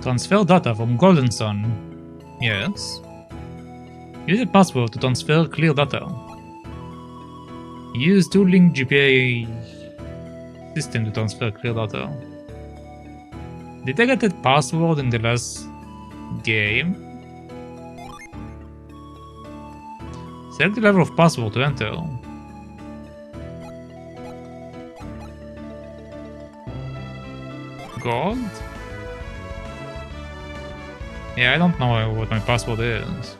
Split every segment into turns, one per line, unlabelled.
Transfer data from Golden Sun. Yes. Use a password to transfer clear data. Use two-link GBA system to transfer clear data. Did I get that password in the last game? Select the level of password to enter. Gold? Yeah, I don't know what my password is.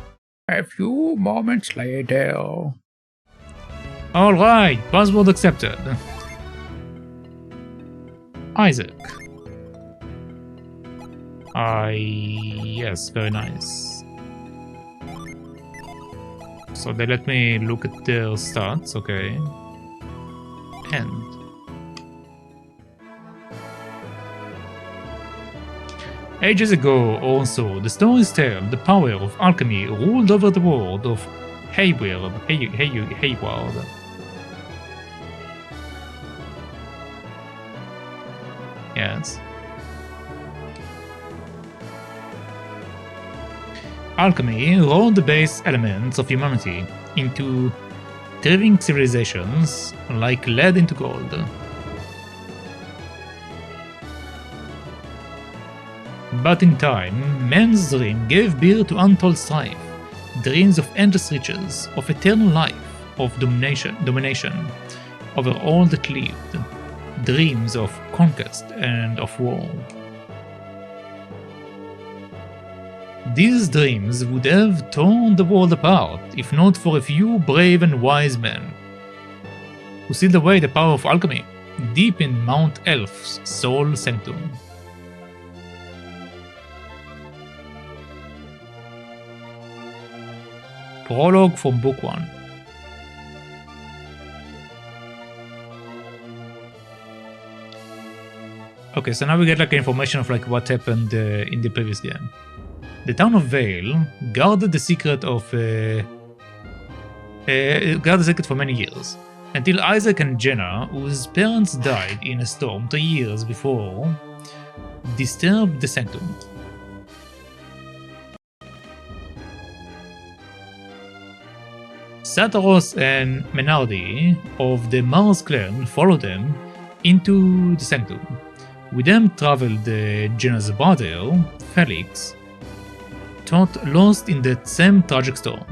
A few moments later.
Alright, password accepted. Isaac. Yes, very nice. So they let me look at their stats, okay. And ages ago or so, the stories tell the power of alchemy ruled over the world of Hayward. Yes. Alchemy rolled the base elements of humanity into thriving civilizations like lead into gold. But in time, man's dream gave birth to untold strife, dreams of endless riches, of eternal life, of domination over all that lived, dreams of conquest and of war. These dreams would have torn the world apart if not for a few brave and wise men who sealed away the power of alchemy deep in Mount Elf's soul sanctum. Prologue from Book 1. Okay, so now we get like information of like what happened in the previous game. The town of Vale guarded the secret for many years, until Isaac and Jenna, whose parents died in a storm 3 years before, disturbed the sanctum. Sataros and Menardi of the Mars clan followed them into the sanctum. With them traveled Jenna's brother, Felix, thought lost in that same tragic storm.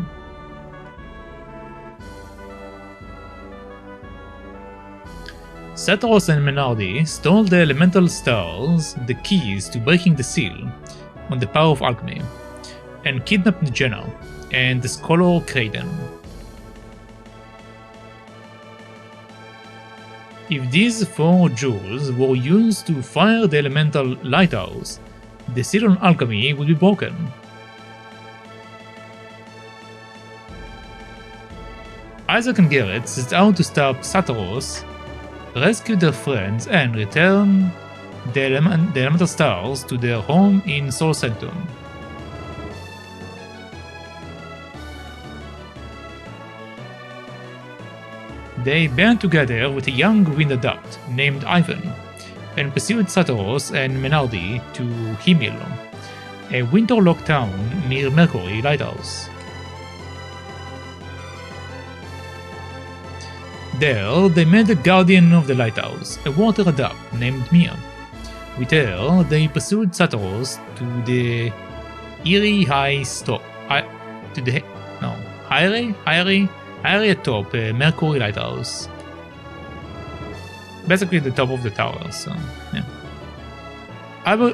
Sataros and Menardi stole the elemental stars, the keys to breaking the seal on the power of alchemy, and kidnapped Jenna and the scholar Kraden. If these 4 jewels were used to fire the elemental lighthouse, the seal on alchemy would be broken. Isaac and Garrett set out to stop Sataros, rescue their friends, and return the elemental stars to their home in Sol Sanctum. They band together with a young wind adept named Ivan, and pursued Sataros and Menardi to Himmel, a winterlocked town near Mercury Lighthouse. There, they met the guardian of the lighthouse, a water adept named Mia. With her, they pursued Sataros to the higher atop Mercury Lighthouse. Basically the top of the tower, so yeah.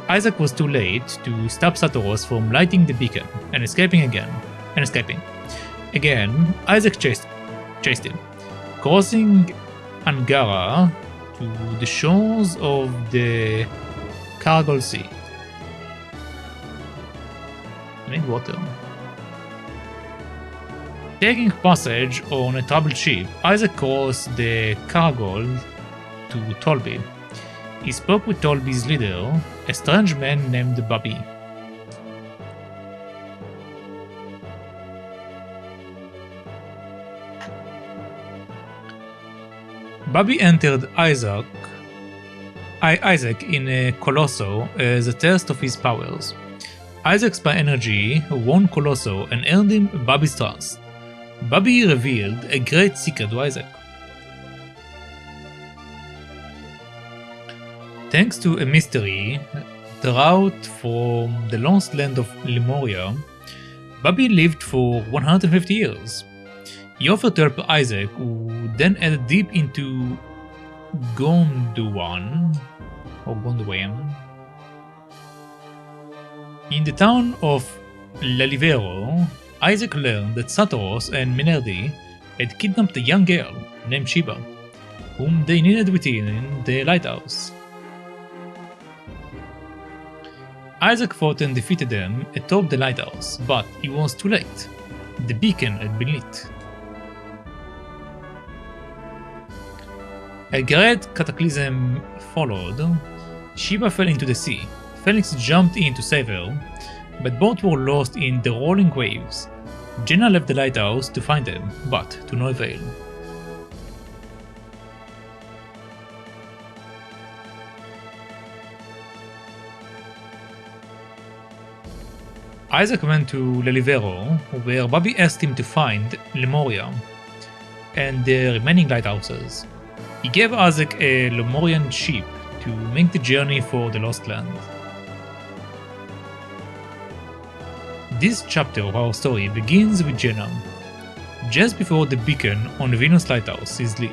Isaac was too late to stop Sataros from lighting the beacon and escaping. Again, Isaac chased him, crossing Angara to the shores of the Cargol Sea. I need water. Taking passage on a troubled ship, Isaac crossed the Cargol to Tolby. He spoke with Tolby's leader, a strange man named Bobby. Bobby entered Isaac Isaac in Colosso as a test of his powers. Isaac's spy energy won Colosso and earned him Bobby's trust. Bobby revealed a great secret to Isaac. Thanks to a mystery, the route from the lost land of Lemuria, Bobby lived for 150 years. He offered to help Isaac, who then headed deep into Gondwan. In the town of Lalivero, Isaac learned that Satoros and Minerdi had kidnapped a young girl named Shiba, whom they needed within the lighthouse. Isaac fought and defeated them atop the lighthouse, but it was too late. The beacon had been lit. A great cataclysm followed. Shiba fell into the sea. Felix jumped in to save her, but both were lost in the rolling waves. Jenna left the lighthouse to find them, but to no avail. Isaac went to Lelivero, where Bobby asked him to find Lemuria and the remaining lighthouses. He gave Isaac a Lemurian ship to make the journey for the Lost Land. This chapter of our story begins with Jenna, just before the beacon on Venus Lighthouse is lit.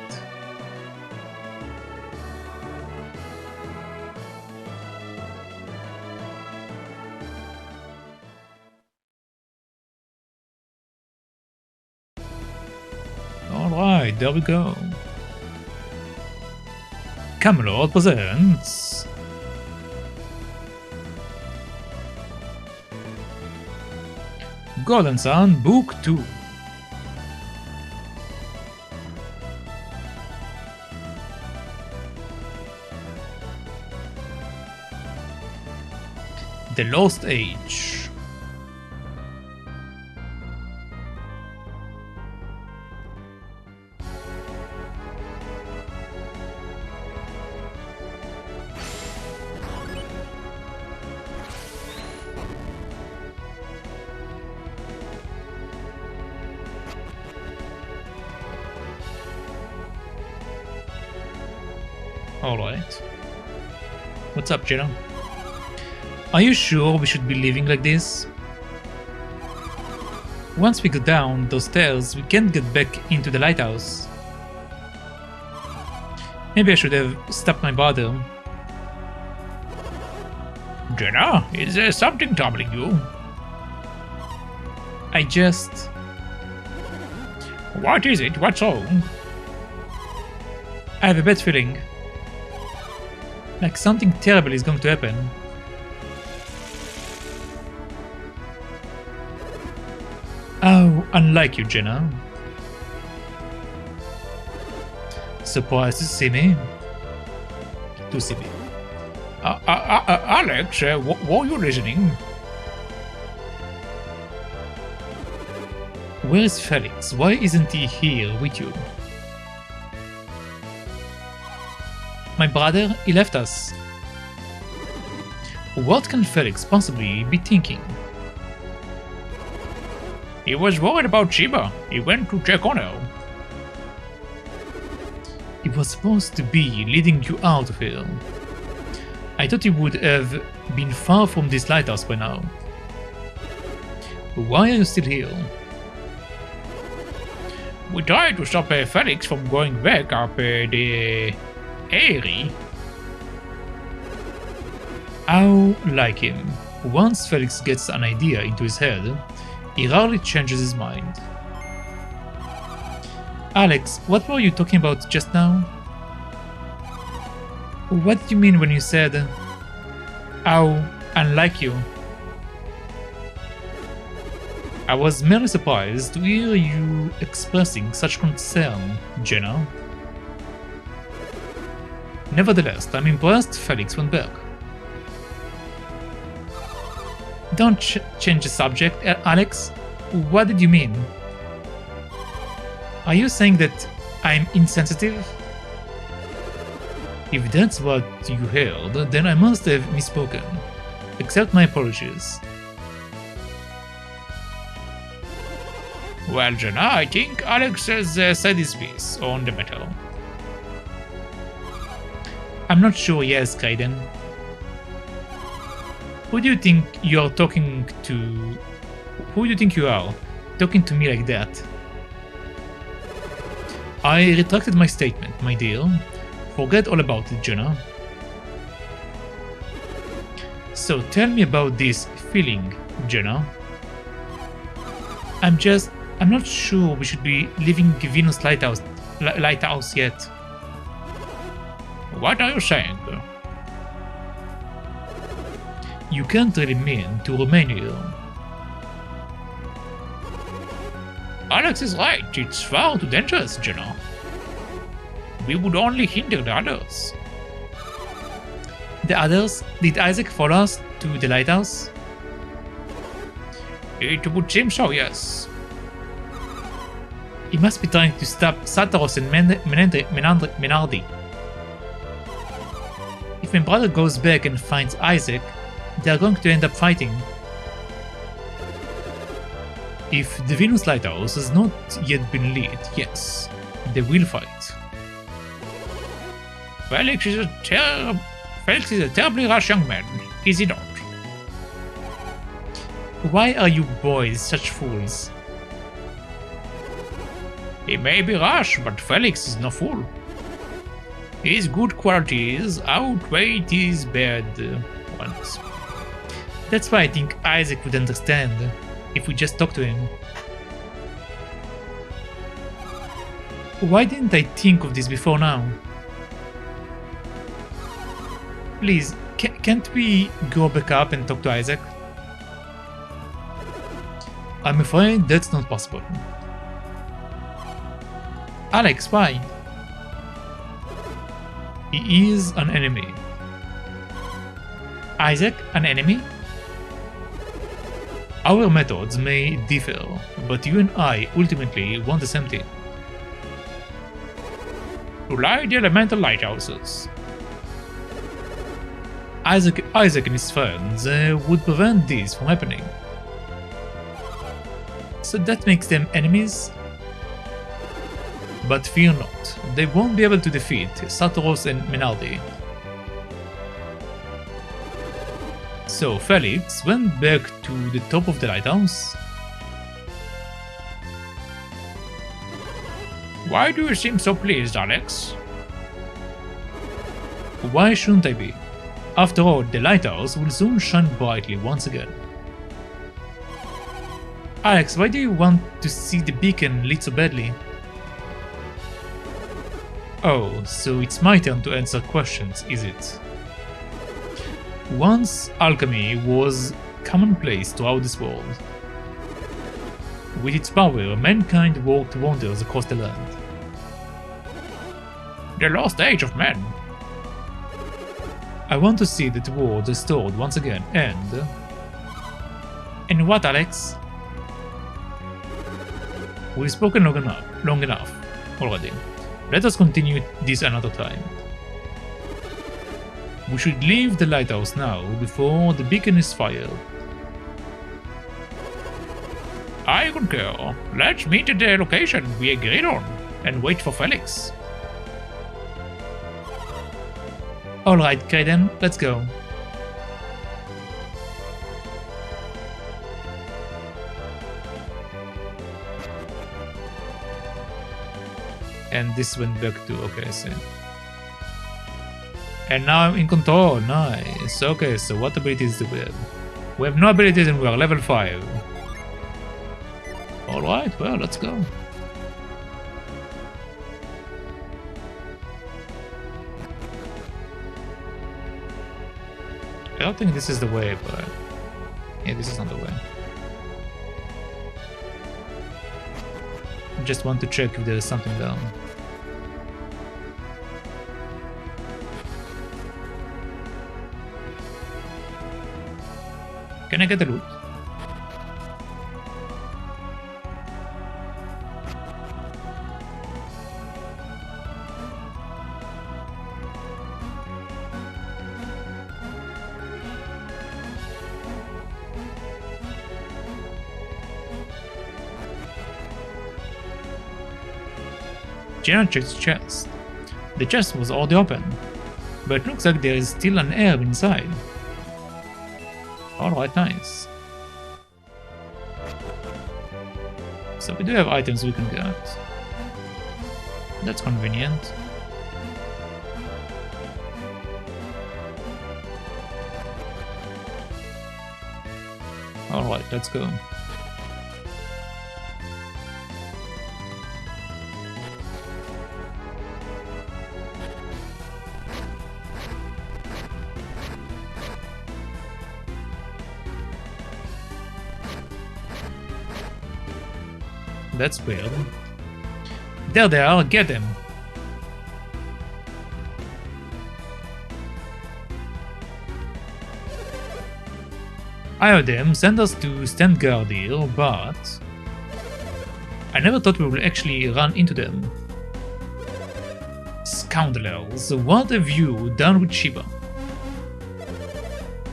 Alright, there we go. Camelot presents Golden Sun Book 2. The Lost Age. Alright. What's up, Jenna? Are you sure we should be living like this? Once we go down those stairs, we can't get back into the lighthouse. Maybe I should have stopped my brother.
Jenna, is there something troubling you?
I just...
What is it? What's wrong?
I have a bad feeling. Like something terrible is going to happen. Oh, unlike you, Jenna. Surprised to see me? To see me.
Alex, were you listening?
Where is Felix? Why isn't he here with you? My brother, he left us. What can Felix possibly be thinking?
He was worried about Shiba. He went to check on her.
He was supposed to be leading you out of here. I thought he would have been far from this lighthouse by now. Why are you still here?
We tried to stop Felix from going back up the Airy.
How like him. Once Felix gets an idea into his head, he rarely changes his mind. Alex, what were you talking about just now? What did you mean when you said, how unlike you? I was merely surprised to hear you expressing such concern, Jenna. Nevertheless, I'm impressed Felix went back. Don't change the subject, Alex. What did you mean? Are you saying that I'm insensitive? If that's what you heard, then I must have misspoken. Accept my apologies.
Well, Jenna, I think Alex has said his piece on the matter.
I'm not sure he has, Kaiden. Who do you think you are talking to? Who do you think you are, talking to me like that? I retracted my statement, my dear. Forget all about it, Jenna. So tell me about this feeling, Jenna. I'm not sure we should be leaving Venus Lighthouse yet.
What are you saying?
You can't really mean to remain here.
Alex is right. It's far too dangerous, Jenna. We would only hinder the others.
The others? Did Isaac follow us to the lighthouse?
It would seem so, yes.
He must be trying to stop Sataros and Menardi. If my brother goes back and finds Isaac, they are going to end up fighting. If the Venus Lighthouse has not yet been lit, yes, they will fight.
Felix is a terribly rash young man, is he not?
Why are you boys such fools?
He may be rash, but Felix is no fool. His good qualities outweigh his bad ones.
That's why I think Isaac would understand if we just talk to him. Why didn't I think of this before now? Please, can't we go back up and talk to Isaac? I'm afraid that's not possible. Alex, why? He is an enemy. Isaac, an enemy? Our methods may differ, but you and I ultimately want the same thing.
To light the elemental lighthouses.
Isaac and his friends would prevent this from happening. So that makes them enemies? But fear not, they won't be able to defeat Sataros and Menardi. So Felix went back to the top of the lighthouse.
Why do you seem so pleased, Alex?
Why shouldn't I be? After all, the lighthouse will soon shine brightly once again. Alex, why do you want to see the beacon lit so badly? Oh, so it's my turn to answer questions, is it? Once alchemy was commonplace throughout this world. With its power, mankind worked wonders across the land.
The lost age of man.
I want to see that world restored once again, and... And what, Alex? We've spoken long enough already. Let us continue this another time. We should leave the lighthouse now, before the beacon is fired.
I concur. Let's meet at the location we agreed on, and wait for Felix.
Alright, Kaiden, let's go. And this went back to... okay, I see. And now I'm in control, nice. Okay, so what abilities do we have? We have no abilities and we are level 5. Alright, well, let's go. I don't think this is the way, but... yeah, this is not the way. I just want to check if there is something down. Can I get the loot? Jenna checked the chest. The chest was already open, but it looks like there is still an herb inside. Alright, nice. So we do have items we can get. That's convenient. Alright, let's go. That's weird. There they are, get them! Iodem sent us to stand guard here, but I never thought we would actually run into them. Scoundrels, what have you done with Shiba?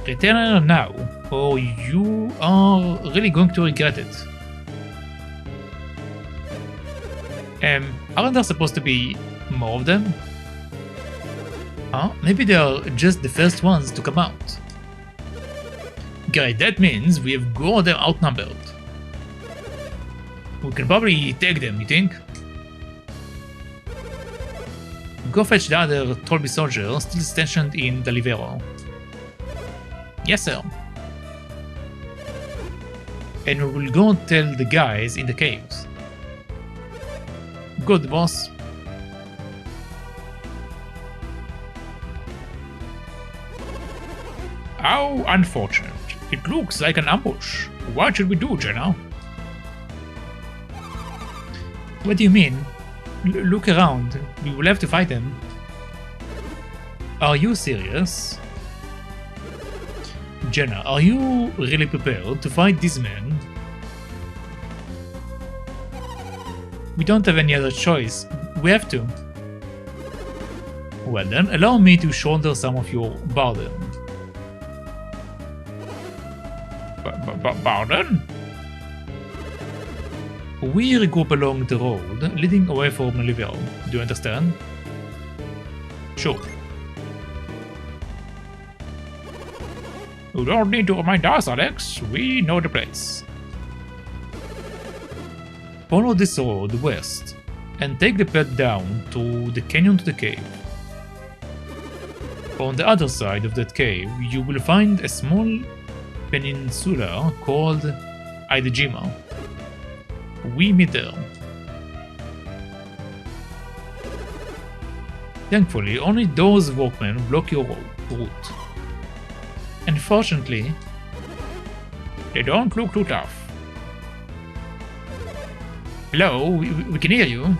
Return her now, or you are really going to regret it. Aren't there supposed to be more of them? Huh? Maybe they are just the first ones to come out. Great, that means we have got them outnumbered. We can probably take them, you think? Go fetch the other Tolby soldier still stationed in Delivero. Yes, sir. And we will go and tell the guys in the caves. Good, boss. How unfortunate. It looks like an ambush. What should we do, Jenna? What do you mean? Look around. We will have to fight them. Are you serious? Jenna, are you really prepared to fight these men? We don't have any other choice. We have to. Well then, allow me to shoulder some of your burden. Burden? We regroup along the road leading away from Olivero. Do you understand? Sure. You don't need to remind us, Alex. We know the place. Follow this road west and take the path down to the canyon to the cave. On the other side of that cave, you will find a small peninsula called Idejima. We meet there. Thankfully, only those workmen block your route. Unfortunately, they don't look too tough. Hello, we can hear you.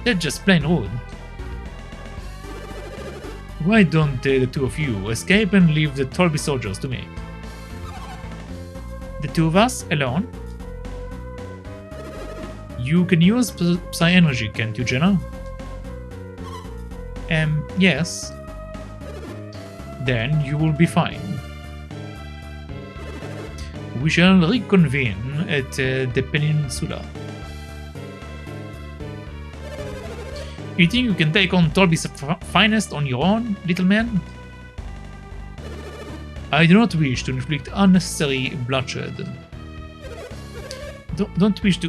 That's just plain rude. Why don't the two of you escape and leave the Tolby soldiers to me? The two of us alone? You can use Psy energy, can't you, Jenna? Yes. Then you will be fine. We shall reconvene at the peninsula. You think you can take on Tolby's finest on your own, little man? I do not wish to inflict unnecessary bloodshed. Don't wish to...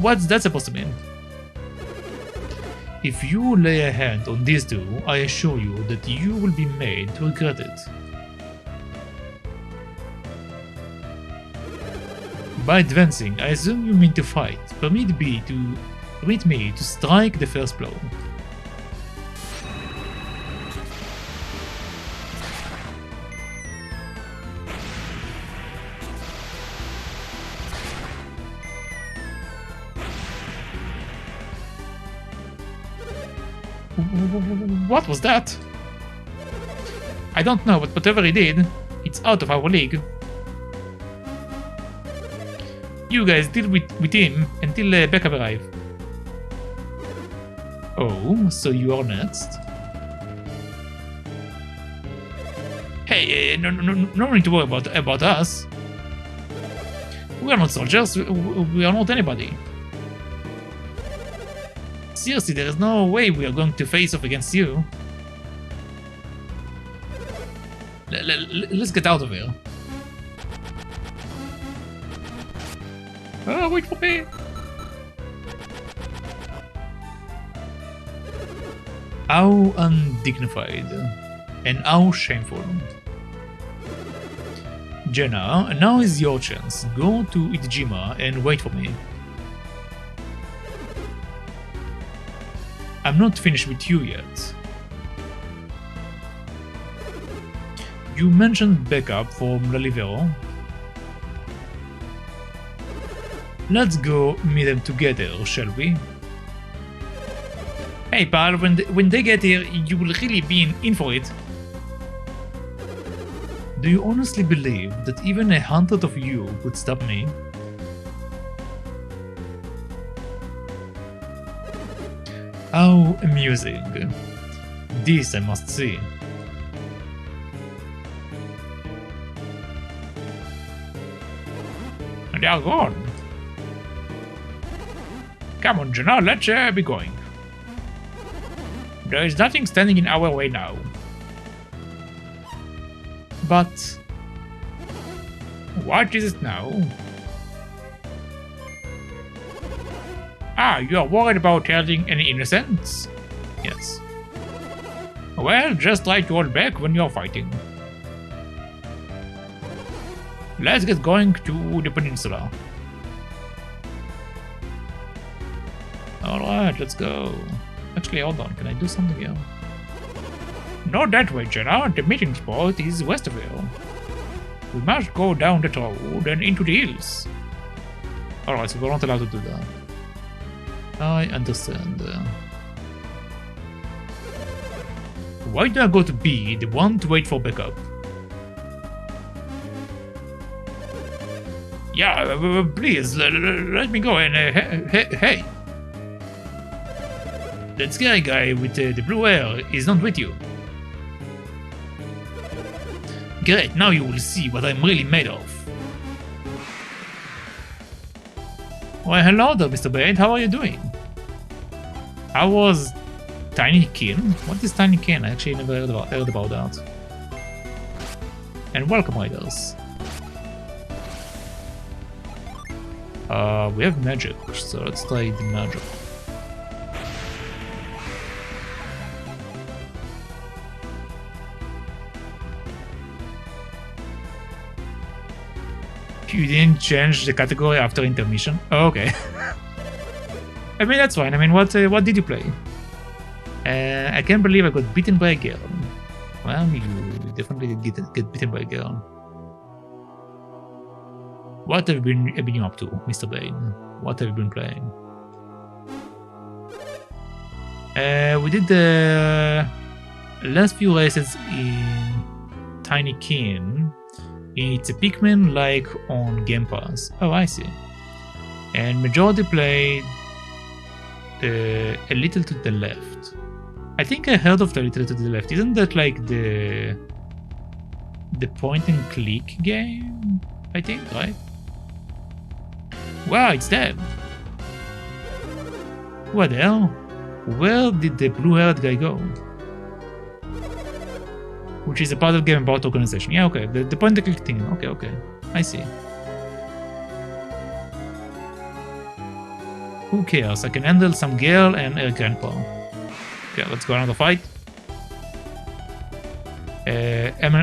What's that supposed to mean? If you lay a hand on these two, I assure you that you will be made to regret it. By advancing, I assume you mean to fight. Permit me to strike the first blow. What was that? I don't know, but whatever he did, it's out of our league. You guys deal with him until backup arrive. Oh, so you are next? Hey, no need to worry about us.
We are not soldiers, we are not anybody. Seriously, there is no way we are going to face off against you. Let's get out of here. Oh, wait for me! How undignified and how shameful. Jenna, now is your chance. Go to Iijima and wait for me. I'm not finished with you yet. You mentioned backup from Lalivero. Let's go meet them together, shall we? Hey pal, when they get here, you will really be in for it. Do you honestly believe that even 100 of you could stop me? How amusing. This I must see. They are gone. Come on, Jenna, let's be going. There is nothing standing in our way now. But what is it now? Ah, you are worried about hurting any innocents? Yes. Well, just try to hold back when you are fighting. Let's get going to the peninsula. Alright, let's go. Actually, hold on, can I do something here? Not that way, Jenna. The meeting spot is west of here. We must go down that road and into the hills. Alright, so we're not allowed to do that. I understand. Why do I go to B, the one to wait for backup? Yeah, please, let me go and... hey! That scary guy with the blue hair is not with you. Great, now you will see what I'm really made of. Well, hello there, Mr. Bait, how are you doing? How was Tykirou? What is Tykirou? I actually never heard about that. And welcome, riders. We have magic, so let's try the magic. You didn't change the category after intermission? Oh, okay. I mean, that's fine. I mean, what did you play? I can't believe I got beaten by a girl. Well, you definitely get beaten by a girl. What have you been up to, Mr. Bane? What have you been playing? We did the last few races in Tykirou. It's a Pikmin like on Game Pass. Oh, I see. And majority played a little to the left. I think I heard of the little to the left. Isn't that like the point and click game? I think, right? Wow, it's them. What the hell? Where did the blue-haired guy go? Which is a part of Game About organization. Yeah, okay. The point and click thing. Okay. I see. Who cares? I can handle some girl and her grandpa. Okay, let's go another fight.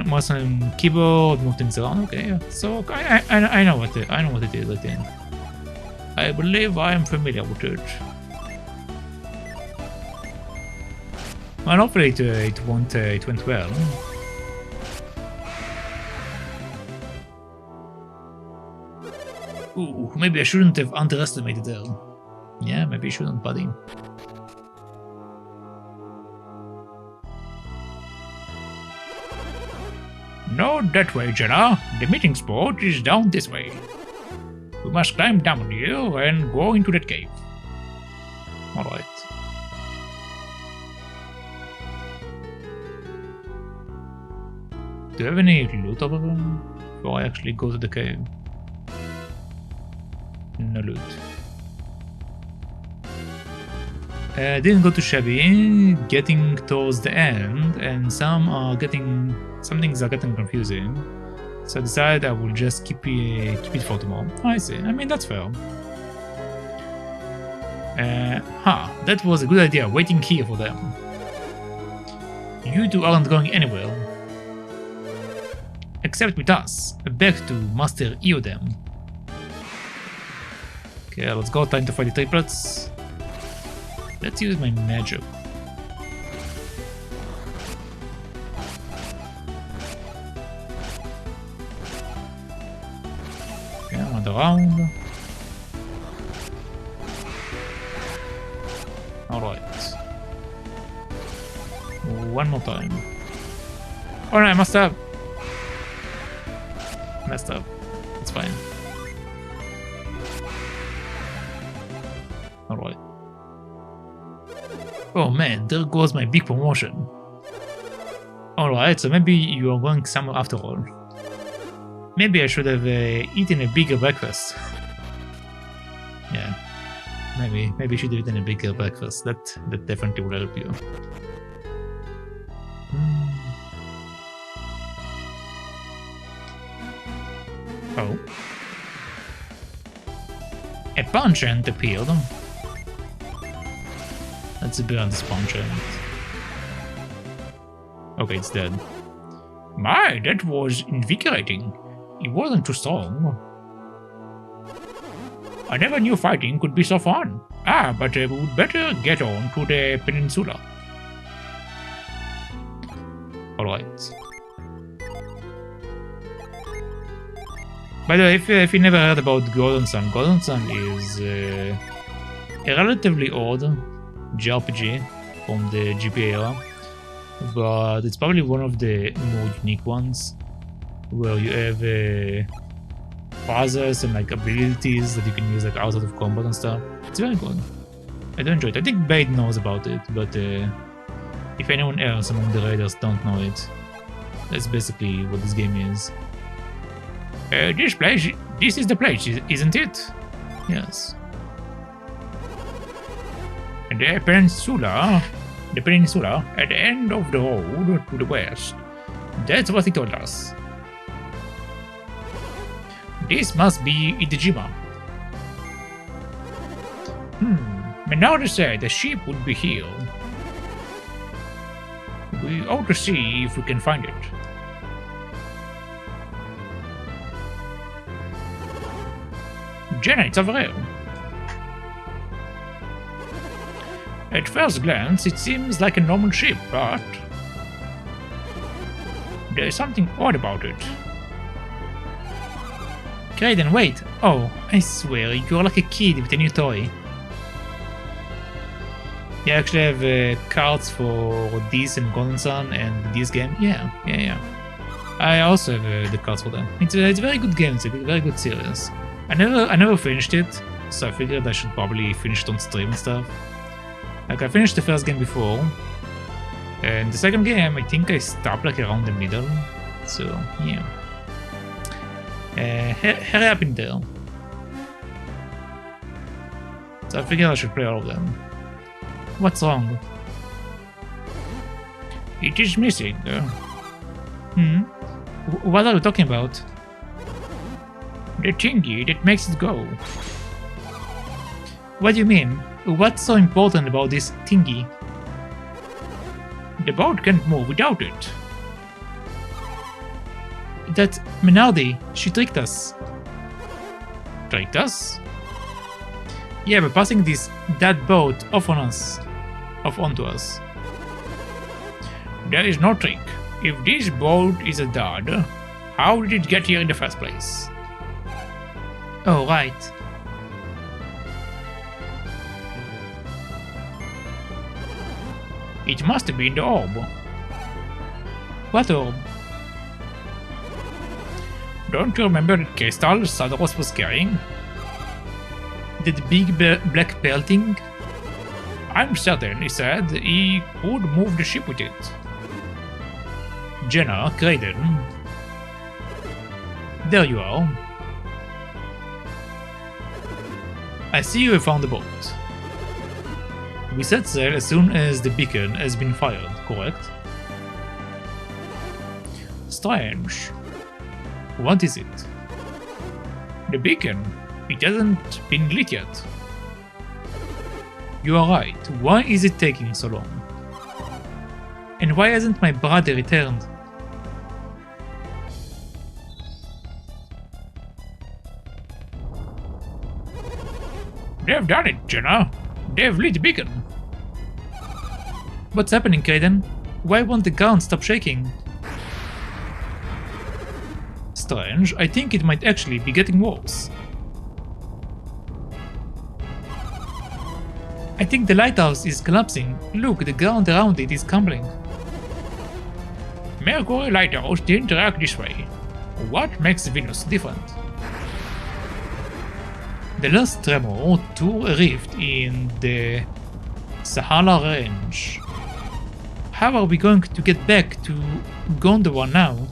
Mouse and keyboard, move things around. Okay, yeah. So I know what it is. I think. I believe I am familiar with it. Well, hopefully it went well. Ooh, maybe I shouldn't have underestimated her. Yeah, maybe I shouldn't, buddy. No, that way, Jenna. The meeting spot is down this way. We must climb down here and go into that cave. Alright. Do you have any loot over there before I actually go to the cave? No loot. Didn't go to Shabby, getting towards the end, and some things are getting confusing. So I decided I will just keep it for tomorrow. Oh, I see. I mean, that's fair. That was a good idea, waiting here for them. You two aren't going anywhere. Except with us, back to Master Eodem. Okay, let's go, time to fight the triplets. Let's use my magic. Okay, another round. Alright. One more time. Oh no, I messed up. Messed up. It's fine. Alright. Oh man, there goes my big promotion. Alright, so maybe you are going somewhere after all. Maybe I should have eaten a bigger breakfast. Yeah. Maybe you should have eaten a bigger breakfast. That definitely will help you. Oh. A punch ant appeared. Let's burn this punch ant. Okay, it's dead. My, that was invigorating. It wasn't too strong. I never knew fighting could be so fun. But we would better get on to the peninsula. Alright. By the way, if you never heard about Golden Sun is a relatively old JRPG from the GBA era, but it's probably one of the more unique ones, where you have puzzles and like abilities that you can use like outside of combat and stuff. It's very good. I do enjoy it. I think Bade knows about it, but if anyone else among the raiders don't know it, that's basically what this game is. This is the place, isn't it? Yes. The peninsula at the end of the road to the west. That's what he told us. This must be Itajima. Minardi said the ship would be here. We ought to see if we can find it. Jenna, it's over here. At first glance, it seems like a normal ship, but there's something odd about it. Kraden, wait! Oh, I swear, you're like a kid with a new toy. You actually have cards for this and Golden Sun and this game? Yeah. I also have the cards for them. It's a very good game, it's a very good series. I never finished it, so I figured I should probably finish it on stream and stuff. Like, I finished the first game before, and the second game, I think I stopped like around the middle, so yeah. Hurry up in there. So I figured I should play all of them. What's wrong? It is missing. What are you talking about? The thingy that makes it go. What do you mean? What's so important about this thingy? The boat can't move without it. That Minardi, she tricked us. Tricked us? Yeah, by passing that boat off onto us. There is no trick. If this boat is a dud, how did it get here in the first place? Oh, right. It must have been the orb. What orb? Don't you remember the crystal Sadros was carrying? That big black pearl thing? I'm certain he said he would move the ship with it. Jenna, Kraden. There you are. I see you have found the boat. We set sail as soon as the beacon has been fired, correct? Strange. What is it? The beacon. It hasn't been lit yet. You are right. Why is it taking so long? And why hasn't my brother returned? They've done it, Jenna. They've lit the beacon. What's happening, Kraden? Why won't the ground stop shaking? Strange. I think it might actually be getting worse. I think the lighthouse is collapsing. Look, the ground around it is crumbling. Mercury Lighthouse didn't react this way. What makes Venus different? The last tremor tore a rift in the Sahara Range. How are we going to get back to Gondwana now?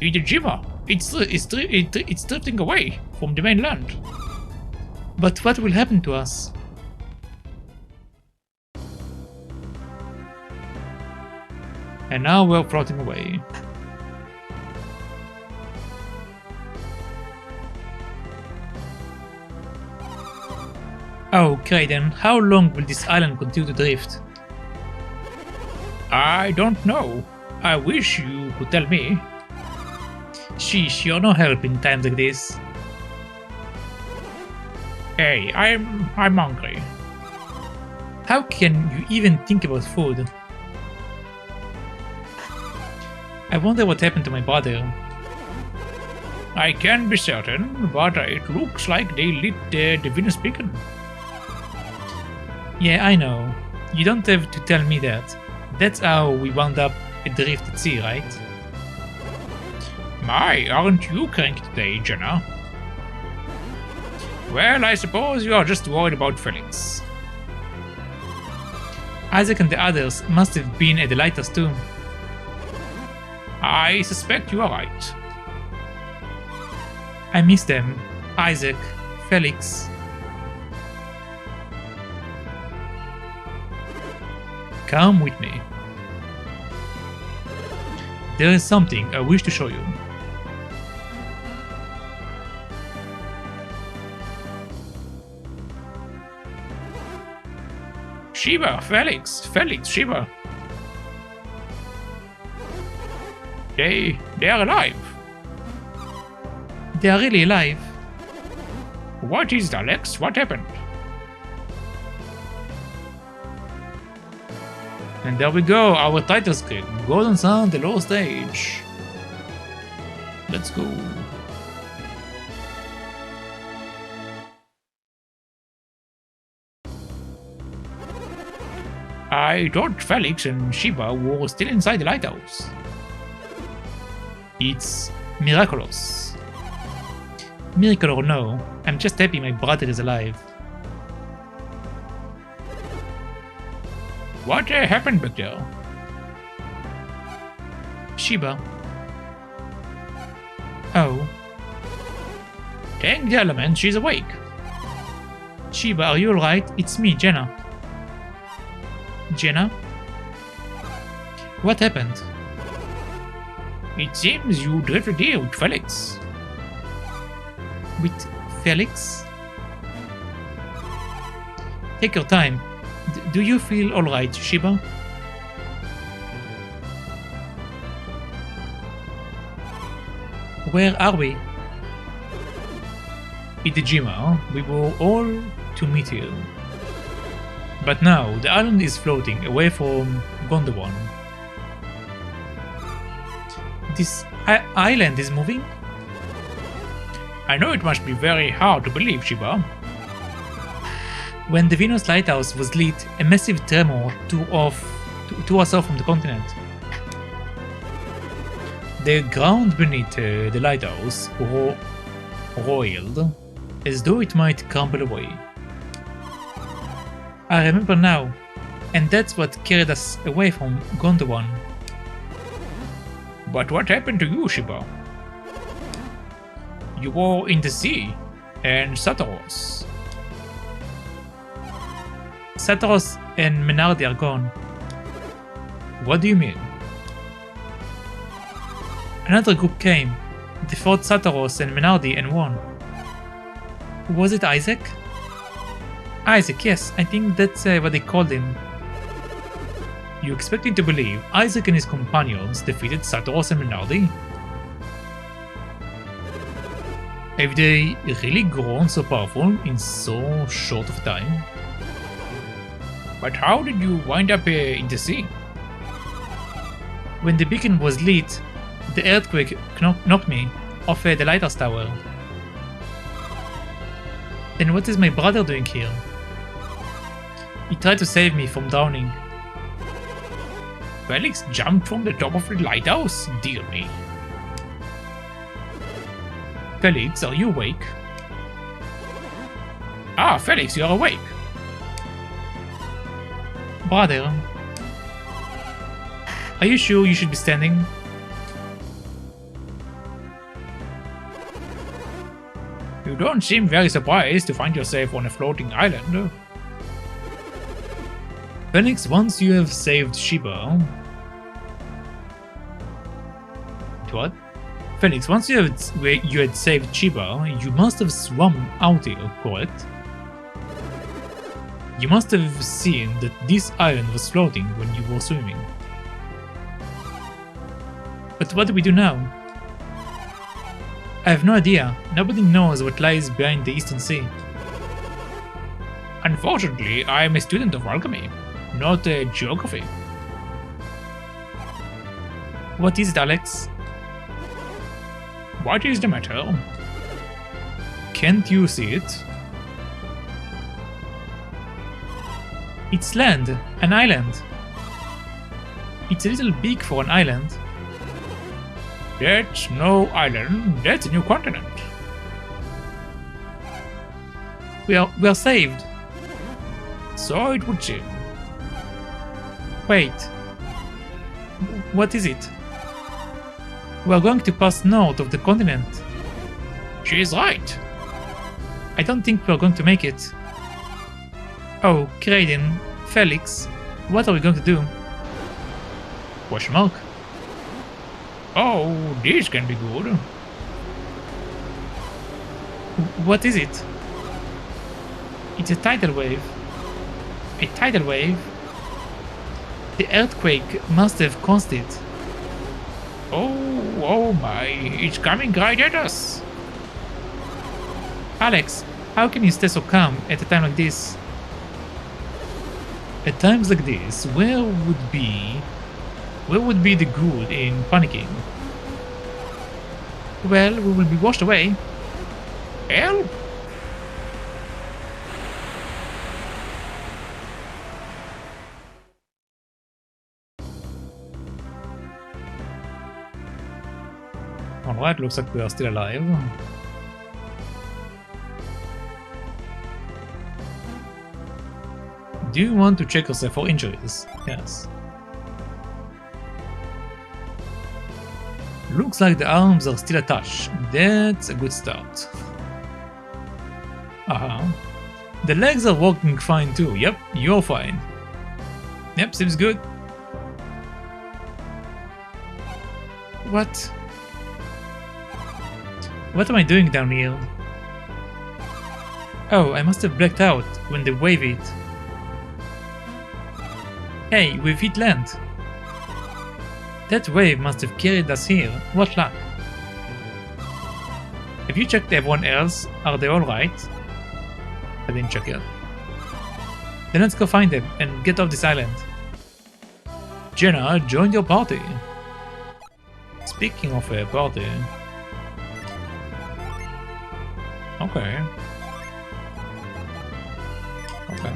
Itajima, it's drifting away from the mainland. But what will happen to us? And now we're floating away. Oh, Kraden, how long will this island continue to drift? I don't know. I wish you could tell me. Sheesh, you're no help in times like this. Hey, I'm hungry. How can you even think about food? I wonder what happened to my brother. I can't be certain, but it looks like they lit the Venus beacon. Yeah, I know. You don't have to tell me that. That's how we wound up adrift at sea, right? My, aren't you cranky today, Jenna? Well, I suppose you are just worried about Felix. Isaac and the others must have been at the lighthouse too. I suspect you are right. I miss them. Isaac, Felix. Come with me. There is something I wish to show you. Shiva, Felix, Shiva. They are alive. They are really alive. What is it, Alex? What happened? And there we go, our title screen. Golden Sun, the lower stage. Let's go. I thought Felix and Shiva were still inside the lighthouse. It's miraculous. Miracle or no, I'm just happy my brother is alive. What happened back there? Shiva. Oh. Thank the element, she's awake. Shiva, are you alright? It's me, Jenna. Jenna? What happened? It seems you drifted here with Felix. With Felix? Take your time. Do you feel alright, Shiva? Where are we? Itajima, we were all to meet here. But now the island is floating away from Gondwana. This island is moving? I know it must be very hard to believe, Shiva. When the Venus lighthouse was lit, a massive tremor tore us off from the continent. The ground beneath the lighthouse roiled, as though it might crumble away. I remember now, and that's what carried us away from Gondwana. But what happened to you, Shiva? You were in the sea.
and Sataros. Sataros and Menardi are gone. What do you mean? Another group came. They fought Sataros and Menardi and won. Was it Isaac? Isaac, yes, I think that's what they called him. You expect me to believe Isaac and his companions defeated Sataros and Menardi? Have they really grown so powerful in so short of time? But how did you wind up in the sea? When the beacon was lit, the earthquake knocked me off the lighthouse tower. Then what is my brother doing here? He tried to save me from drowning. Felix jumped from the top of the lighthouse? Dear me. Felix, are you awake? Ah, Felix, you are awake. Brother, are you sure you should be standing? You don't seem very surprised to find yourself on a floating island. Felix, once you have saved Sheba... What? Felix, once you had saved Sheba, you must have swum out here, correct? You must have seen that this island was floating when you were swimming. But what do we do now? I have no idea. Nobody knows what lies behind the Eastern Sea. Unfortunately, I am a student of alchemy, not geography. What is it, Alex? What is the matter? Can't you see it? It's land, an island. It's a little big for an island. That's no island, that's a new continent. We are saved. So it would seem. Wait. What is it? We are going to pass north of the continent. She is right. I don't think we are going to make it. Oh, Kraden, Felix, what are we going to do? Question mark. Oh, this can be good. What is it? It's a tidal wave. A tidal wave? The earthquake must have caused it. Oh my, it's coming right at us. Alex, how can you stay so calm at a time like this? At times like this, where would be the good in panicking? Well, we will be washed away. Help! Alright, looks like we are still alive. Do you want to check yourself for injuries? Yes. Looks like the arms are still attached. That's a good start. The legs are working fine too. Yep, you're fine. Yep, seems good. What? What am I doing down here? Oh, I must have blacked out when the wave hit. Hey, we've hit land. That wave must have carried us here. What luck. Have you checked everyone else? Are they alright? I didn't check yet. Then let's go find them and get off this island. Jenna, join your party. Speaking of a party... Okay. Okay.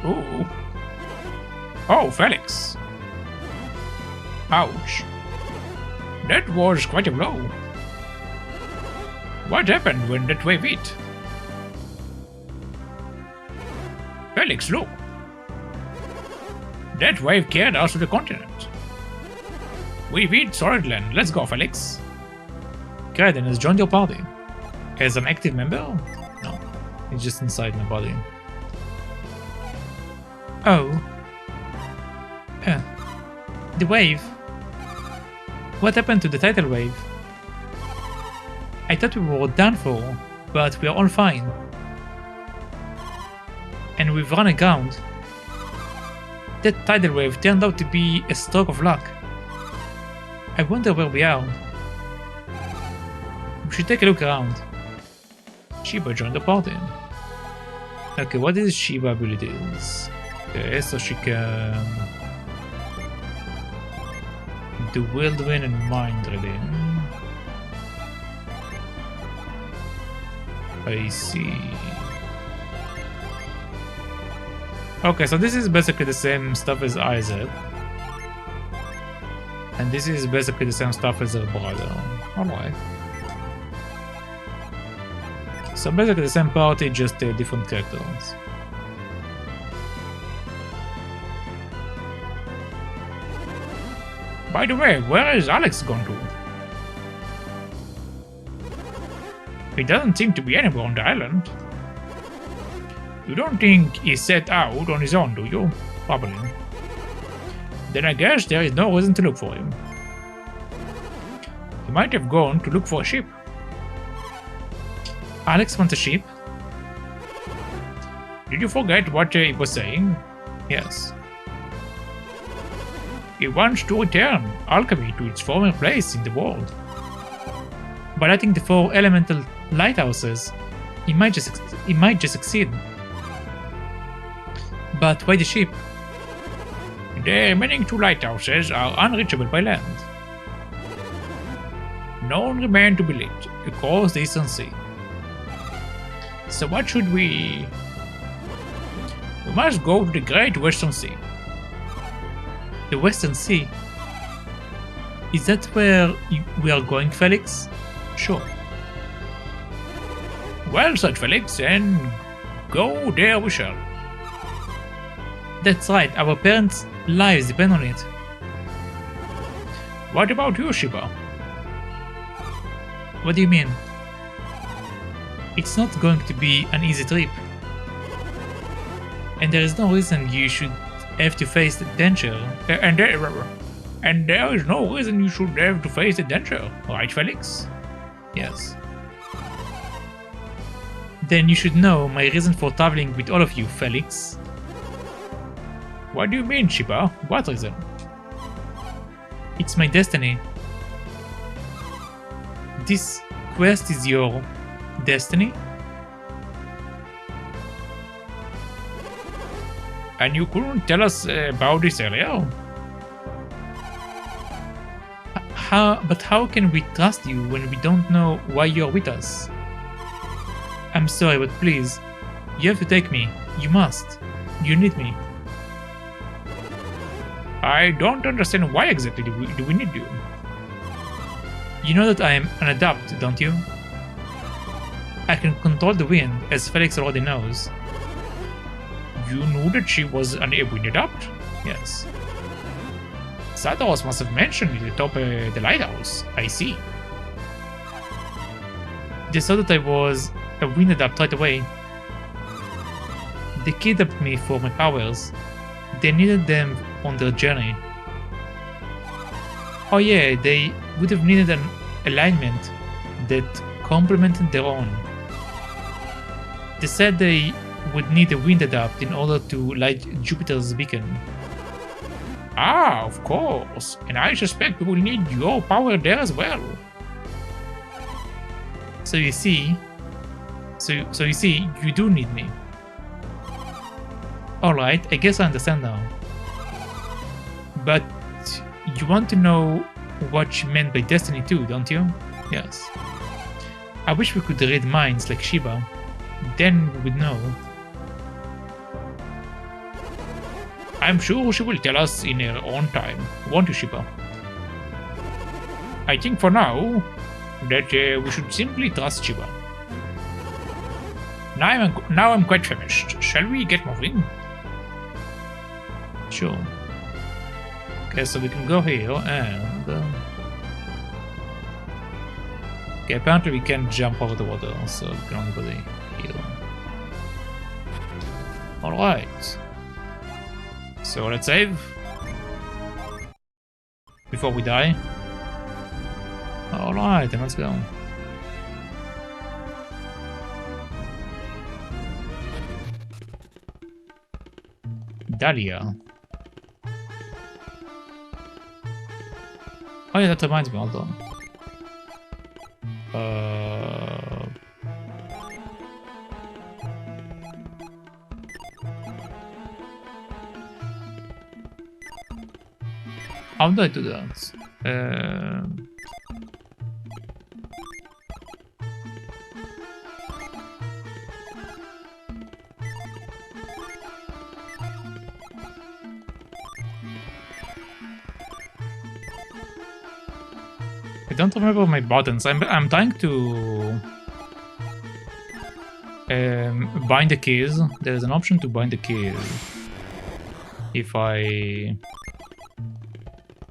Ooh. Oh, Felix. Ouch. That was quite a blow. What happened when that wave hit? Felix, look. That wave carried us to the continent. We've hit solid land. Let's go, Felix. Kraden has joined your party. As an active member? No, he's just inside my body. Oh. The wave. What happened to the tidal wave? I thought we were done for, but we are all fine. And we've run aground. That tidal wave turned out to be a stroke of luck. I wonder where we are. We should take a look around. Shiba joined the party. Okay, what is Shiba abilities? Okay, so she can do Whirlwind and Mind Reading. I see. Okay, so this is basically the same stuff as Isaac. And this is basically the same stuff as her brother. Alright. So basically the same party, just different characters. By the way, where is Alex gone to? He doesn't seem to be anywhere on the island. You don't think he set out on his own, do you? Probably. Then I guess there is no reason to look for him. He might have gone to look for a ship. Alex wants a ship? Did you forget what he was saying? Yes. He wants to return alchemy to its former place in the world. By lighting the 4 elemental lighthouses, he might just succeed. But why the ship? The remaining 2 lighthouses are unreachable by land. None remain to be lit across the Eastern Sea. So what should we... We must go to the Great Western Sea. The Western Sea? Is that where we are going, Felix? Sure. Well said, Felix, and go there we shall. That's right, our parents' lives depend on it. What about you, Shiba? What do you mean? It's not going to be an easy trip. And there is no reason you should have to face the danger. And there is no reason you should have to face the danger, right, Felix? Yes. Then you should know my reason for traveling with all of you, Felix. What do you mean, Shiba? What reason? It's my destiny. This quest is your destiny? And you couldn't tell us about this earlier? But how can we trust you when we don't know why you're with us? I'm sorry, but please, you have to take me. You must. You need me. I don't understand why exactly do we need you. You know that I am an adept, don't you? I can control the wind, as Felix already knows. You knew that she was an wind adept? Yes. Satos must have mentioned it atop the lighthouse. I see. They saw that I was a wind adept right away. They kidnapped me for my powers. They needed them on their journey. Oh yeah, they would have needed an alignment that complemented their own. They said they would need a wind adapt in order to light Jupiter's beacon. Ah, of course. And I suspect we will need your power there as well. So you see, you do need me. Alright, I guess I understand now. But you want to know what she meant by destiny too, don't you? Yes. I wish we could read minds like Shiba. Then we would know. I'm sure she will tell us in her own time, won't you, Shiba? I think for now that we should simply trust Shiba. Now I'm quite famished. Shall we get moving? Sure. Okay, so we can go here and... Okay, apparently we can't jump over the water, so we can only go here. Alright. So let's save. Before we die. Alright, then let's go. Dahlia. Oh yeah, that reminds me, hold on. How do I do that? I don't remember my buttons. I'm trying to bind the keys. There's an option to bind the keys. If I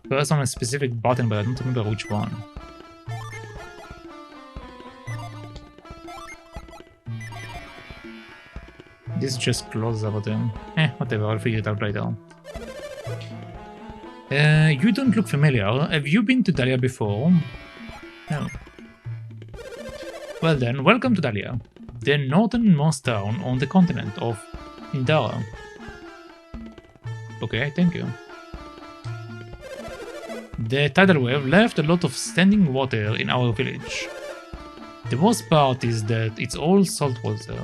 press on a specific button, but I don't remember which one. This just closes everything. Whatever, I'll figure it out later. You don't look familiar. Have you been to Dahlia before? No. Well then, welcome to Dahlia, the northernmost town on the continent of Indara. Okay, thank you. The tidal wave left a lot of standing water in our village. The worst part is that it's all salt water.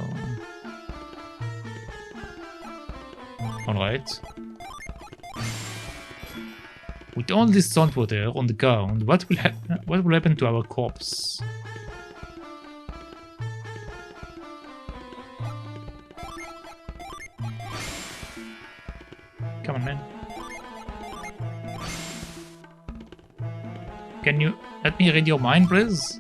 Alright. With all this salt water on the ground, what will happen to our crops? Come on, man. Can you let me read your mind, please?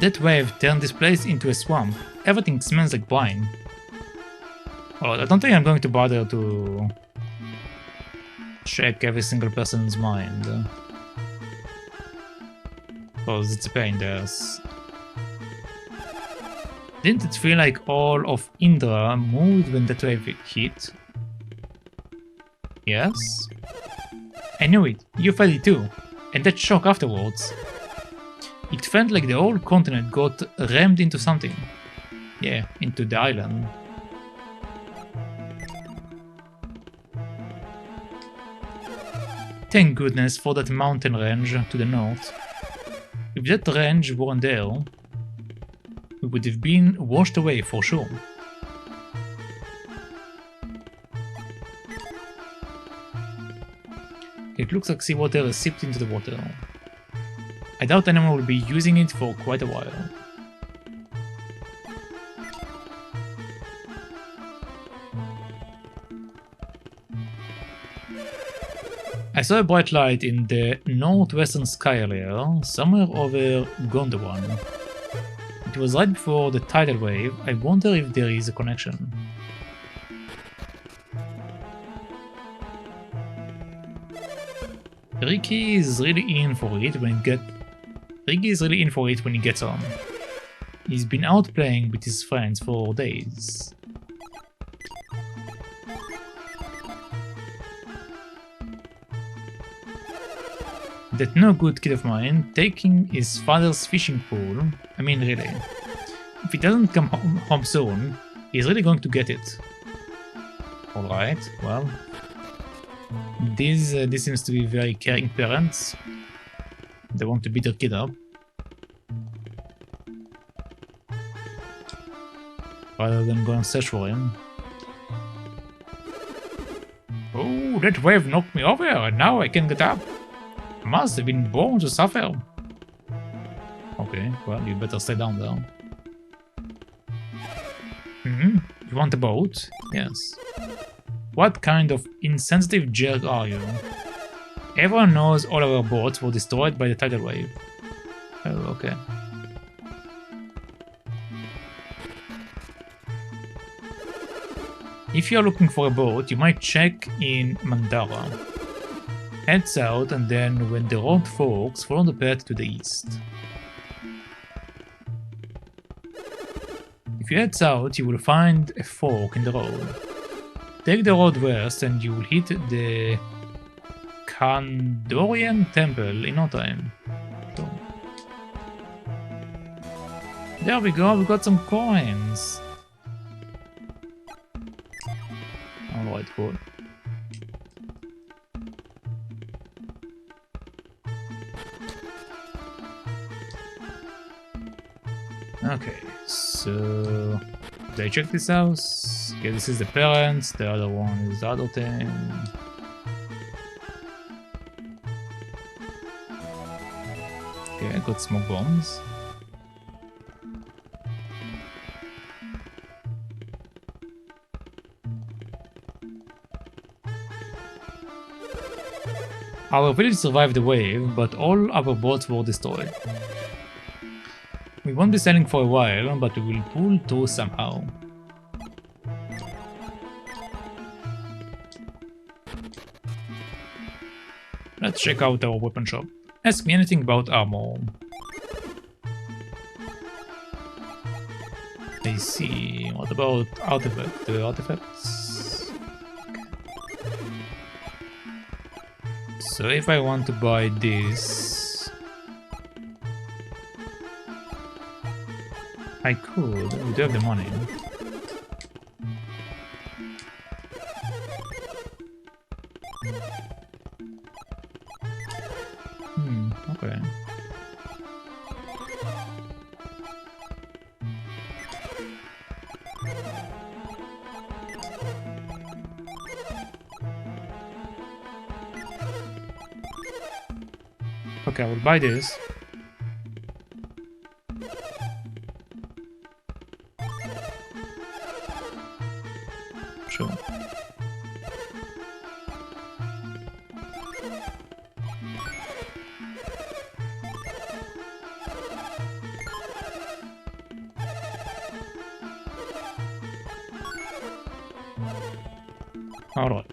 That wave turned this place into a swamp. Everything smells like brine. Well, I don't think I'm going to bother to check every single person's mind. Because it's a pain in the ass. Didn't it feel like all of Indra moved when that wave hit? Yes? I knew it. You felt it too. And that shock afterwards. It felt like the whole continent got rammed into something. Yeah, into the island. Thank goodness for that mountain range to the north. If that range weren't there, we would have been washed away for sure. It looks like seawater is sipped into the water. I doubt anyone will be using it for quite a while. I saw a bright light in the northwestern sky earlier, somewhere over Gondwan. It was right before the tidal wave. I wonder if there is a connection. Ricky is really in for it when he gets home. He's been out playing with his friends for days. That no good kid of mine taking his father's fishing pole. I mean, really. If he doesn't come home soon, he's really going to get it. Alright, well. This seems to be very caring parents. They want to beat their kid up. Rather than go and search for him. Oh, that wave knocked me over and now I can get up. I must have been born to suffer. Okay, well, you better stay down there. You want a boat? Yes. What kind of insensitive jerk are you? Everyone knows all our boats were destroyed by the tidal wave. Oh, okay. If you're looking for a boat, you might check in Mandara. Head south, and then when the road forks, follow the path to the east. If you head south, you will find a fork in the road. Take the road west and you will hit the Kandorian Temple in no time. So, there we go, we got some coins. Alright, cool. Okay, so did I check this house? Okay, this is the parents, the other one is the other thing. Okay, I got smoke bombs. Our village survived the wave, but all our boats were destroyed. We won't be sailing for a while, but we will pull through somehow. Let's check out our weapon shop. Ask me anything about armor. I see. What about artifacts? So if I want to buy this, I could. We do have the money. Okay. Okay, I will buy this. Sure. Alright.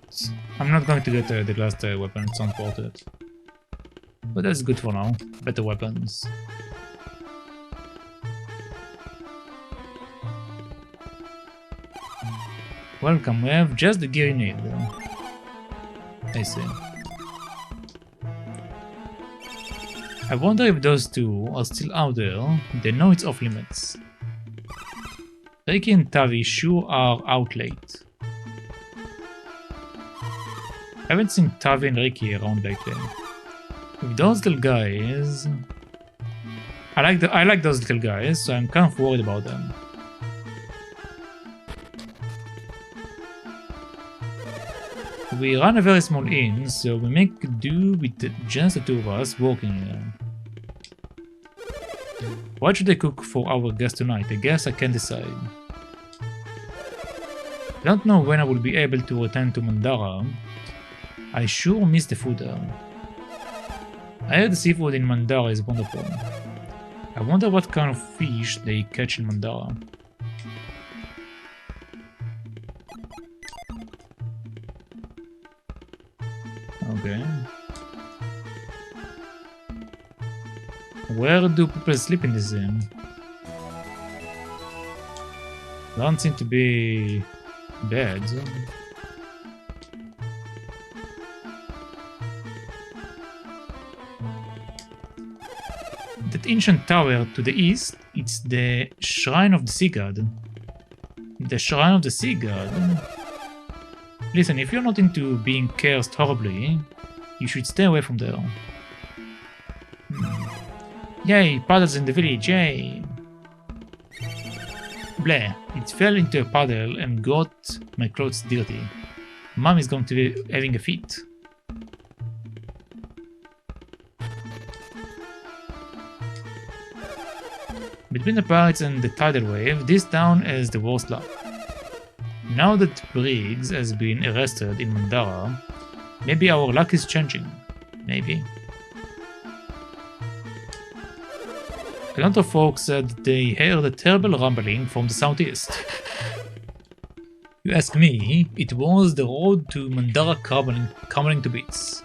I'm not going to get the last weapon, it's not worth it. But that's good for now. Better weapons. Welcome, we have just the gear you need. I see. I wonder if those two are still out there. They know it's off limits. Ricky and Tavi sure are out late. I haven't seen Tavi and Ricky around lately. With those little guys, I like those little guys, so I'm kind of worried about them. We run a very small inn, so we make do with just the two of us working here. What should I cook for our guests tonight? I guess I can't decide. I don't know when I will be able to return to Mandara. I sure miss the food there. I heard the seafood in Mandara is wonderful. I wonder what kind of fish they catch in Mandara. Okay. Where do people sleep in this inn? Don't seem to be beds. That ancient tower to the east, it's the Shrine of the Sea God. The Shrine of the Sea God? Listen, if you're not into being cursed horribly, you should stay away from there. Yay, puddles in the village, yay! Bleh, it fell into a puddle and got my clothes dirty. Mom is going to be having a fit. Between the pirates and the tidal wave, this town has the worst luck. Now that Briggs has been arrested in Mandara, maybe our luck is changing. Maybe. A lot of folks said they heard a terrible rumbling from the southeast. You ask me, it was the road to Mandara crumbling to bits.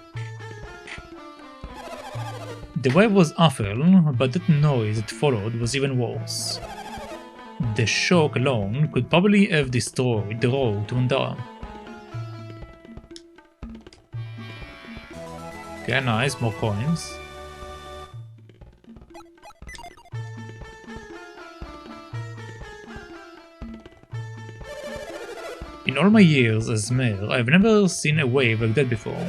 The wave was awful, but that noise that followed was even worse. The shock alone could probably have destroyed the road to Mandara. Okay, nice, more coins. In all my years as mayor, I've never seen a wave like that before.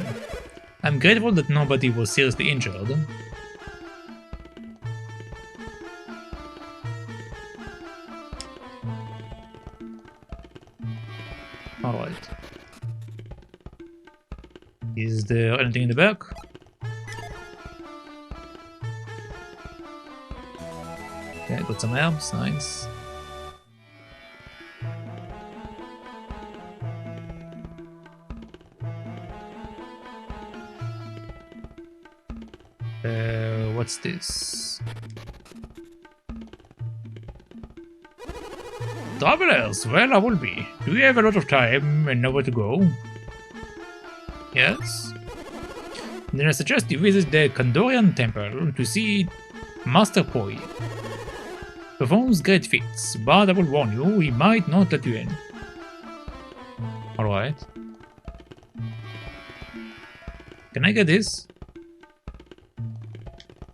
I'm grateful that nobody was seriously injured. Alright. Is there anything in the back? Okay, got some herbs, nice. What's this? Travelers, well, I will be. Do you have a lot of time and nowhere to go? Yes? Then I suggest you visit the Kandorian temple to see Master Poi. Performs great feats, but I will warn you, he might not let you in. Alright. Can I get this?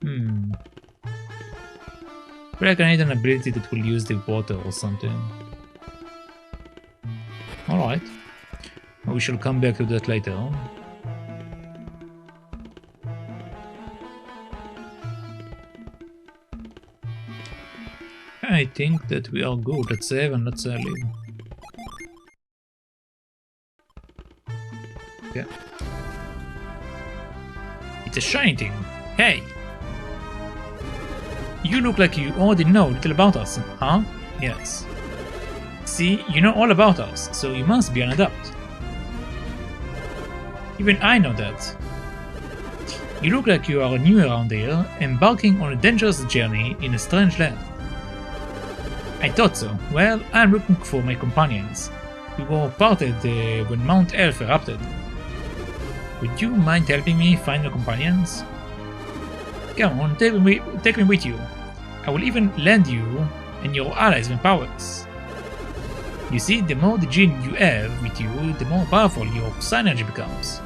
I feel like I need an ability that will use the water or something. Alright. We shall come back to that later. I think that we are good. Let's save and let's leave. Okay. It's a shiny thing. Hey! You look like you already know little about us, huh? Yes. See, you know all about us, so you must be an adept. Even I know that. You look like you are new around here, embarking on a dangerous journey in a strange land. I thought so. Well, I'm looking for my companions. We were parted when Mount Elf erupted. Would you mind helping me find your companions? Come on, take me with you. I will even lend you and your allies my powers. You see, the more the Jinn you have with you, the more powerful your synergy becomes.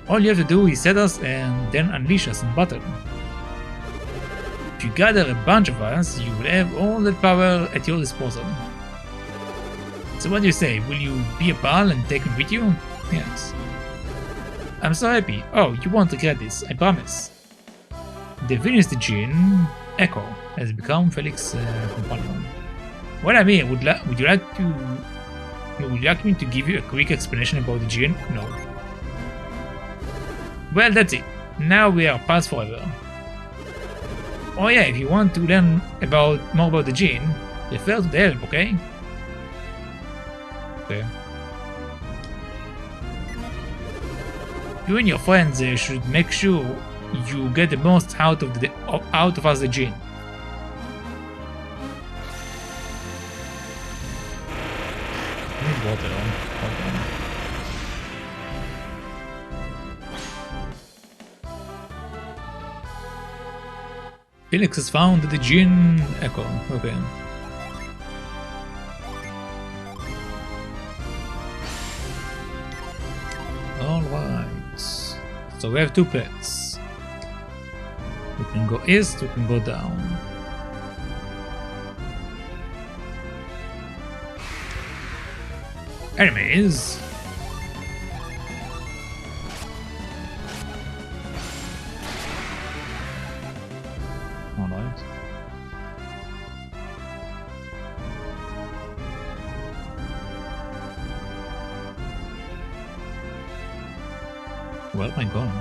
All you have to do is set us and then unleash us in battle. If you gather a bunch of us, you will have all that power at your disposal. So what do you say, will you be a pal and take me with you? Yes. I'm so happy. Oh, you won't regret this, I promise. The Venus the Jinn, Echo, has become Felix's companion. Well, I mean, would you like me to give you a quick explanation about the Jinn? No. Well, that's it. Now we are pals forever. Oh yeah, if you want to learn more about the Jinn, refer to the help, okay? Okay. You and your friends should make sure you get the most out of us, the Jinn. I need water. Hold on. Felix has found the Jinn Echo. Okay. Alright. So we have two pets. We can go east, we can go down. Enemies. Alright. Where am I going?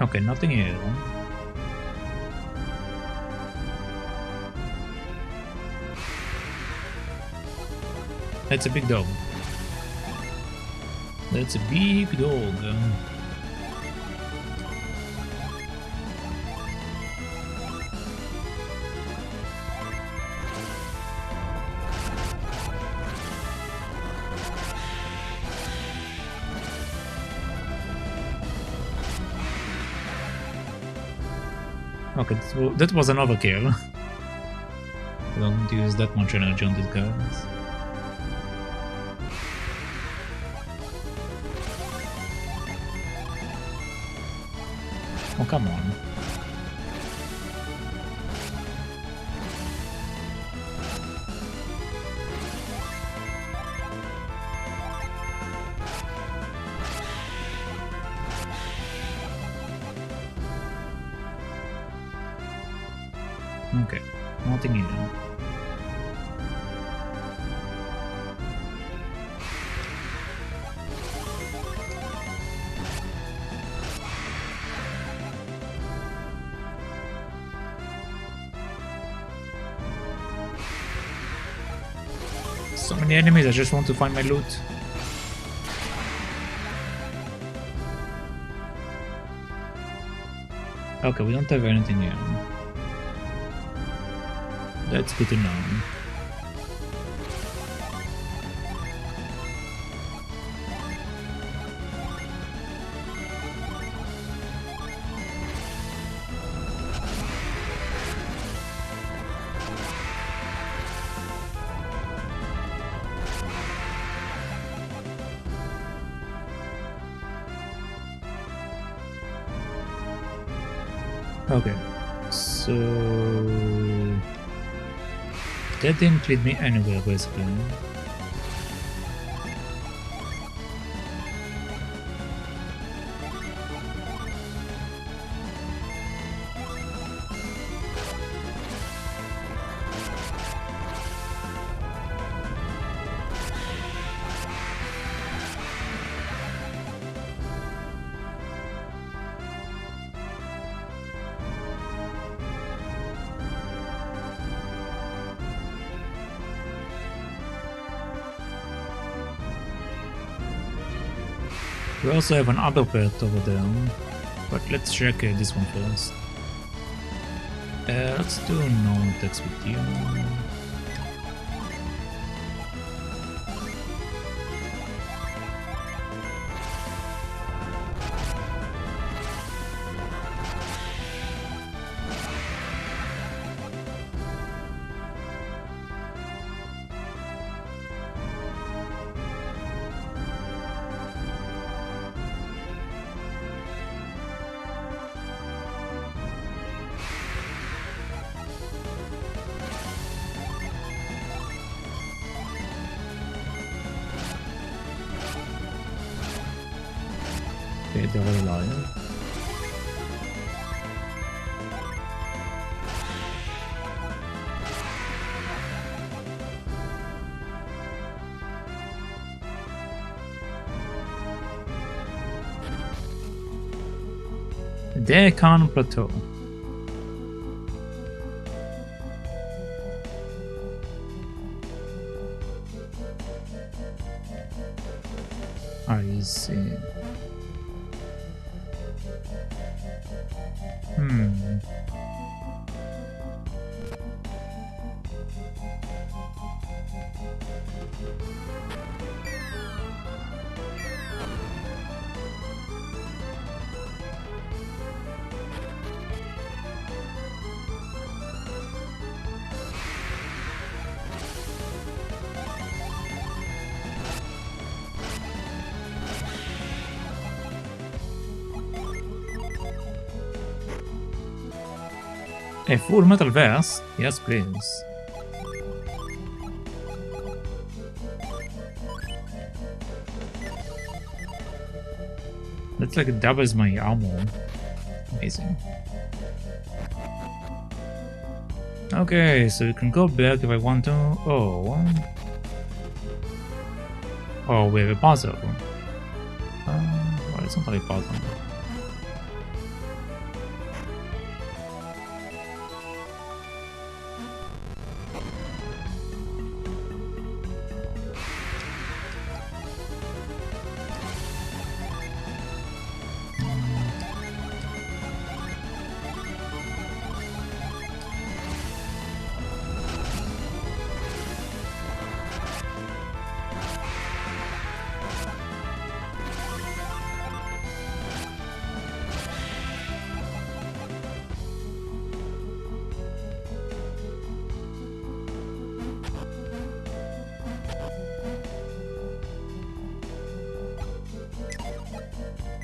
Okay, nothing here.
That's a big dog. That's a big dog. Okay, that was an overkill. I don't use that much energy on these guys. Oh, come on. Okay, nothing in there. So many enemies, I just want to find my loot. Okay, we don't have anything here. That's good to know. Okay, so that didn't lead me anywhere basically. We also have an upper pet over there, but let's check this one first. Let's do no attacks with you. Okay, they're all alive. Deccan Plateau. I see. A full metal vest? Yes, please. That's like doubles my armor. Amazing. Okay, so we can go back if I want to. Oh. Oh, we have a puzzle. Well, it's not really a puzzle.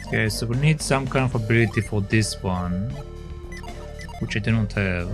Okay, so we need some kind of ability for this one, which I do not have.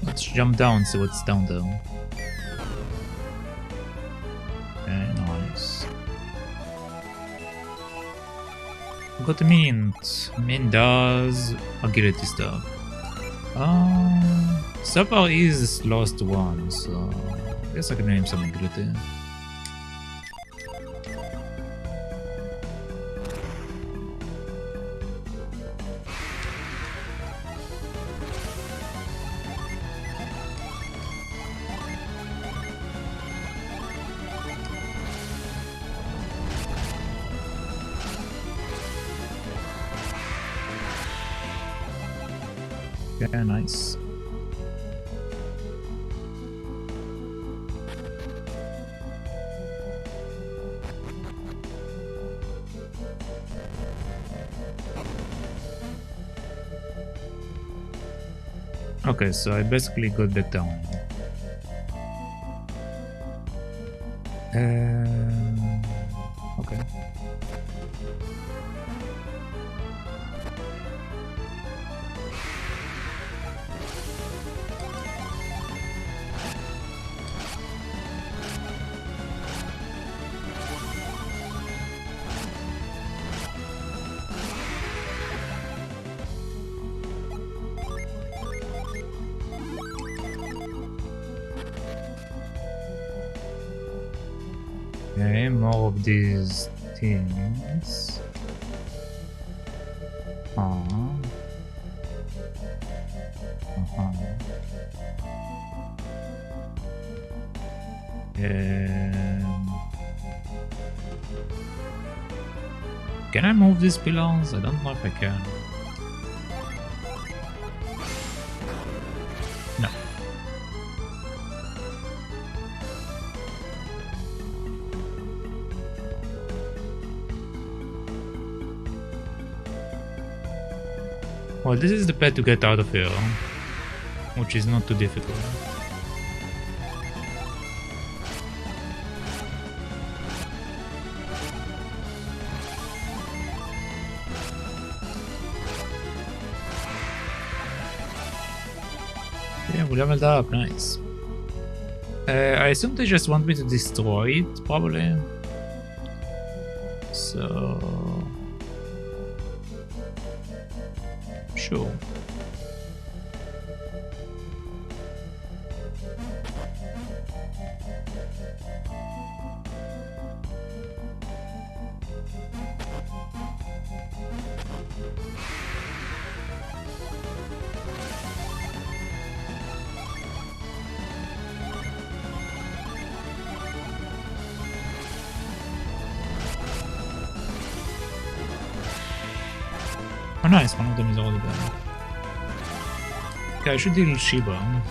Let's jump down, see what's down there. Okay, nice. Got a mint. Mint does agility stuff. Supper is the slowest one, so I guess I can name some agility. Yeah, nice. Okay, so I basically got back down. Okay. Okay, more of these things. Can I move these pillars? I don't know if I can. No. Well, this is the path to get out of here, which is not too difficult. Yeah, we leveled up, nice. I assume they just want me to destroy it, probably. So... sure. Oh nice, one of them is already there. Okay, I should deal Shiba.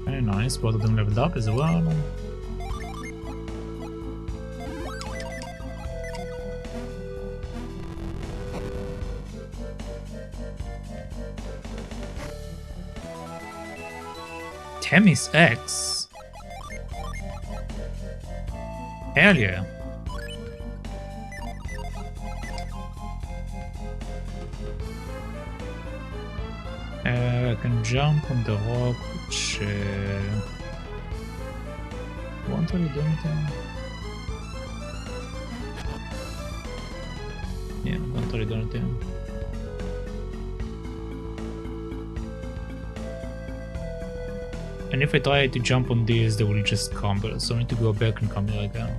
Very nice, both of them leveled up as well. Temis X? Hell yeah. I can jump on the rock, which won't really do anything. Yeah, won't really do anything. And if I try to jump on these, they will just crumble, so I need to go back and come here again.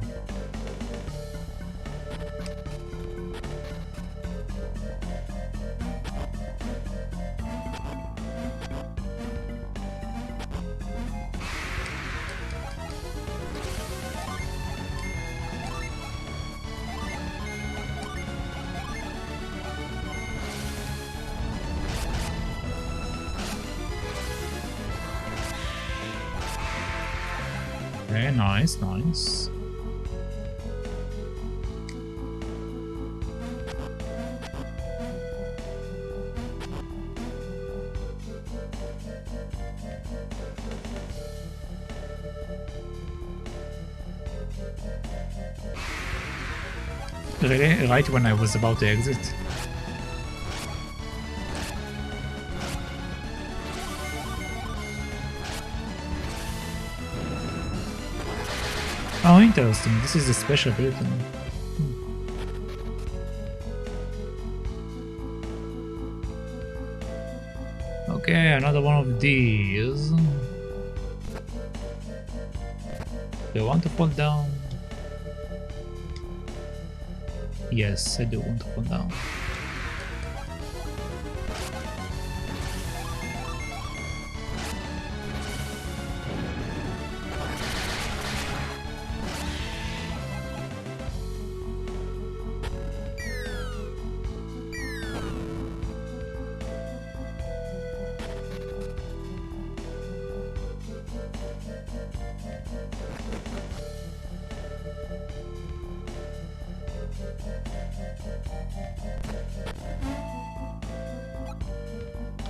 Okay, nice, nice. Really? Right when I was about to exit? Oh, interesting. This is a special ability. Okay, another one of these. Do I want to fall down? Yes, I do want to fall down.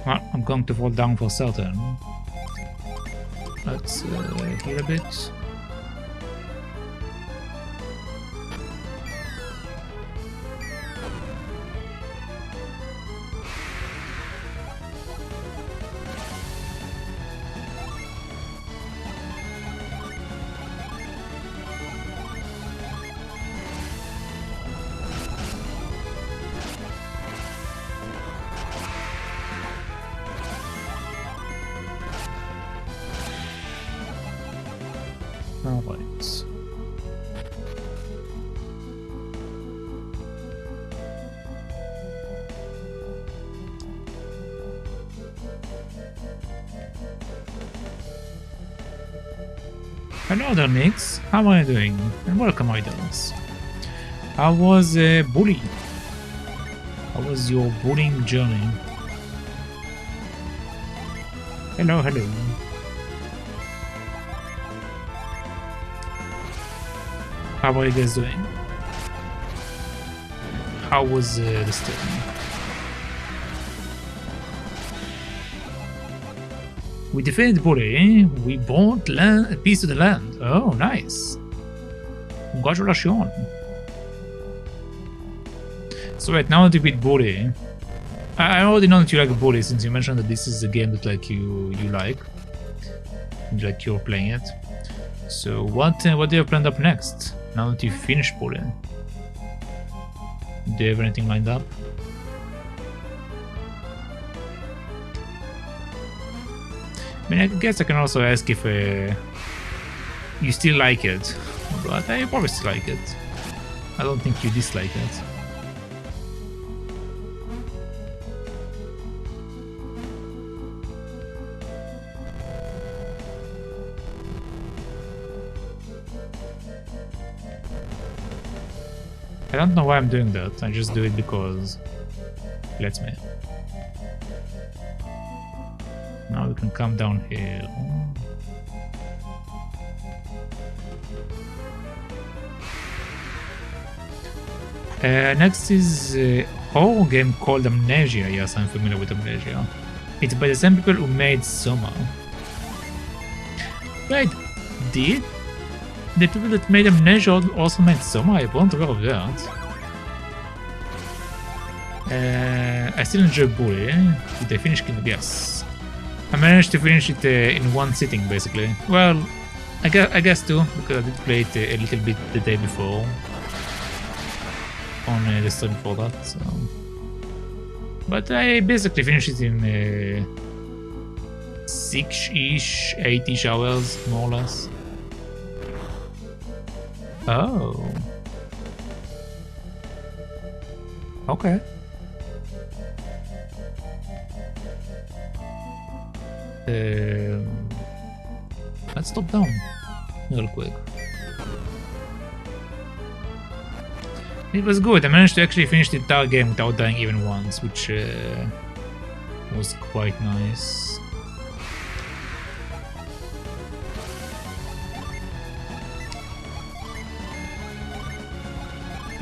Well, I'm going to fall down for certain. Let's heal a bit. Alright. Hello there, Nix. How are you doing? And welcome, idols. How was bully? How was your bullying journey? Hello, hello. How are you guys doing? How was the stream? We defeated Bully. We brought a piece of the land. Oh, nice. Congratulations. So wait, now that you beat Bully, I already know that you like Bully since you mentioned that this is a game that like you like you're playing it. So what do you have planned up next? Now that you finished Bully, do you have anything lined up? I mean, I guess I can also ask if you still like it, but I probably still like it. I don't think you dislike it. I don't know why I'm doing that, I just do it because it lets me. Now we can come down here. Next is a horror game called Amnesia. Yes, I'm familiar with Amnesia. It's by the same people who made Soma. Wait, did the people that made Amnesia also made Soma? I wasn't aware of that. I still enjoy Bully. Did I finish it? Yes. I managed to finish it in one sitting, basically. Well, I guess too, because I did play it a little bit the day before. On the stream for that, so. But I basically finished it in 6-ish, 8-ish hours, more or less. Oh. Okay. Let's stop down real quick. It was good. I managed to actually finish the entire game without dying even once, which was quite nice.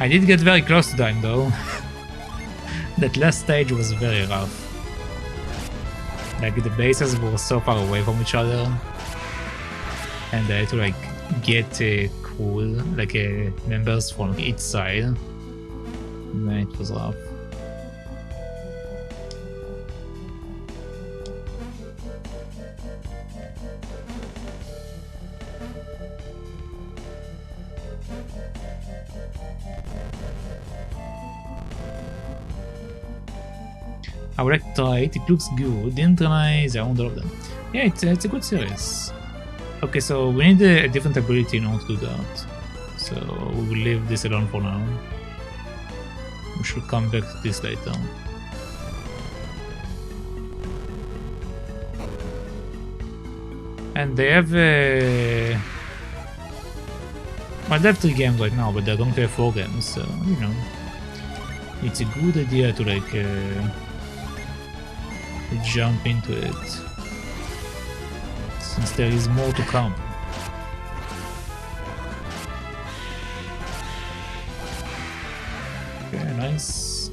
I did get very close to dying though. That last stage was very rough. Like the bases were so far away from each other, and I had to like get crew, like members from each side. Man, it was rough. I would like to try it, it looks good, didn't realize I owned all of them. Yeah, it's a good series. Okay, so we need a different ability in order to do that. So we will leave this alone for now. We should come back to this later. And they have well, they have 3 games right now, but they're going to have 4 games, so, you know. It's a good idea to like jump into it, since there is more to come. Okay, nice.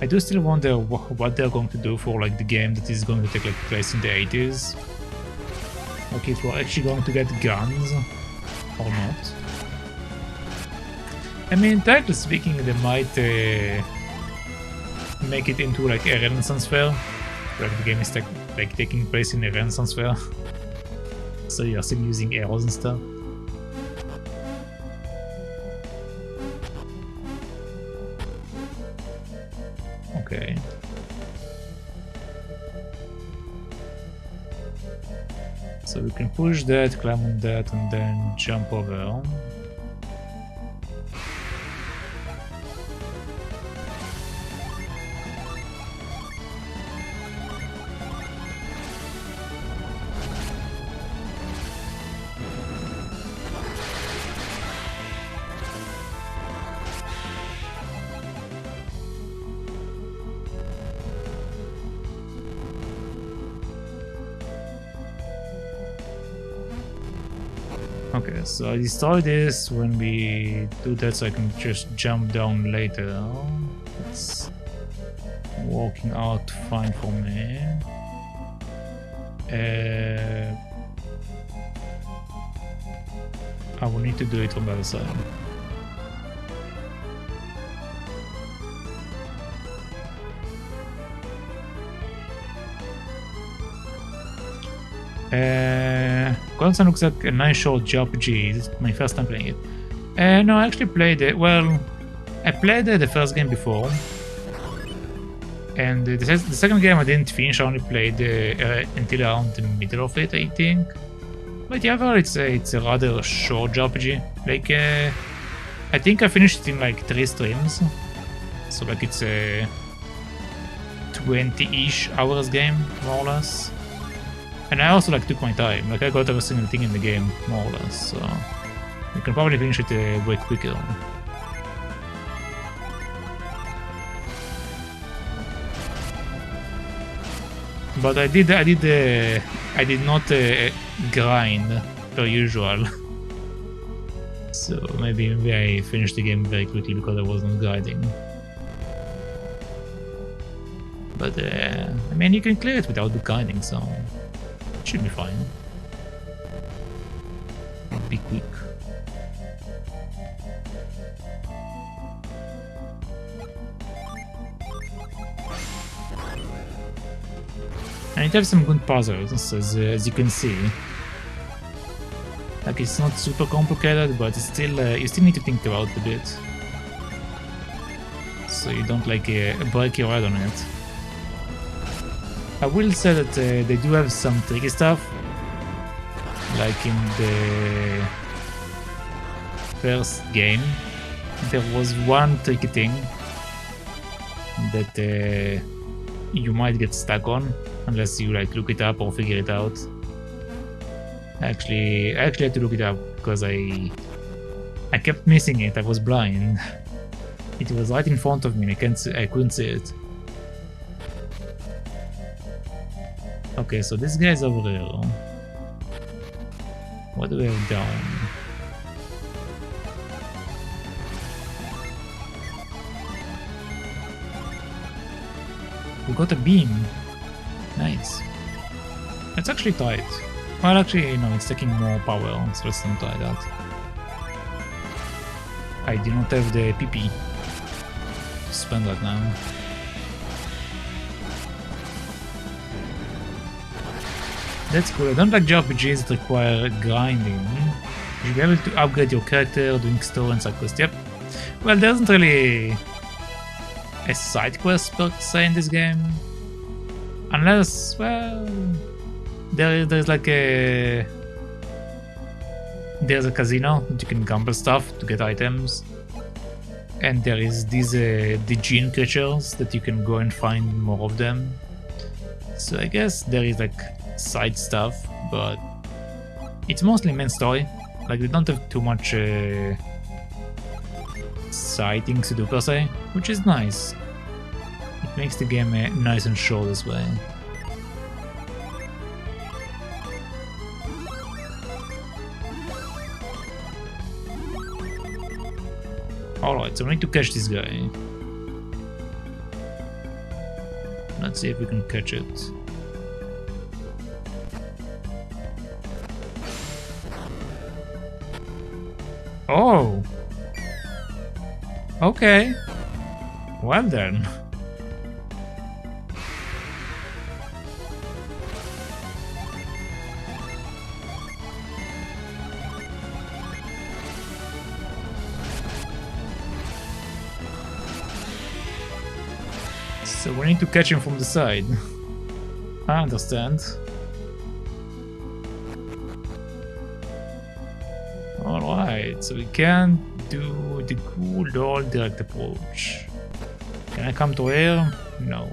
I do still wonder what they're going to do for like the game that is going to take like place in the 80s. Like if we're actually going to get guns or not. I mean, technically speaking, they might make it into like a Renaissance fair. Like the game is like taking place in a Renaissance fair. So you're still using arrows and stuff. Okay. So we can push that, climb on that, and then jump over. Okay, so I destroy this when we do that, so I can just jump down later. It's working out fine for me. I will need to do it on the other side. Gunsan looks like a nice short JRPG. This is my first time playing it. No, I actually played it. Well, I played the first game before, and the second game I didn't finish. I only played until around the middle of it, I think. But yeah, well, it's a rather short JRPG. Like, I think I finished it in like 3 streams. So like it's a 20-ish hours game, more or less. And I also like took my time, like I got every single thing in the game, more or less, so you can probably finish it way quicker. But I did not grind per usual. So maybe I finished the game very quickly because I was not grinding. But I mean, you can clear it without the grinding, so it should be fine. Be quick. And it has some good puzzles, as you can see. Like, it's not super complicated, but it's still you still need to think about it a bit, so you don't like break your head on it. I will say that they do have some tricky stuff, like in the first game. There was one tricky thing that you might get stuck on unless you like look it up or figure it out. Actually, I had to look it up because I kept missing it. I was blind. It was right in front of me and I couldn't see it.
Okay, so this guy's over there. What do we have down? We got a beam. Nice. It's actually tight. Well, actually, no, it's taking more power, so let's not try that. I do not have the PP to spend right now. That's cool. I don't like JRPGs that require grinding. You should be able to upgrade your character, doing story and side quests. Yep. Well, there isn't really a side quest per se in this game. Unless, well, there's like a... There's a casino that you can gamble stuff to get items. And there is these Djinn creatures that you can go and find more of them. So I guess there is like side stuff, but it's mostly main story. Like they don't have too much side things to do per se, which is nice. It makes the game nice and short this way. Alright, so we need to catch this guy. Let's see if we can catch it. Oh! Okay. Well then. So we need to catch him from the side. I understand. Alright, so we can do the good old direct approach. Can I come to here? No.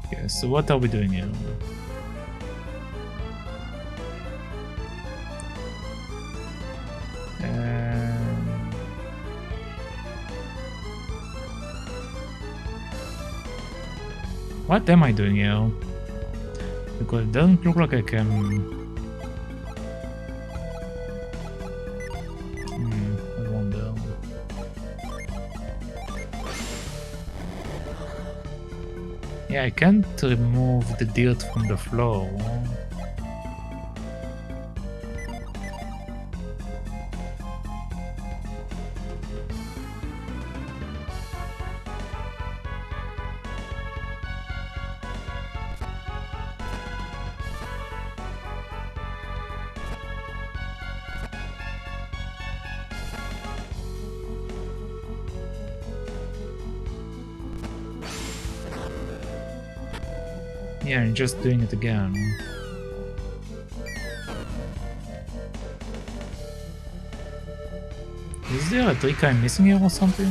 Okay, so what are we doing here? What am I doing here? Because it doesn't look like I can... I wonder... Yeah, I can't remove the dirt from the floor. Yeah, and just doing it again. Is there a trick I'm missing here or something?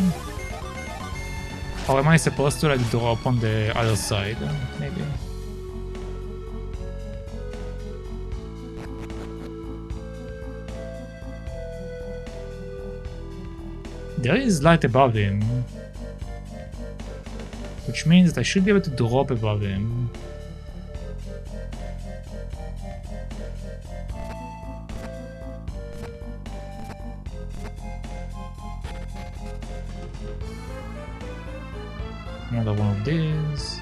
Or am I supposed to like drop on the other side, maybe? There is light above him, which means that I should be able to drop above him. Another one of these.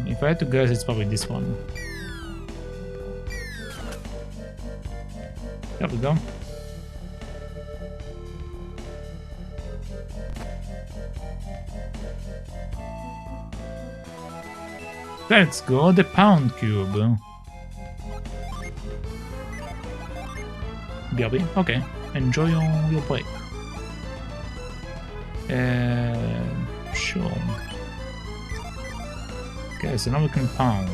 If I had to guess, it's probably this one. There we go. Let's go, the pound cube. BRB? Okay. Enjoy your break. Sure. Okay, so now we can pound.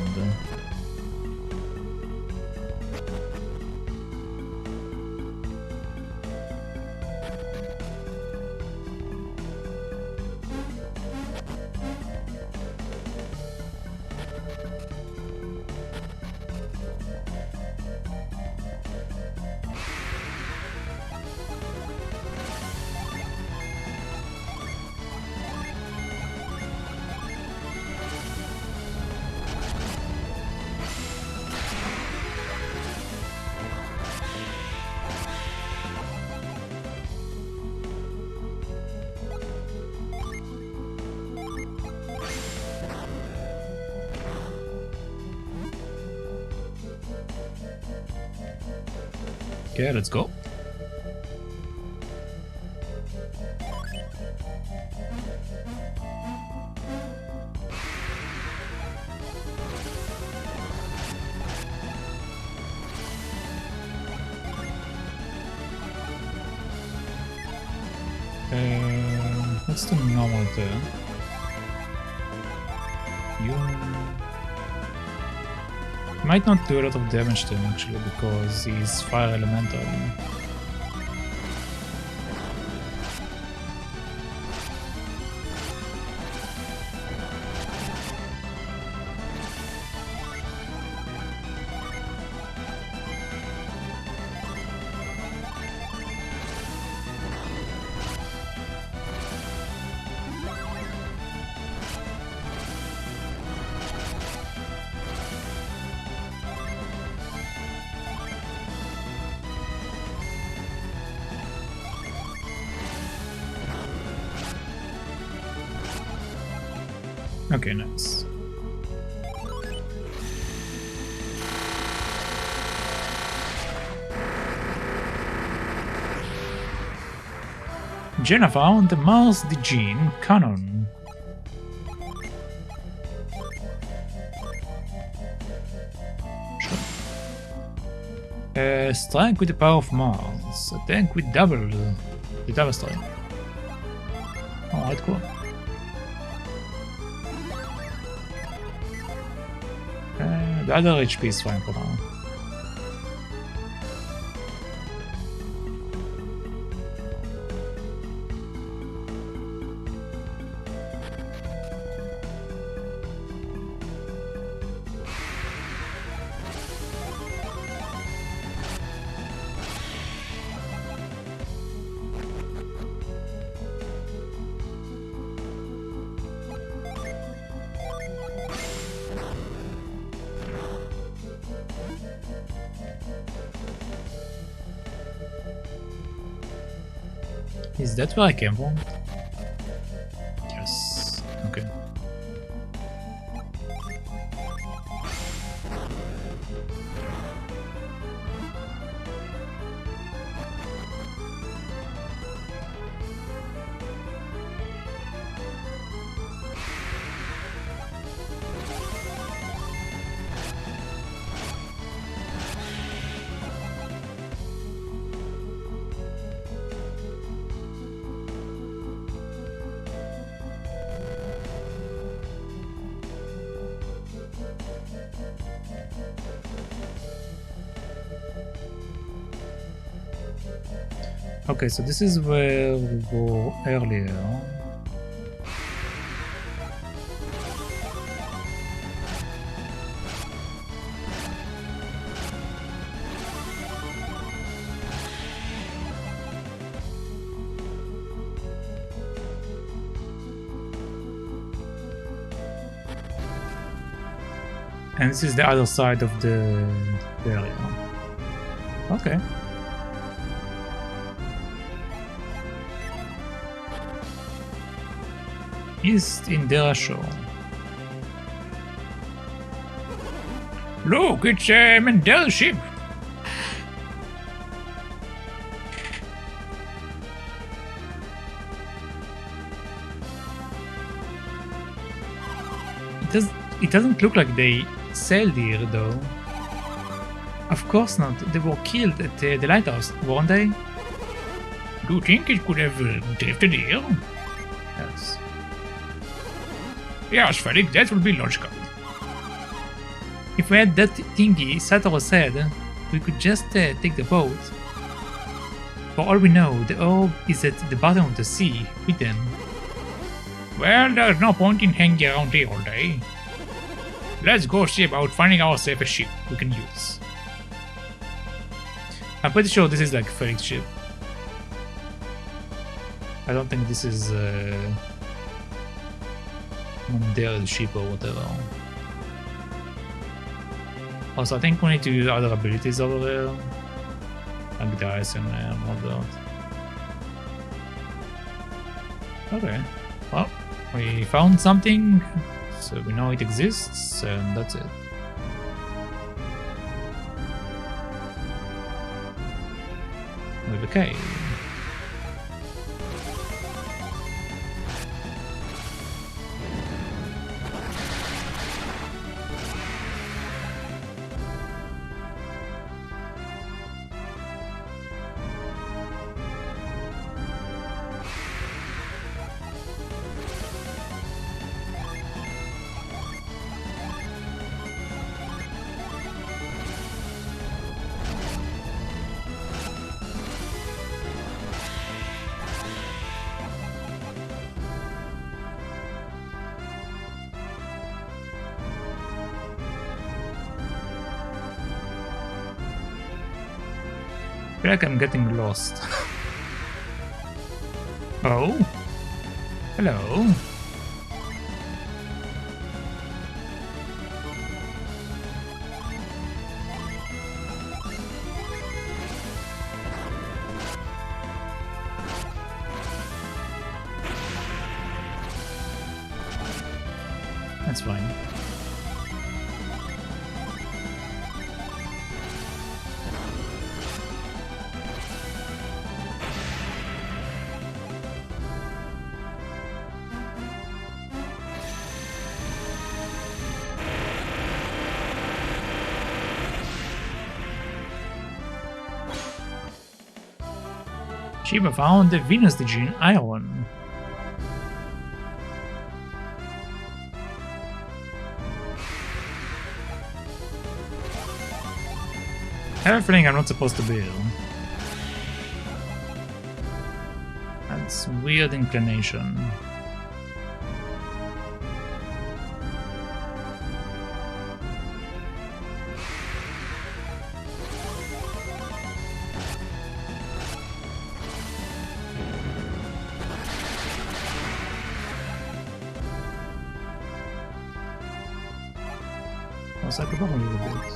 Okay, let's go. Let's do normal there. You might not do a lot of damage to him actually because he's fire elemental. Okay, nice. Jenna found the Mars Digine cannon. Sure. Strike with the power of Mars. Attack with double strike. Alright, cool. The other HP is fine for now. Is that where I came from? Yes. Okay. Okay, so this is where we go earlier. And this is the other side of the area. Okay. East Indira Shore. Look, it's a Mendel's ship. It doesn't look like they sailed here, though. Of course not. They were killed at the lighthouse, weren't they? Do you think it could have drifted here? Yes. Yes, Felix, that would be logical. If we had that thingy Satoru said, we could just take the boat. For all we know, the orb is at the bottom of the sea, hidden. Well, there's no point in hanging around here all day. Let's go see about finding ourselves a ship we can use. I'm pretty sure this is like Felix's ship. I don't think this is Mondel's ship or whatever. Also, I think we need to use other abilities over there. Like the ice and all that. Okay. Well, we found something, so we know it exists, and that's it.
with a cave. I feel like I'm getting lost. Oh? Hello? That's fine. Shiba found the Venus digit in iron. I have a feeling I'm not supposed to build. That's weird inclination. I'll cycle back a little bit.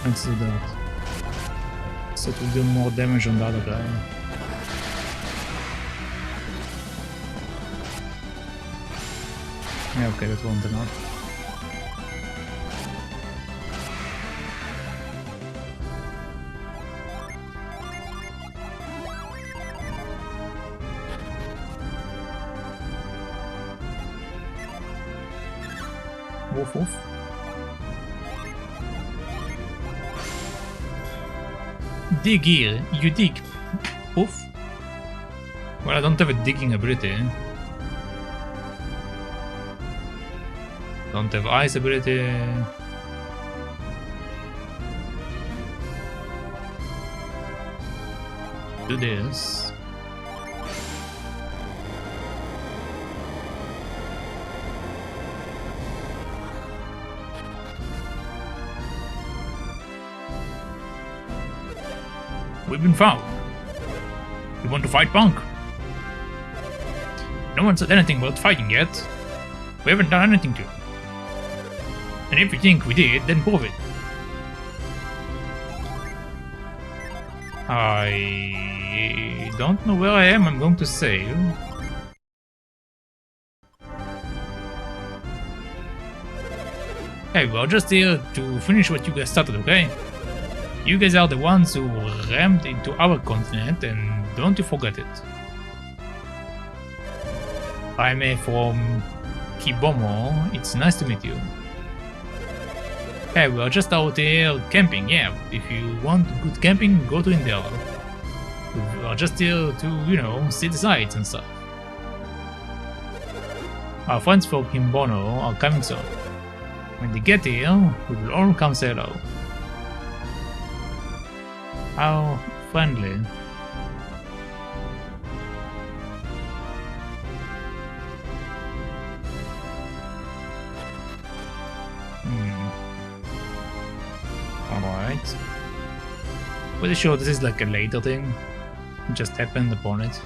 Let's do that. So to do more damage on the other guy. Yeah, okay, that won't enough. Woof woof. Dig here, you dig. Oof. Well, I don't have a digging ability. Don't have ice ability. Do this. We've been found. You want to fight, punk? No one said anything about fighting yet. We haven't done anything to. And if you think we did, then prove it. I don't know where I am. I'm going to save. Hey, we're just here to finish what you guys started, okay? You guys are the ones who rammed into our continent, and don't you forget it. I'm from Kibomo. It's nice to meet you. Hey, we're just out here camping, yeah. If you want good camping, go to India. We're just here to, you know, see the sights and stuff. Our friends from Kimbono are coming soon. When they get here, we will all come say hello. How friendly. Alright. Pretty sure this is like a later thing. It just happened upon it.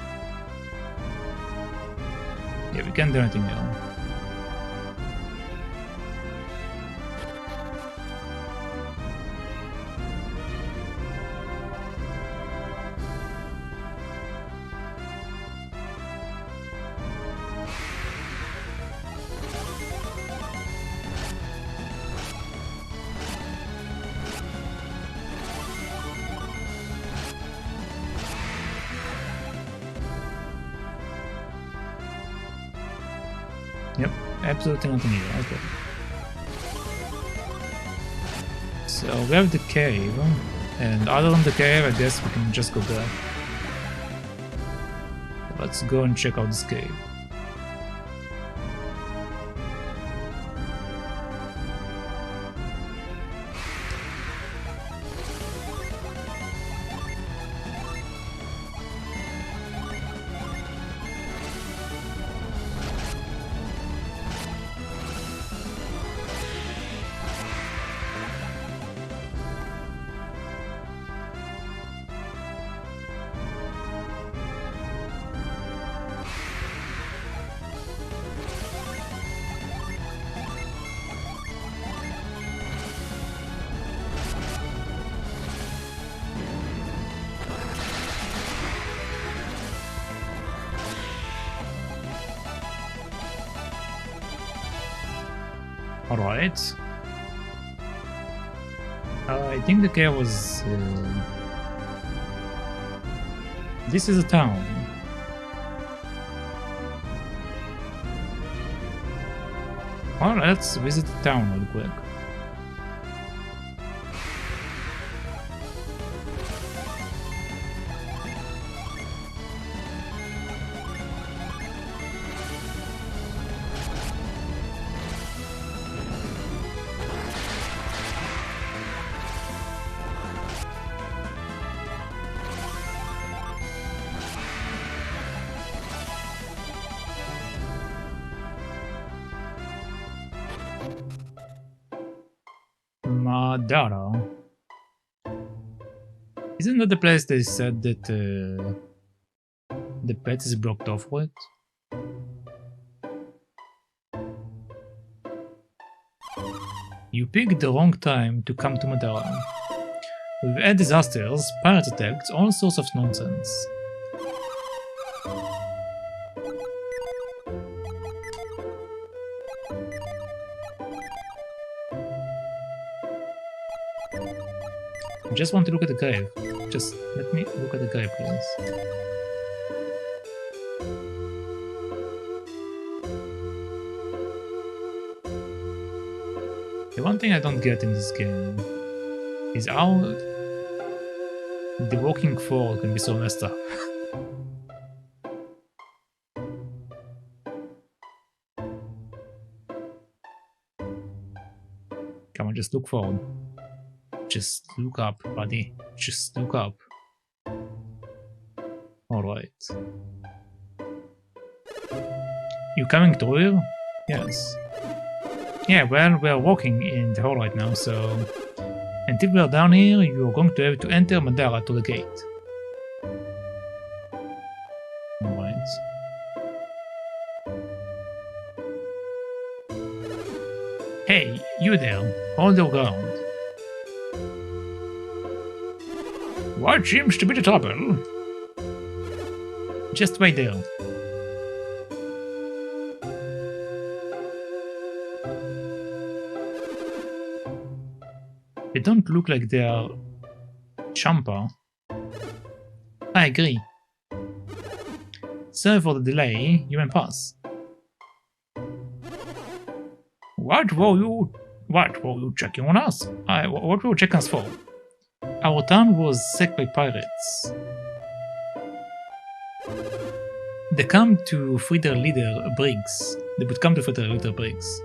Yeah, we can't do anything now. Yep, absolutely nothing here. Okay. So we have the cave, and other than the cave, I guess we can just go back. Let's go and check out this cave. Alright. I think the cave was... This is a town. Well, let's visit the town real quick. Madara. Isn't that the place they said that the pet is blocked off with? You picked the wrong time to come to Madara. We've had disasters, pirate attacks, all sorts of nonsense. I just want to look at the cave. Just let me look at the cave, please. The one thing I don't get in this game is how the walking fall can be so messed up. Come on, just look forward. Just look up, buddy. Just look up. Alright. You coming through here? Yes. Yeah, well, we're walking in the hall right now, so... Until we're down here, you're going to have to enter Madara to the gate. Alright. Hey, you there. Hold your ground. What seems to be the trouble? Just wait there. They don't look like they are Champa. I agree. Sorry for the delay, you may pass. What were you checking on us? What were you checking us for? Our town was sacked by pirates. They come to free their leader, Briggs. They would come to free their leader, Briggs.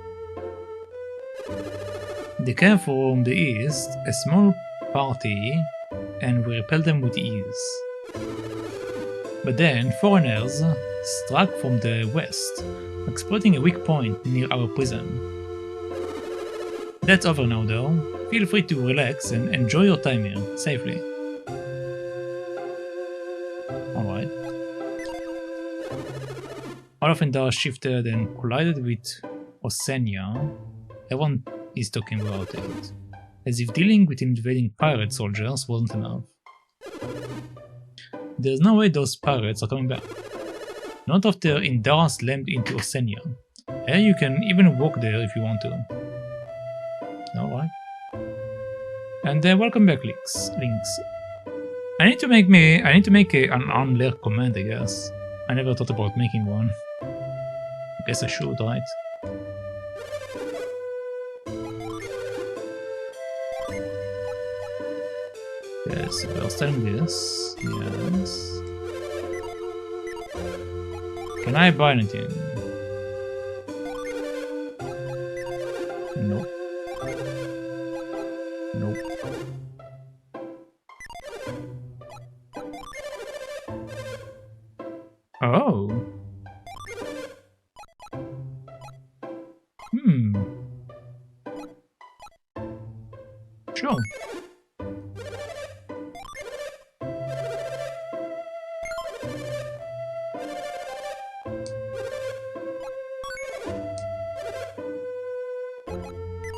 They came from the east, a small party, and we repelled them with ease. But then, foreigners struck from the west, exploiting a weak point near our prison. That's over now though. Feel free to relax and enjoy your time here, safely. Alright. All of Endara shifted and collided with Osenia. Everyone is talking about it, as if dealing with invading pirate soldiers wasn't enough. There's no way those pirates are coming back. Not after Endara slammed into Osenia. And you can even walk there if you want to. Alright. And welcome back, Links. I need to make an unlair command, I guess. I never thought about making one. I guess I should, right? Yes, we're selling this. Yes. Can I buy anything? Nope. Nope. Oh. Sure.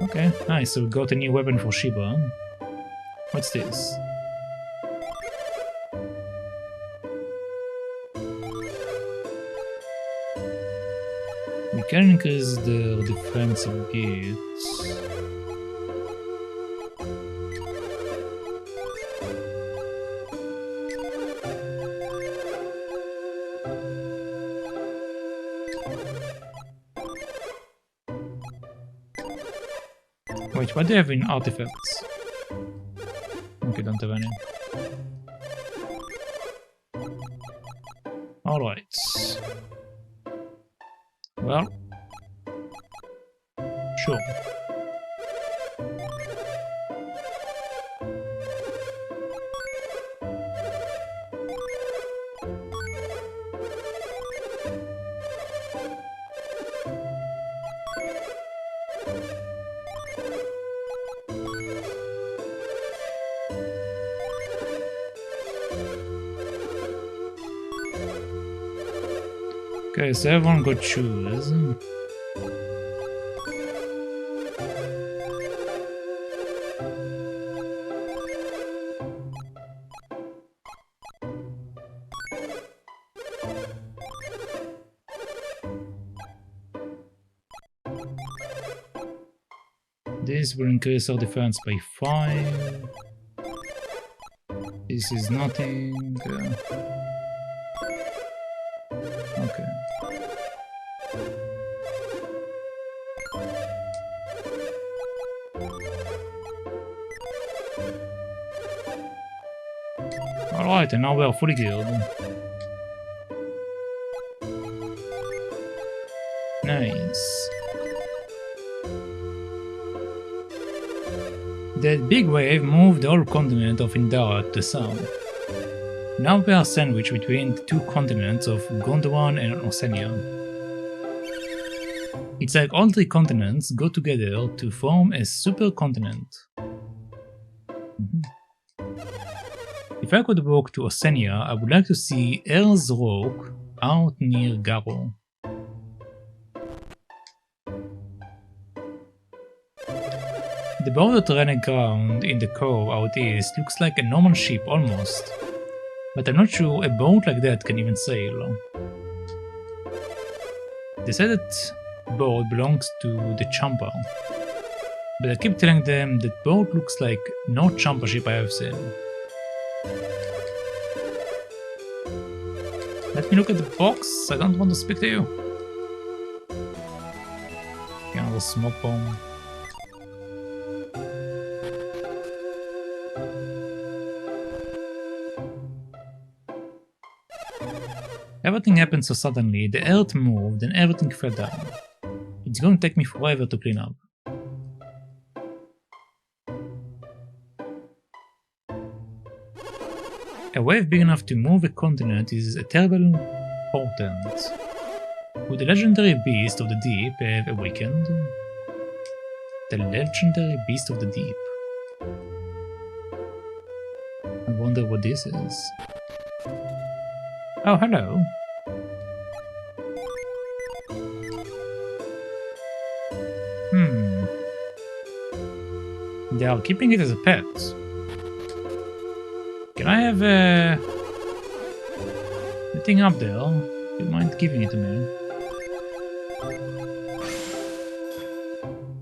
Okay, nice, so we got a new weapon for Shiba. What's this? We can increase the defense a bit. Wait, what do you have in artifacts? Okay, don't have any. Alright. Well. Sure. Okay, so everyone got shoes. This will increase our defense by 5. This is nothing. Okay. Alright, and now we are fully geared. Nice. That big wave moved the whole continent of Endara to the south. Now we are sandwiched between the two continents of Gondwan and Osenia. It's like all 3 continents go together to form a supercontinent. If I could walk to Osenia, I would like to see Earth's Rock out near Garo. The boat that ran aground in the cove out east looks like a normal ship almost, but I'm not sure a boat like that can even sail. They said that boat belongs to the Champa, but I keep telling them that boat looks like no Champa ship I have seen. Let me look at the box, I don't want to speak to you. Another smoke bomb. Everything happened so suddenly, the earth moved and everything fell down. It's going to take me forever to clean up. A wave big enough to move a continent is a terrible portent. Would the legendary beast of the deep have awakened? The legendary beast of the deep. I wonder what this is. Oh, hello. They are keeping it as a pet. Can I have the thing up there? Do you mind giving it to me?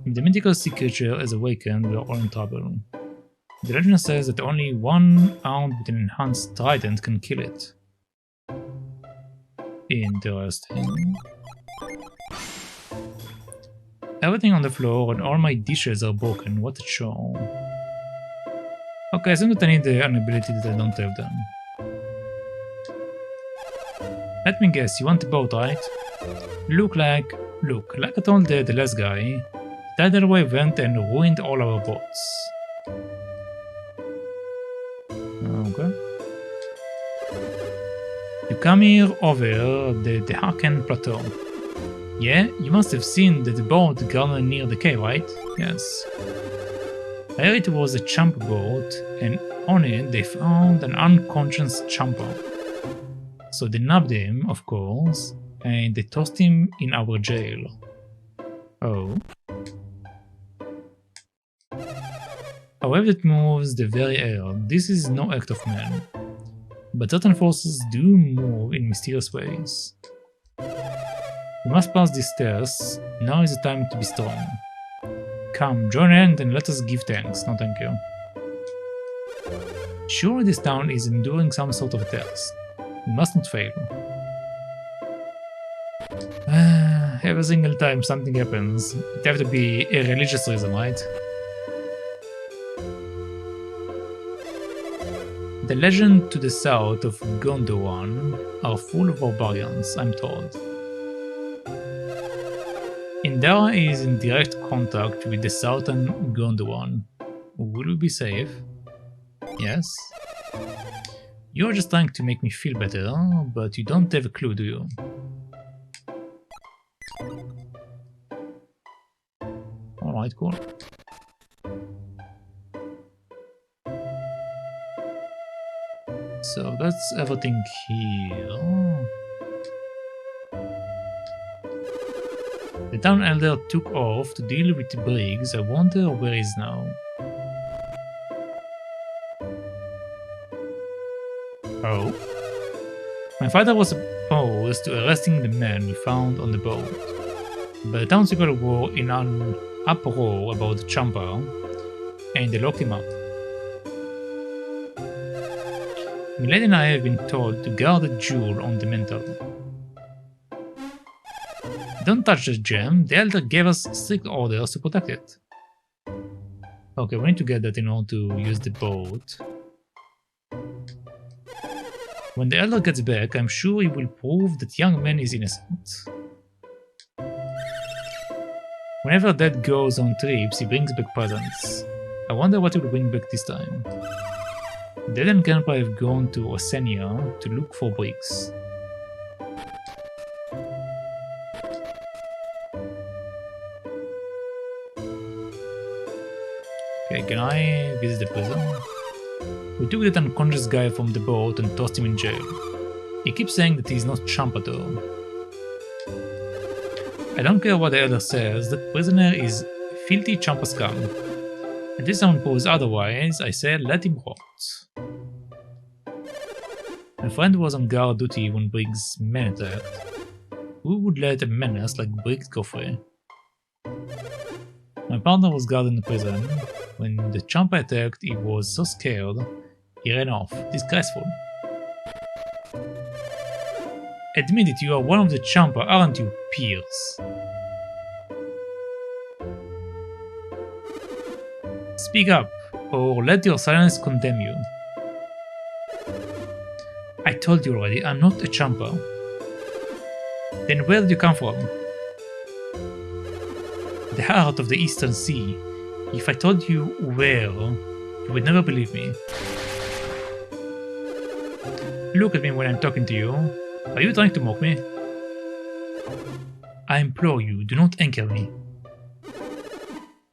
If the mythical sea creature is awakened, we are all in trouble. The legend says that only one armed with an enhanced trident can kill it. Interesting. Everything on the floor and all my dishes are broken. What a show. Okay, I assume that I need an ability that I don't have then. Let me guess, you want a boat, right? Look, like I told the last guy, the tidal wave went and ruined all our boats. Okay. You come here over the Haken Plateau. Yeah, you must have seen the boat grounded near the cave, right? Yes. I heard it was a champ boat, and on it they found an unconscious champer. So they nabbed him, of course, and they tossed him in our jail. Oh. A wave that moves the very air. This is no act of man. But certain forces do move in mysterious ways. We must pass these stairs. Now is the time to be strong. Come, join hand and let us give thanks. No thank you. Surely this town is enduring some sort of a test. We must not fail. Every single time something happens, it have to be a religious reason, right? The legend to the south of Gondowan are full of barbarians, I'm told. Indara is in direct contact with the southern Gondowan. Will we be safe? Yes. You're just trying to make me feel better, but you don't have a clue, do you? Alright, cool. So that's everything here. The town elder took off to deal with the Briggs. I wonder where he is now. Oh. My father was opposed to arresting the men we found on the boat, but the townspeople were in an uproar about the champer, and they locked him up. Milady and I have been told to guard the jewel on the mantle. Don't touch the gem, the elder gave us strict orders to protect it. Okay, we need to get that in order to use the boat. When the elder gets back, I'm sure he will prove that young man is innocent. Whenever Dad goes on trips, he brings back presents. I wonder what he will bring back this time. Dad and Grandpa have gone to Osenia to look for bricks. Okay, can I visit the prison? We took that unconscious guy from the boat and tossed him in jail. He keeps saying that he's not champ at all. I don't care what the elder says, that prisoner is filthy champa scum. Until someone proves otherwise, I say let him rot. My friend was on guard duty when Briggs' men attacked. Who would let a menace like Briggs go free? My partner was guarding the prison. When the champa attacked, he was so scared, he ran off. Disgraceful. Admit it, you are one of the champa, aren't you, Pierce? Speak up, or let your silence condemn you. I told you already, I'm not a champa. Then where did you come from? The heart of the Eastern Sea. If I told you where, you would never believe me. Look at me when I'm talking to you. Are you trying to mock me? I implore you, do not anger me.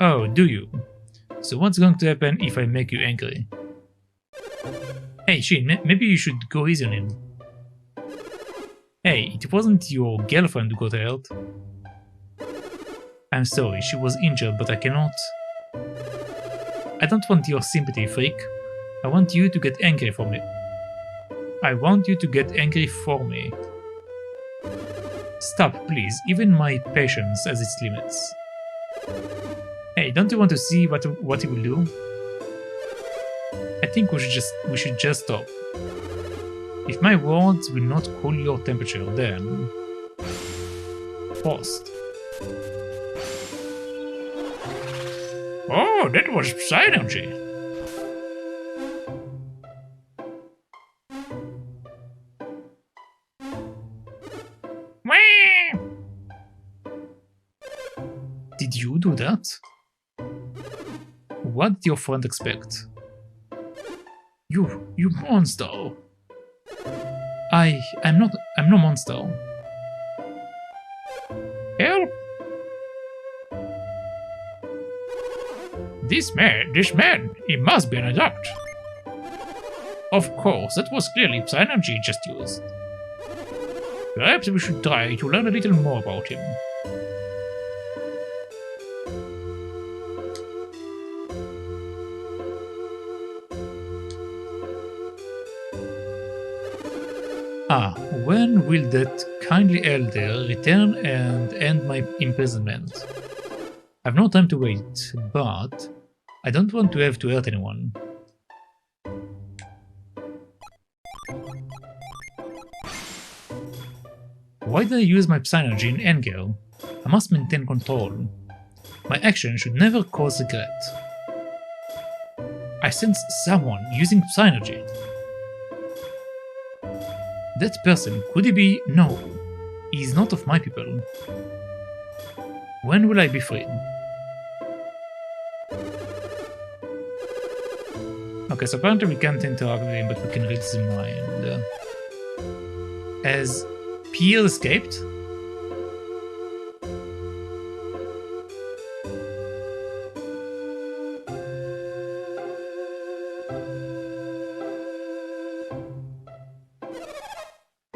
Oh, do you? So what's going to happen if I make you angry? Hey Shin, maybe you should go easy on him. Hey, it wasn't your girlfriend who got hurt. I'm sorry, she was injured, but I cannot... I don't want your sympathy, freak. I want you to get angry for me. I want you to get angry for me. Stop, please. Even my patience has its limits. Hey, don't you want to see what he will do? I think we should just stop. If my words will not cool your temperature, then frost. Oh, that was Psynergy. Did you do that? What did your friend expect? You monster! I'm no monster. Help! This man, he must be an adept. Of course, that was clearly Psynergy just used. Perhaps we should try to learn a little more about him. When will that kindly elder return and end my imprisonment? I've no time to wait, but I don't want to have to hurt anyone. Why did I use my Psynergy in anger? I must maintain control. My action should never cause regret. I sense someone using Psynergy. That person, could he be? No, he is not of my people. When will I be freed? Okay, so apparently we can't interact with him, but we can read his mind. Has Pierre escaped?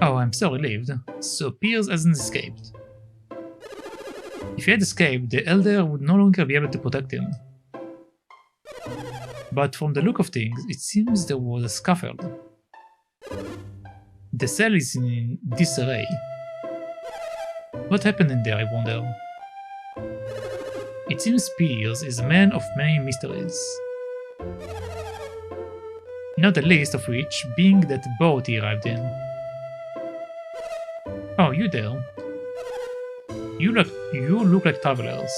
Oh, I'm so relieved. So Piers hasn't escaped. If he had escaped, the Elder would no longer be able to protect him. But from the look of things, it seems there was a scuffle. The cell is in disarray. What happened in there, I wonder? It seems Piers is a man of many mysteries. Not the least of which being that boat he arrived in. Oh, you there. You look like travelers.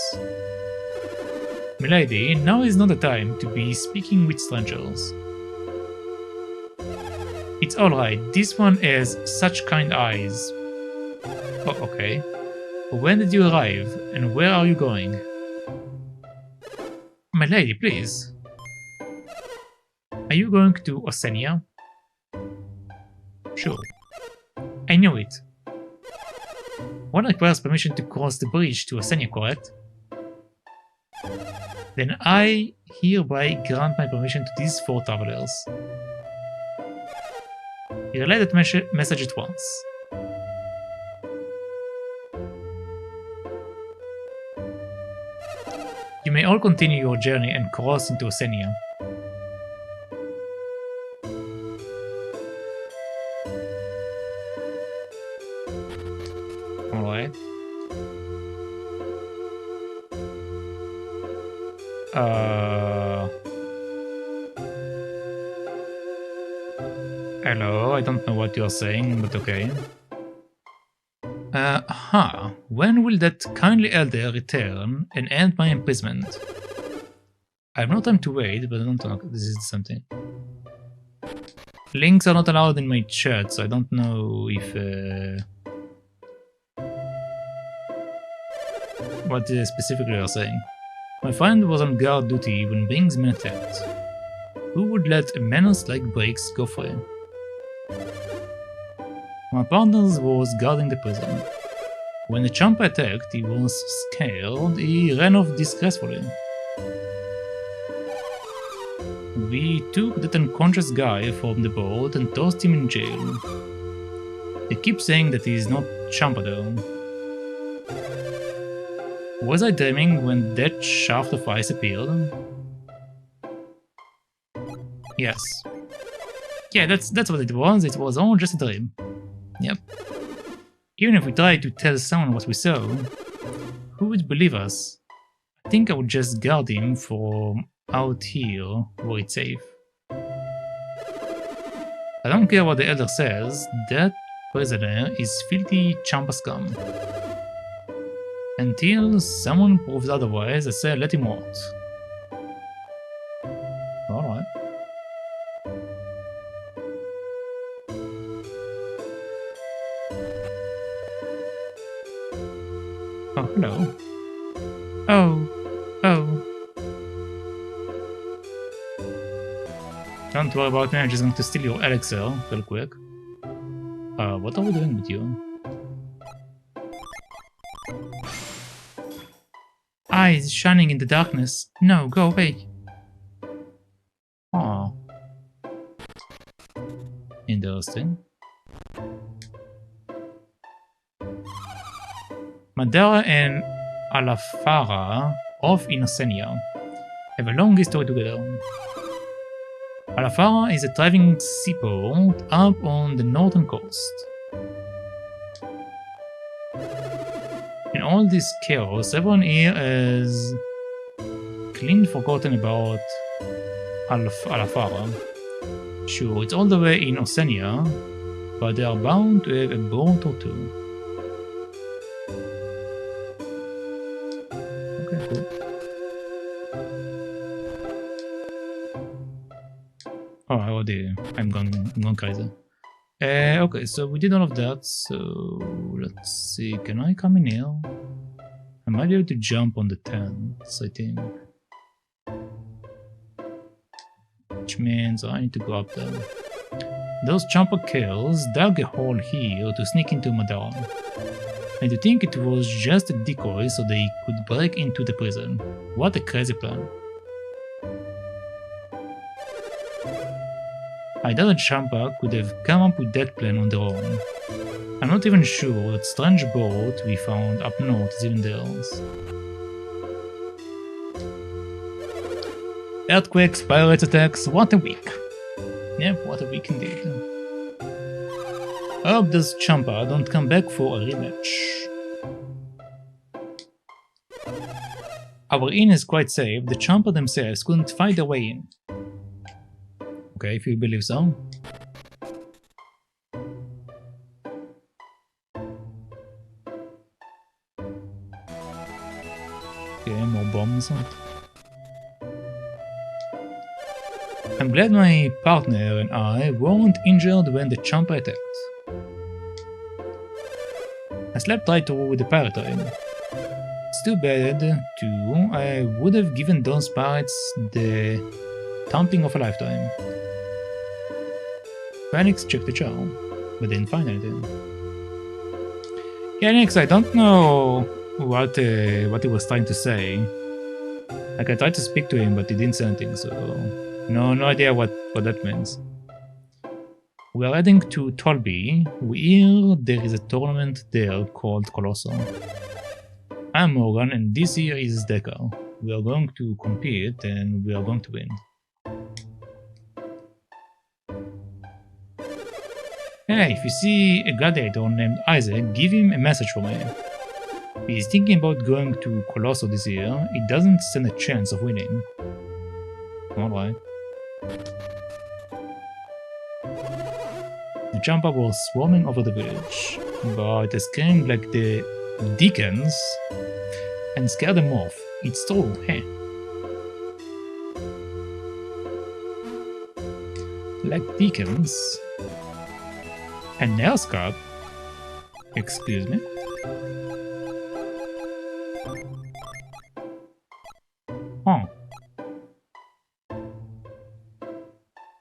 Milady, now is not the time to be speaking with strangers. It's alright, this one has such kind eyes. Oh, okay. When did you arrive, and where are you going? My lady, please. Are you going to Osenia? Sure. I knew it. One requires permission to cross the bridge to Osenia, correct? Then I hereby grant my permission to these 4 travelers. He relayed that message at once. You may all continue your journey and cross into Osenia. Alright. Hello, I don't know what you're saying, but okay. When will that kindly elder return and end my imprisonment? I have no time to wait, but I don't know. This is something. Links are not allowed in my chat, so I don't know if... what specifically you're saying. My friend was on guard duty when Bing's men attacked. Who would let a menace like Breaks go free? My partner was guarding the prison. When the Champa attacked, he was scared, he ran off disgracefully. We took that unconscious guy from the boat and tossed him in jail. They keep saying that he is not Champa though. Was I dreaming when that shaft of ice appeared?
Yes. Yeah, that's what it was. It was all just a dream. Yep. Even if we tried to tell someone what we saw, who would believe us? I think I would just guard him from out here where it's safe. I don't care what the elder says, that prisoner is filthy champa scum. Until someone proves otherwise, I say let him rot. Alright. Oh, hello. Oh. Don't worry about me, I'm just going to steal your elixir real quick. What are we doing with you? Eyes shining in the darkness. No, go away. Oh. Interesting. Madara and Alafara of Innocenia have a long history together. Alafara is a thriving seaport up on the northern coast. In all this chaos, everyone here has clean forgotten about Alafara. Sure, it's all the way in Oceania, but they are bound to have a boat or two. Okay, cool. Oh, I already. I'm gone crazy. Okay, so we did all of that, so let's see, can I come in here? I might be able to jump on the tents, I think. Which means I need to go up there. Those champa kills dug a hole here to sneak into Madara. And to think it was just a decoy so they could break into the prison. What a crazy plan. I doubt that Champa could have come up with that plan on their own. I'm not even sure that strange boat we found up north is even theirs. Earthquakes, pirates attacks, what a week. Yep, what a week indeed. I hope those Champa don't come back for a rematch. Our inn is quite safe, the Champa themselves couldn't find their way in. Okay, if you believe so. Okay, more bombs. I'm glad my partner and I weren't injured when the Champa attacked. I slept right through with the pirate train. It's too bad, too. I would have given those pirates the thumping of a lifetime. Phoenix checked the charm, but didn't find anything. Yeah, Nix, I don't know what he was trying to say. Like, I tried to speak to him, but he didn't say anything, so no idea what that means. We are heading to Tolby. We hear there is a tournament there called Colossal. I'm Morgan, and this here is Decker. We are going to compete, and we are going to win. Hey, if you see a gladiator named Isaac, give him a message for me. He is thinking about going to Colossal this year. He doesn't stand a chance of winning. Alright. The Champa was swarming over the village, but they screamed like the deacons and scared them off. It's true, hey. Like deacons. A nail scarf? Excuse me? Oh.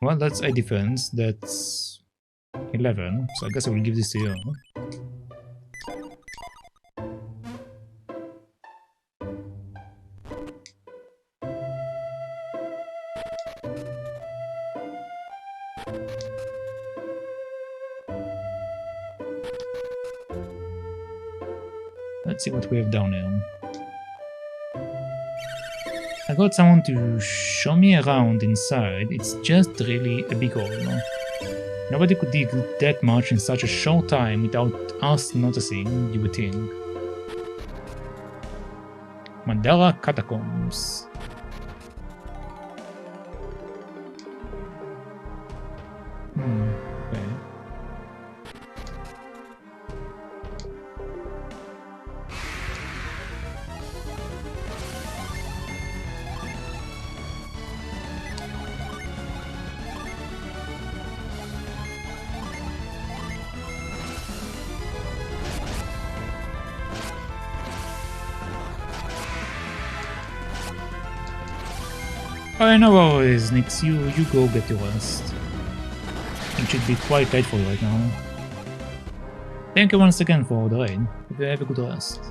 Well, that's a defense. That's 11. So I guess I will give this to you. Let's see what we have down here.
I got someone to show me around inside. It's just really a big hole. Nobody could dig that much in such a short time without us noticing, you would think. Mandara Catacombs. Okay. I know how it is, Nix. You go get your rest. It should be quite late for you right now. Thank you once again for the raid. Have a good rest.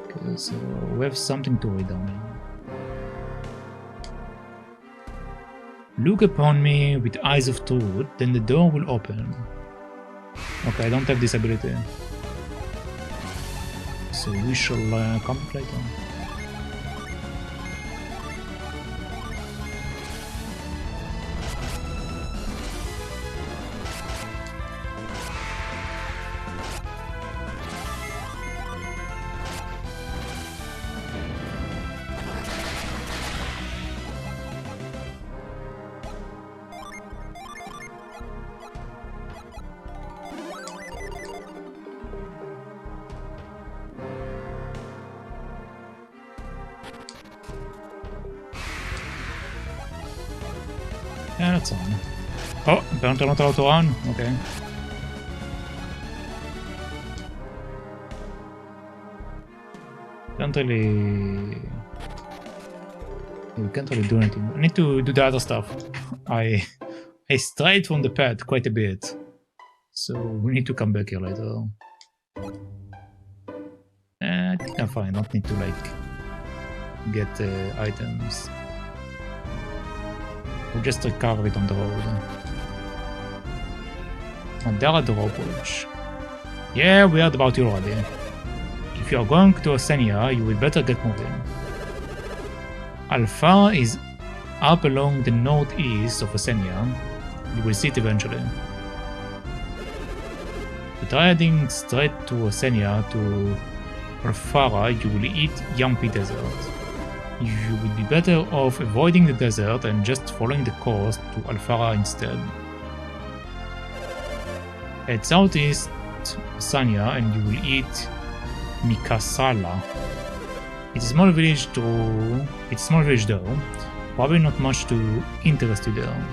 Okay, so we have something to read down here. Look upon me with eyes of truth, then the door will open. Okay, I don't have this ability. So we shall contemplate on. Yeah, that's on. Oh, apparently not allowed to run. Okay. Can't really... We can't really do anything. I need to do the other stuff. I strayed from the path quite a bit. So we need to come back here later. I think I'm fine. Don't need to like get items. We'll just recover it on the road. Mandara drawbridge. Yeah, we heard about you already. If you are going to Asenia, you will better get moving. Alpha is up along the northeast of Asenia. You will see it eventually. But heading straight to Asenia to Alfara, you will eat Yampi Desert. You would be better off avoiding the desert and just following the coast to Alfara instead. Head southeast Asania and you will eat Mikasala. It's a small village though. Probably not much to interest you there.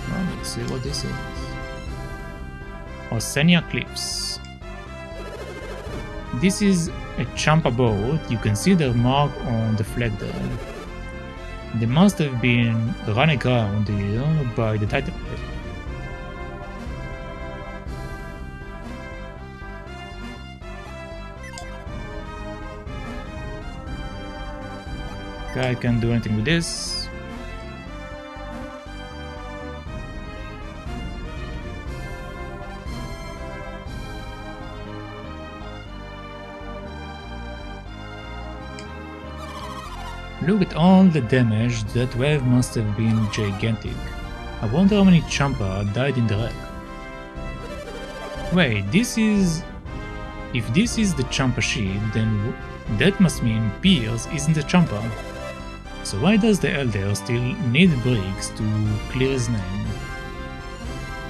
Well, let's see what this is. Asenia Cliffs. This is a Champa boat. You can see the mark on the flag there. They must have been run aground here by the tidal wave. Okay, I can't do anything with this. Look at all the damage. That wave must have been gigantic. I wonder how many Champa died in the wreck. Wait, this is... If this is the Champa ship, then that must mean Piers isn't a Champa. So why does the Elder still need bricks to clear his name?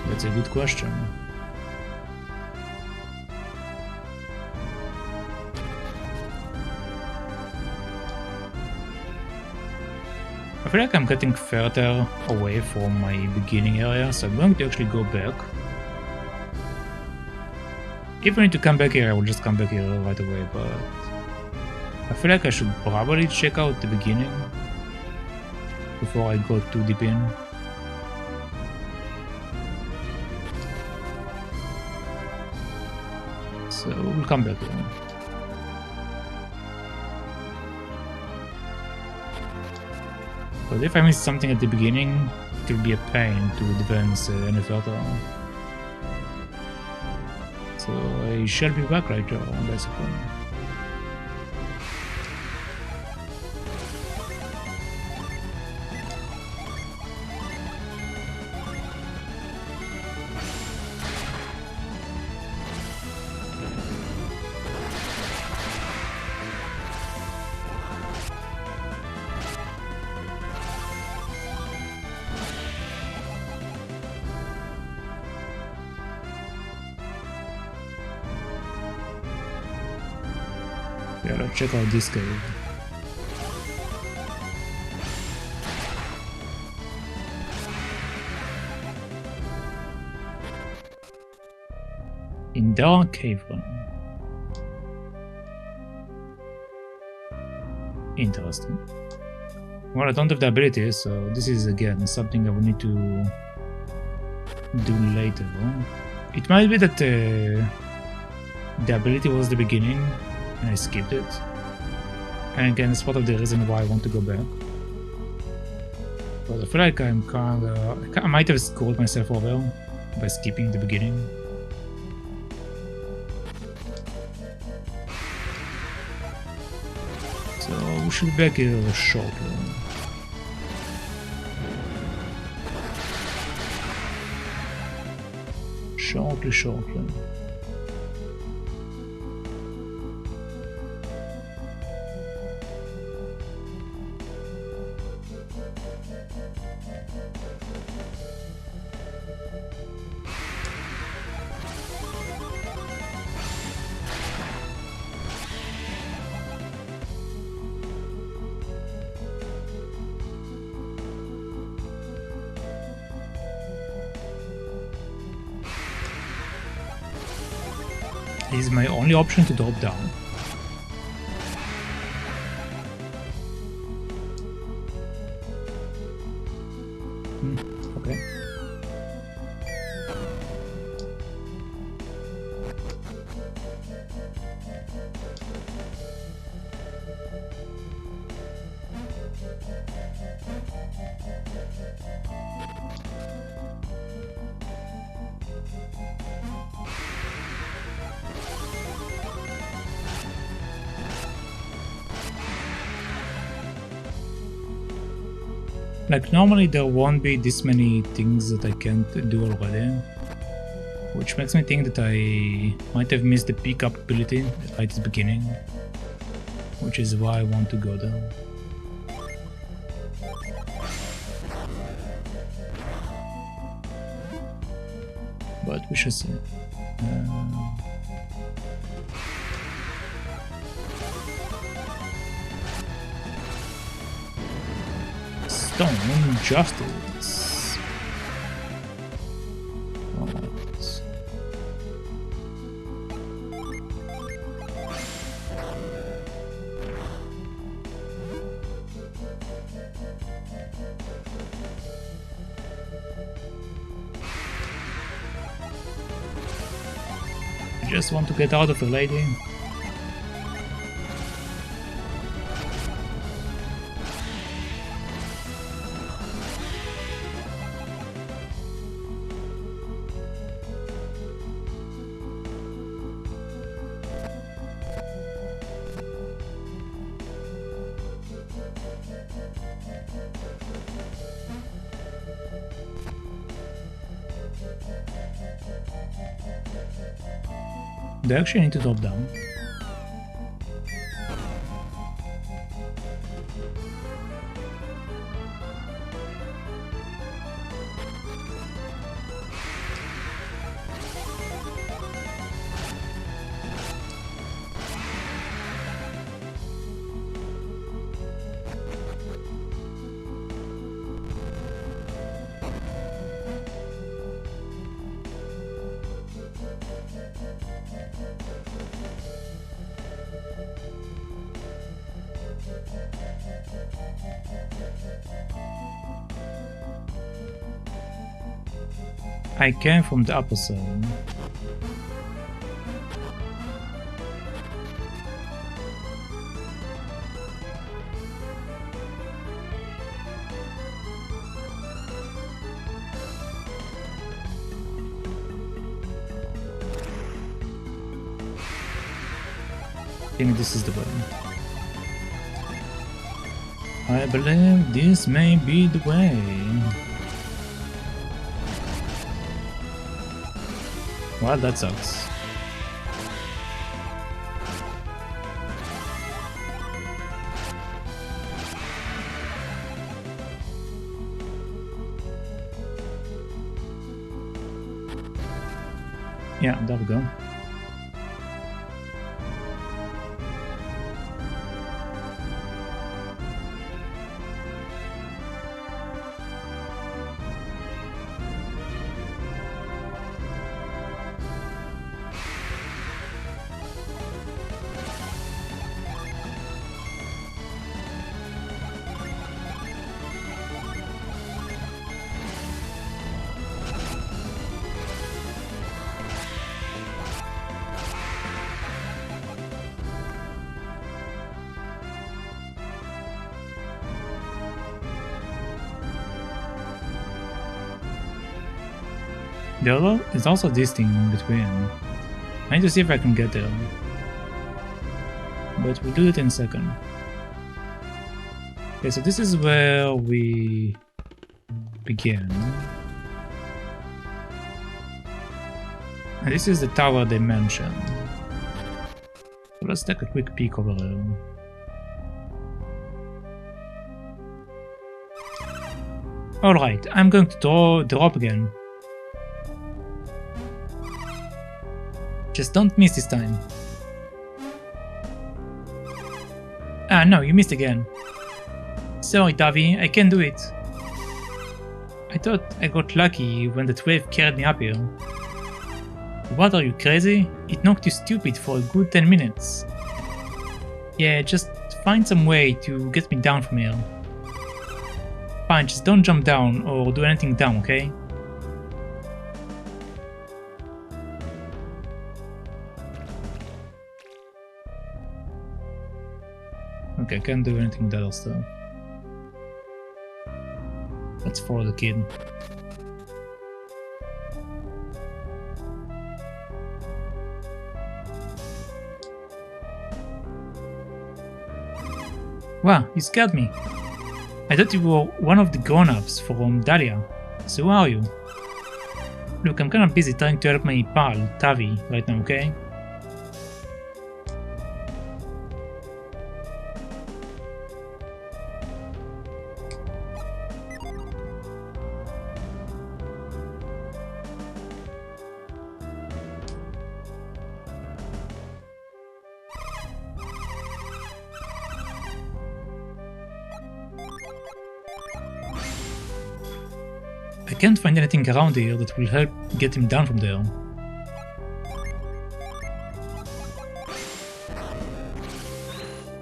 That's a good question. I feel like I'm getting further away from my beginning area, so I'm going to actually go back. If I need to come back here, I will just come back here right away, but I feel like I should probably check out the beginning before I go too deep in. So we'll come back here. But if I miss something at the beginning, it will be a pain to advance any further.
So I shall be back later on, basically. Yeah, let's check out this cave. In dark cave room. Interesting. Well, I don't have the ability, so this is again something I will need to do later. It might be that the ability was the beginning and I skipped it. And again, it's part of the reason why I want to go back. But I feel like I might have screwed myself over by skipping the beginning. So we should be back here shortly. Shortly. This is my only option to drop down. Okay. Like normally there won't be this many things that I can't do already, which makes me think that I might have missed the pickup ability right at the beginning, which is why I want to go there. But we shall see. Stone Justice. Alright. I just want to get out of the lady. They actually need to drop down. I came from the upper side. think this is the way. I believe this may be the way. Well, that sucks. Yeah, there we go. There is also this thing in between. I need to see if I can get there. But we'll do it in a second. Okay, so this is where we begin. And this is the tower they mentioned. So let's take a quick peek over there. Alright, I'm going to drop again. Just don't miss this time. Ah, no, you missed again. Sorry, Tavi, I can't do it. I thought I got lucky when that wave carried me up here. What, are you crazy? It knocked you stupid for a good 10 minutes. Yeah, just find some way to get me down from here. Fine, just don't jump down or do anything dumb, okay? Okay, I can't do anything with that other stuff. Let's follow the kid. Wow, you scared me. I thought you were one of the grown-ups from Dahlia. So who are you? Look, I'm kinda busy trying to help my pal, Tavi, right now, okay? I can't find anything around here that will help get him down from there.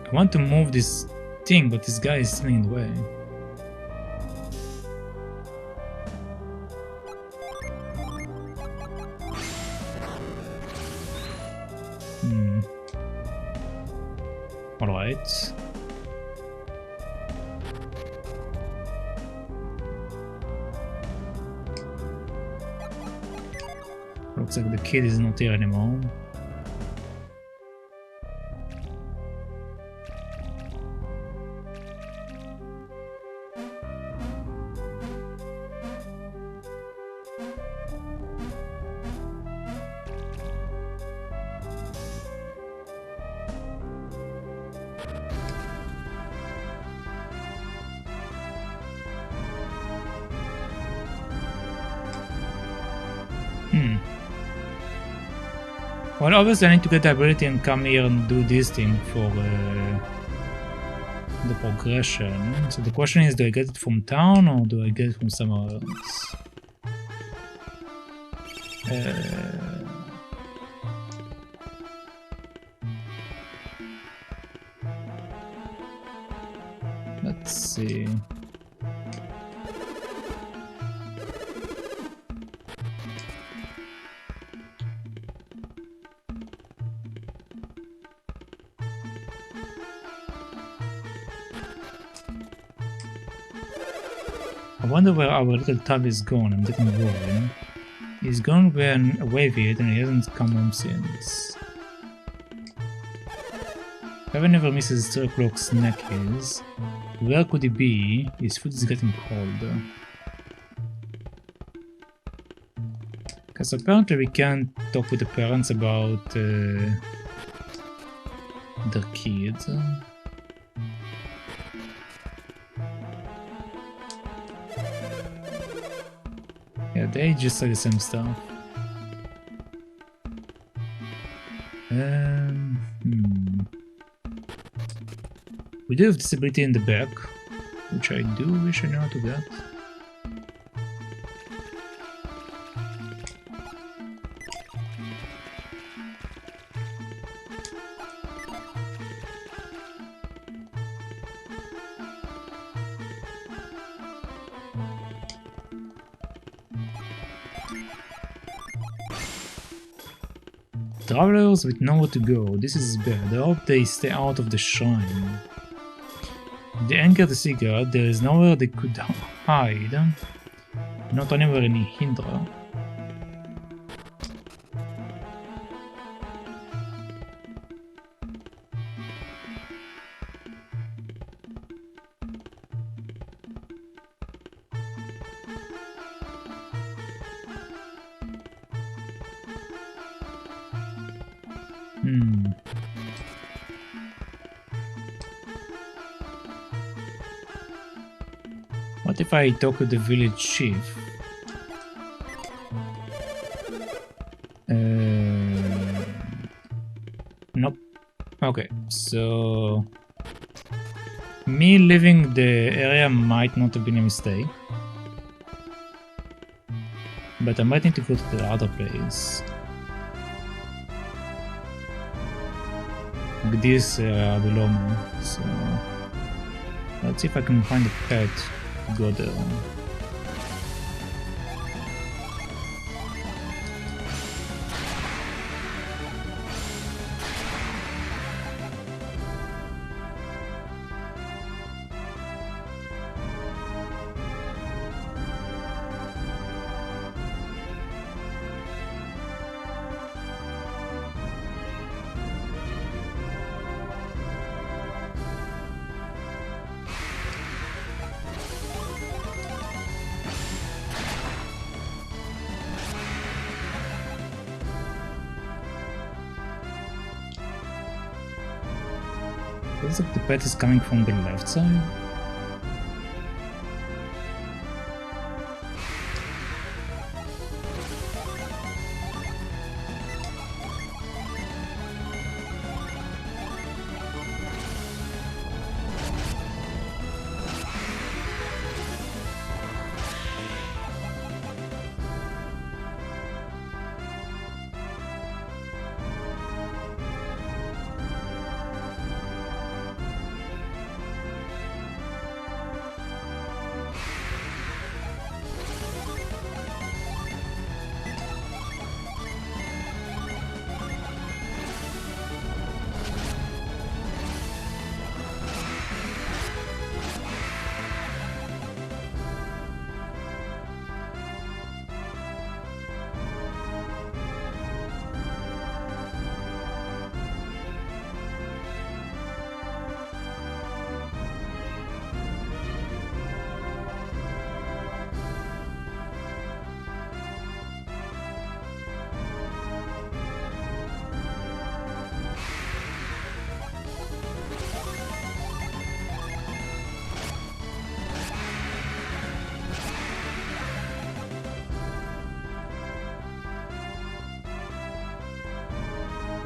I want to move this thing, but this guy is standing in the way. Alright. Looks like the kid is not here anymore. Well, obviously I need to get the ability and come here and do this thing for the progression. So the question is, do I get it from town or do I get it from somewhere else? Let's see. I wonder where our little Tavi is gone. I'm getting worried. He's gone when a wave hit and he hasn't come home since. Heaven never misses 3 o'clock snack is. Where could he be? His food is getting cold. Because apparently we can't talk with the parents about their kids. Yeah, they just say the same stuff. We do have disability in the back, which I do wish I knew how to get. Travelers with nowhere to go, this is bad. I hope they stay out of the shrine. If they anchor the cigarette, there is nowhere they could hide. Not anywhere any hinder. What if I talk to the village chief? Nope. Okay, so me leaving the area might not have been a mistake, but I might need to go to the other place. Like this area below me, so let's see if I can find a pet to go there. Looks like the pet is coming from the left side.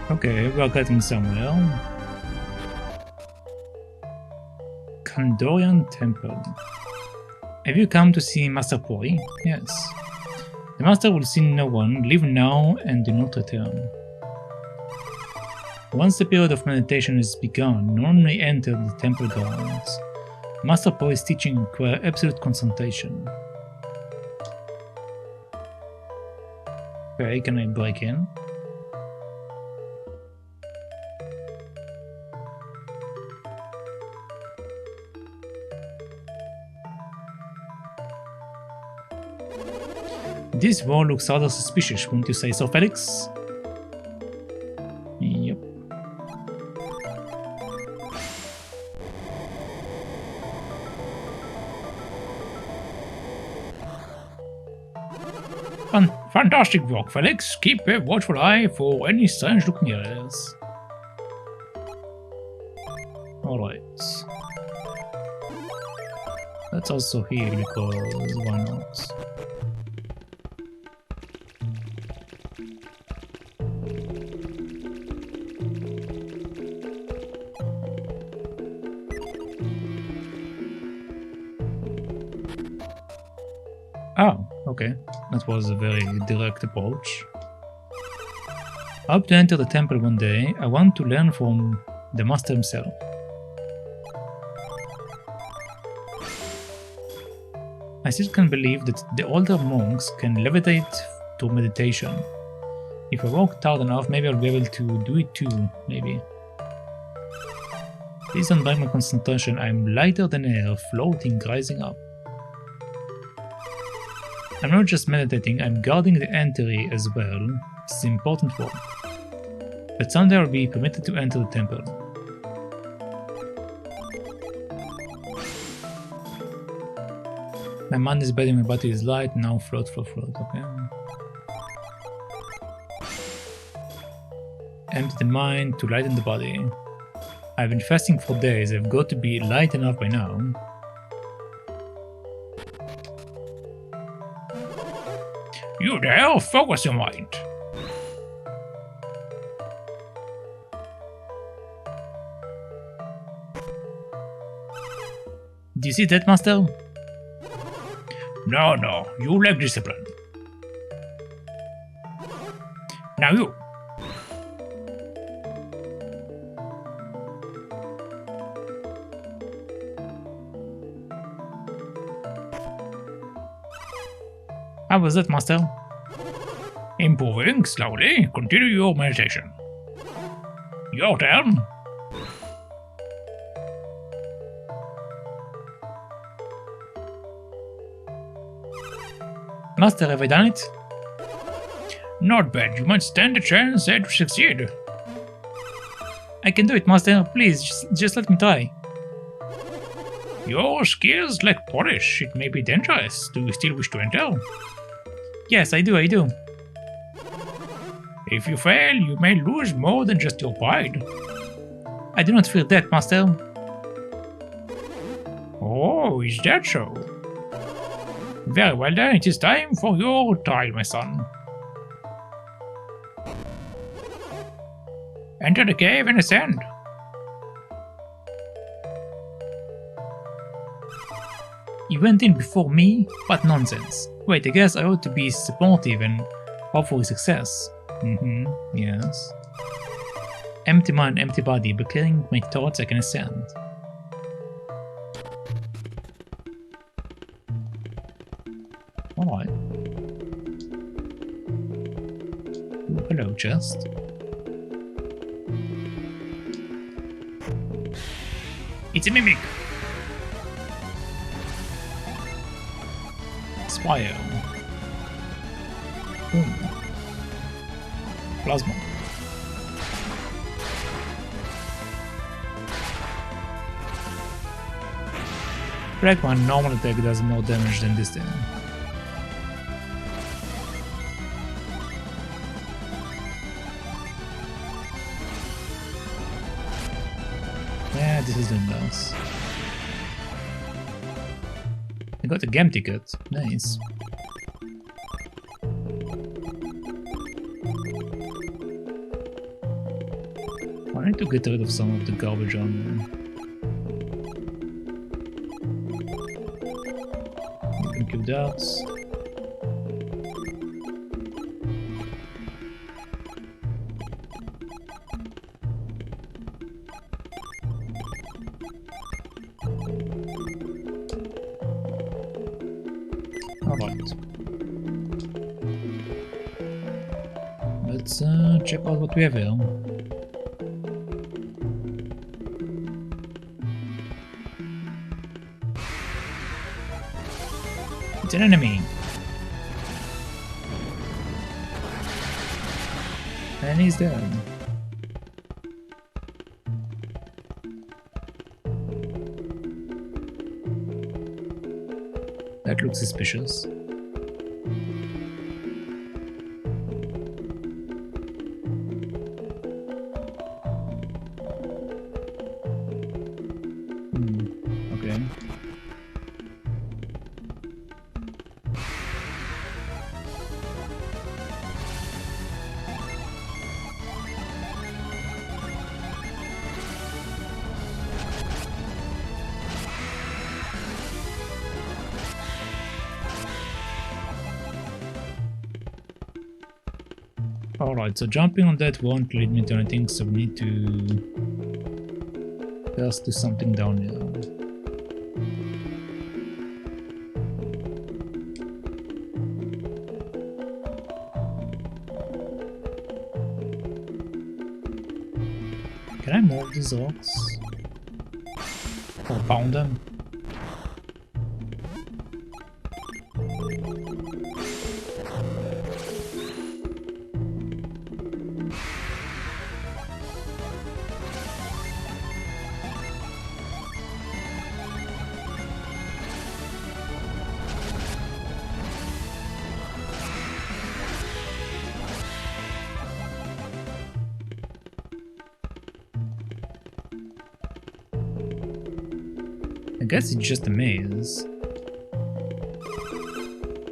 Okay, we are getting somewhere. Kandorian Temple. Have you come to see Master Poi? Yes. The Master will see no one. Leave now and do not return. Once the period of meditation is begun, no one may enter the temple grounds. Master Poi's teaching require absolute concentration. Okay, can I break in? This wall looks rather suspicious, wouldn't you say so, Felix? Yep. Fantastic work, Felix. Keep a watchful eye for any strange-looking areas. Alright. Let's also heal because why not? Oh, okay. That was a very direct approach. I hope to enter the temple one day. I want to learn from the master himself. I still can't believe that the older monks can levitate through meditation. If I work hard enough, maybe I'll be able to do it too, maybe. Please don't break my concentration. I'm lighter than air, floating, rising up. I'm not just meditating, I'm guarding the entry as well. It's important work. But someday I'll be permitted to enter the temple. My mind is bedding, my body is light, now float, okay. Empty the mind to lighten the body. I've been fasting for days, I've got to be light enough by now. You there, focus your mind. Do you see that, Master? No, you lack discipline. Now you. How was that, Master? Improving slowly. Continue your meditation. Your turn. Master, have I done it? Not bad. You might stand a chance to succeed. I can do it, Master. Please, just let me try. Your skills lack polish. It may be dangerous. Do you still wish to enter? Yes, I do. If you fail, you may lose more than just your pride. I do not fear that, Master. Oh, is that so? Very well then, it is time for your trial, my son. Enter the cave and ascend. You went in before me? What nonsense. Wait, I guess I ought to be supportive and hope for success. Yes. Empty mind, empty body, but clearing my thoughts I can ascend. Alright. Hello, chest. It's a mimic! Spire. Boom. Plasma. Black one normal attack does more damage than this thing. Yeah, this is doing nice. I got a game ticket. Nice. I need to get rid of some of the garbage on there. You can keep that. Alright. Let's check out what we have here. It's an enemy. And he's dead. That looks suspicious. Alright, so jumping on that won't lead me to anything, so we need to first do something down here. Can I move these rocks? Or pound them? I guess it's just a maze.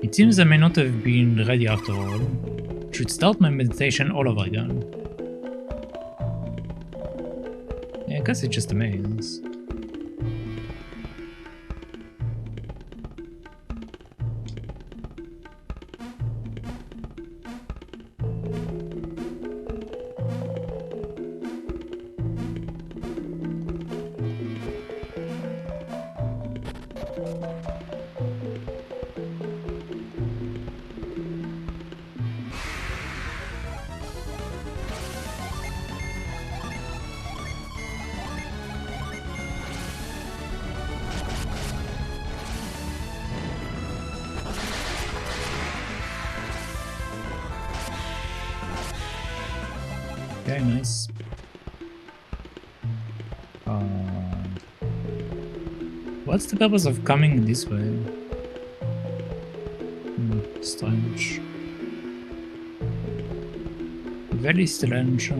It seems I may not have been ready after all. Should start my meditation all over again. Yeah, I guess it's just a maze. Very nice. What's the purpose of coming this way? Strange. Very strange.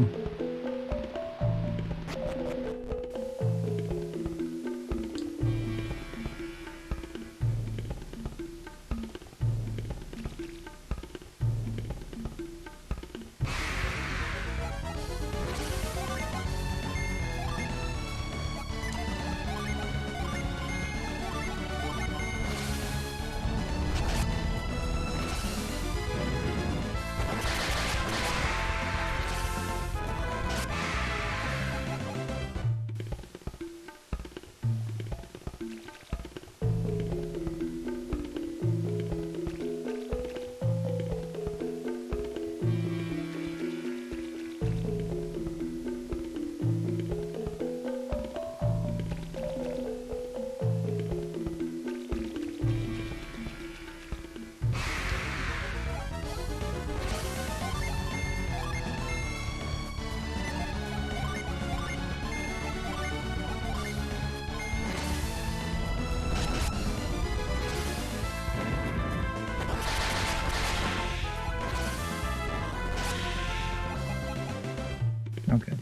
Okay.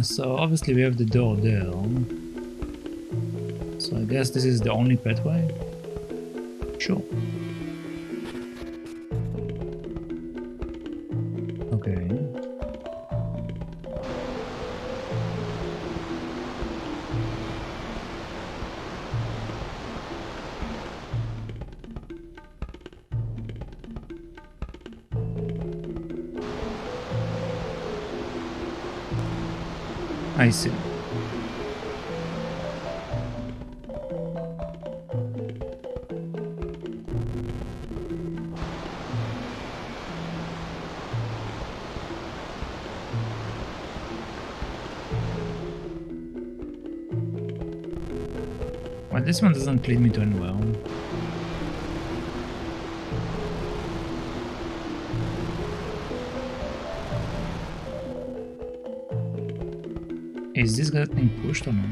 So obviously we have the door there. So I guess this is the only pathway? Sure. Okay. I see. Well, this one doesn't lead me to anywhere. Is this getting pushed or not?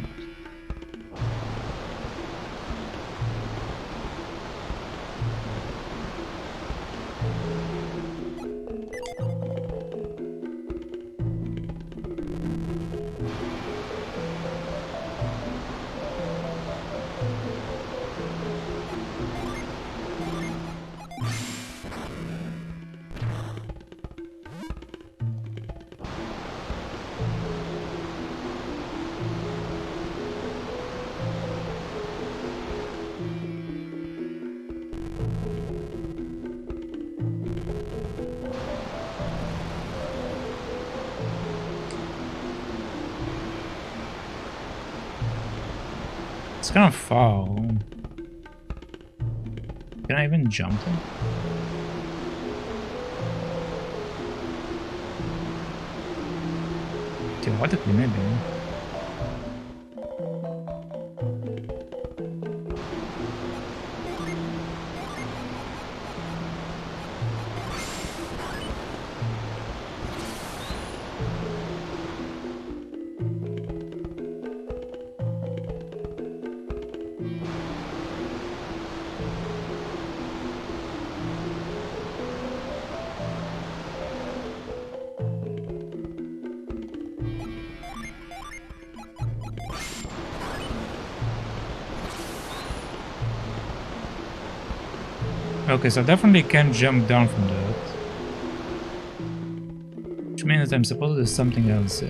kind of far. Can I even jump there? Theoretically, maybe. Okay, so I definitely can jump down from that. Which means that I'm supposed to do something else.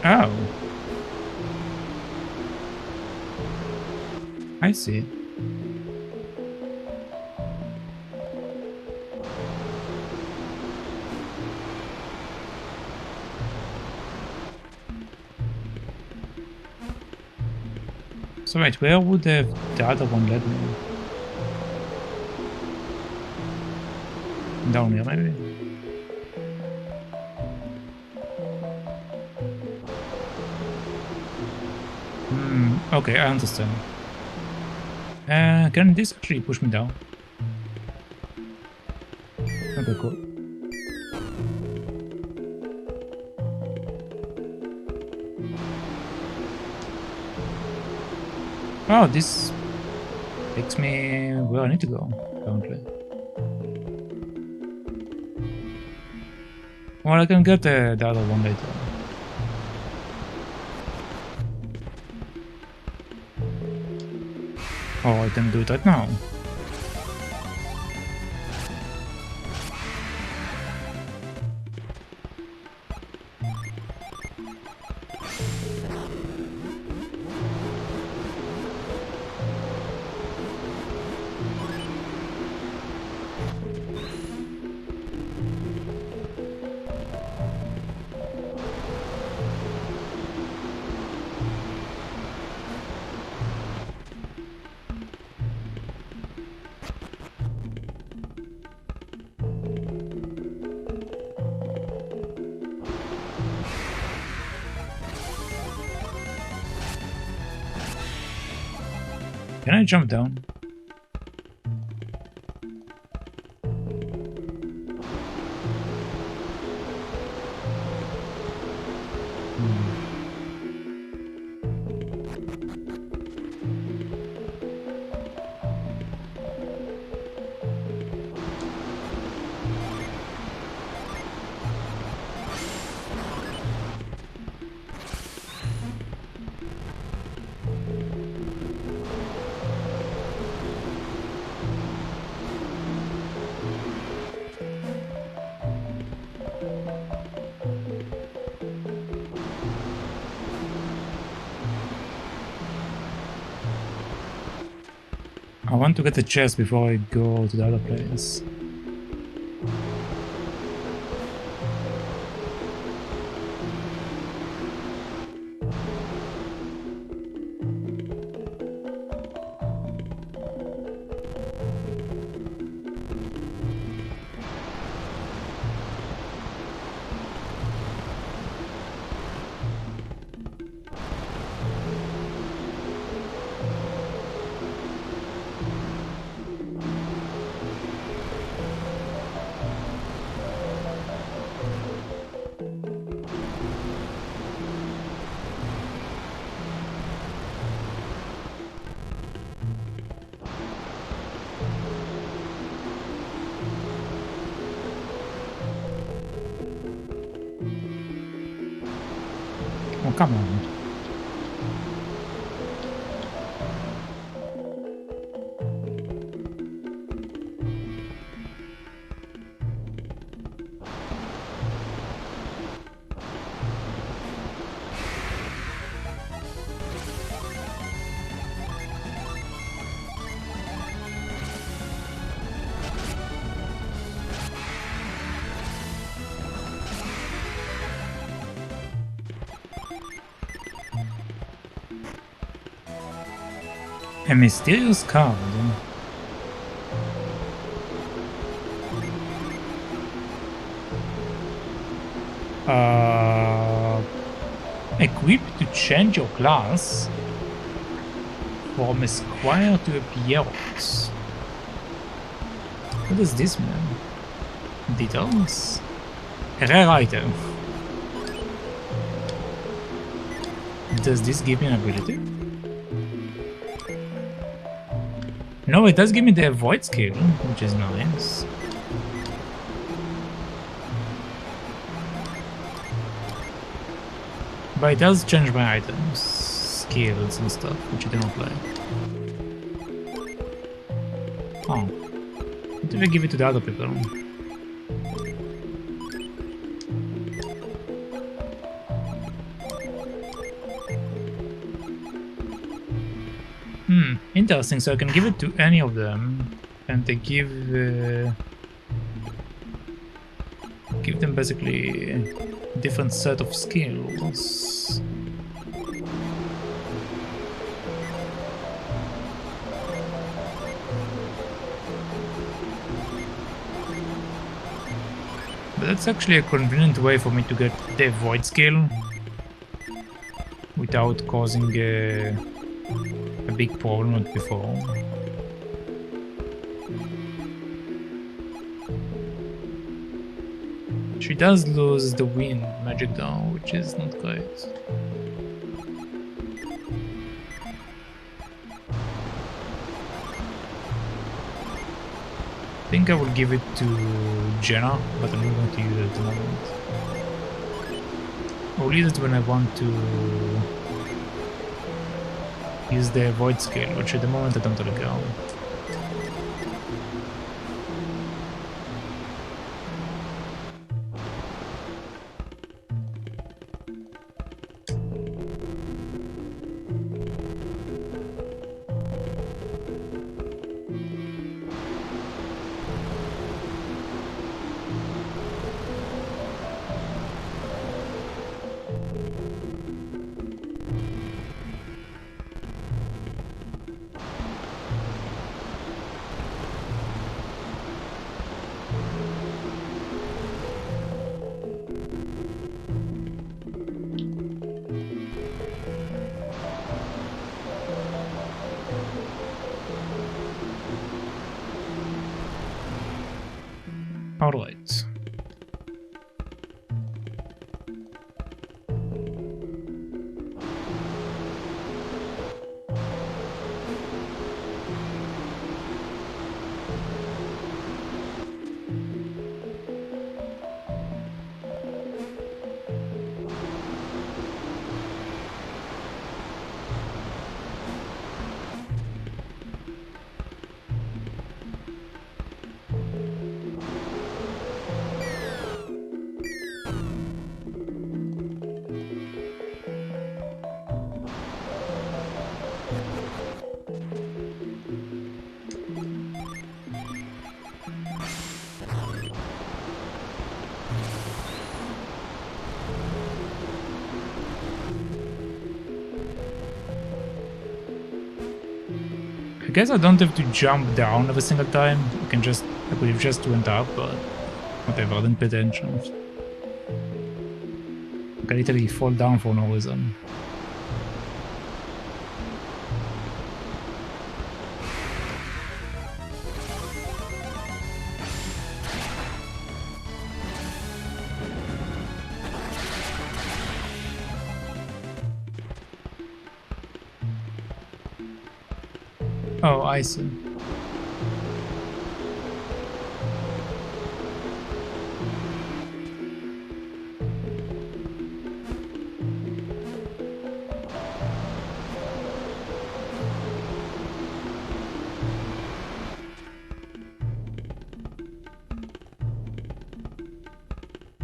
Oh. I see. So wait, where would the other one lead me? Down here, maybe? Okay, I understand. Can this actually push me down? Okay, cool. Oh, this takes me where I need to go, apparently. Well, I can get the other one later. Oh, I can do it right now. Can I jump down? I want to get the chest before I go to the other place. Oh, come on. A mysterious card. Equip to change your class from a squire to a pierrot. What does this mean? Details? A rare item. Does this give me an ability? No, it does give me the avoid skill, which is nice. But it does change my items, skills and stuff, which I do not like. Oh. What if I give it to the other people? Interesting, so I can give it to any of them, and they give them basically a different set of skills. But that's actually a convenient way for me to get the void skill without causing a big problem like before. She does lose the wind magic though, which is not great. I think I will give it to Jenna, but I'm not going to use it at the moment. I'll use it when I want to use the void skill, which at the moment I don't really go. Alright. I guess I don't have to jump down every single time. I could have just went up, but whatever, I didn't pay attention. I can literally fall down for no reason. Oh, I see.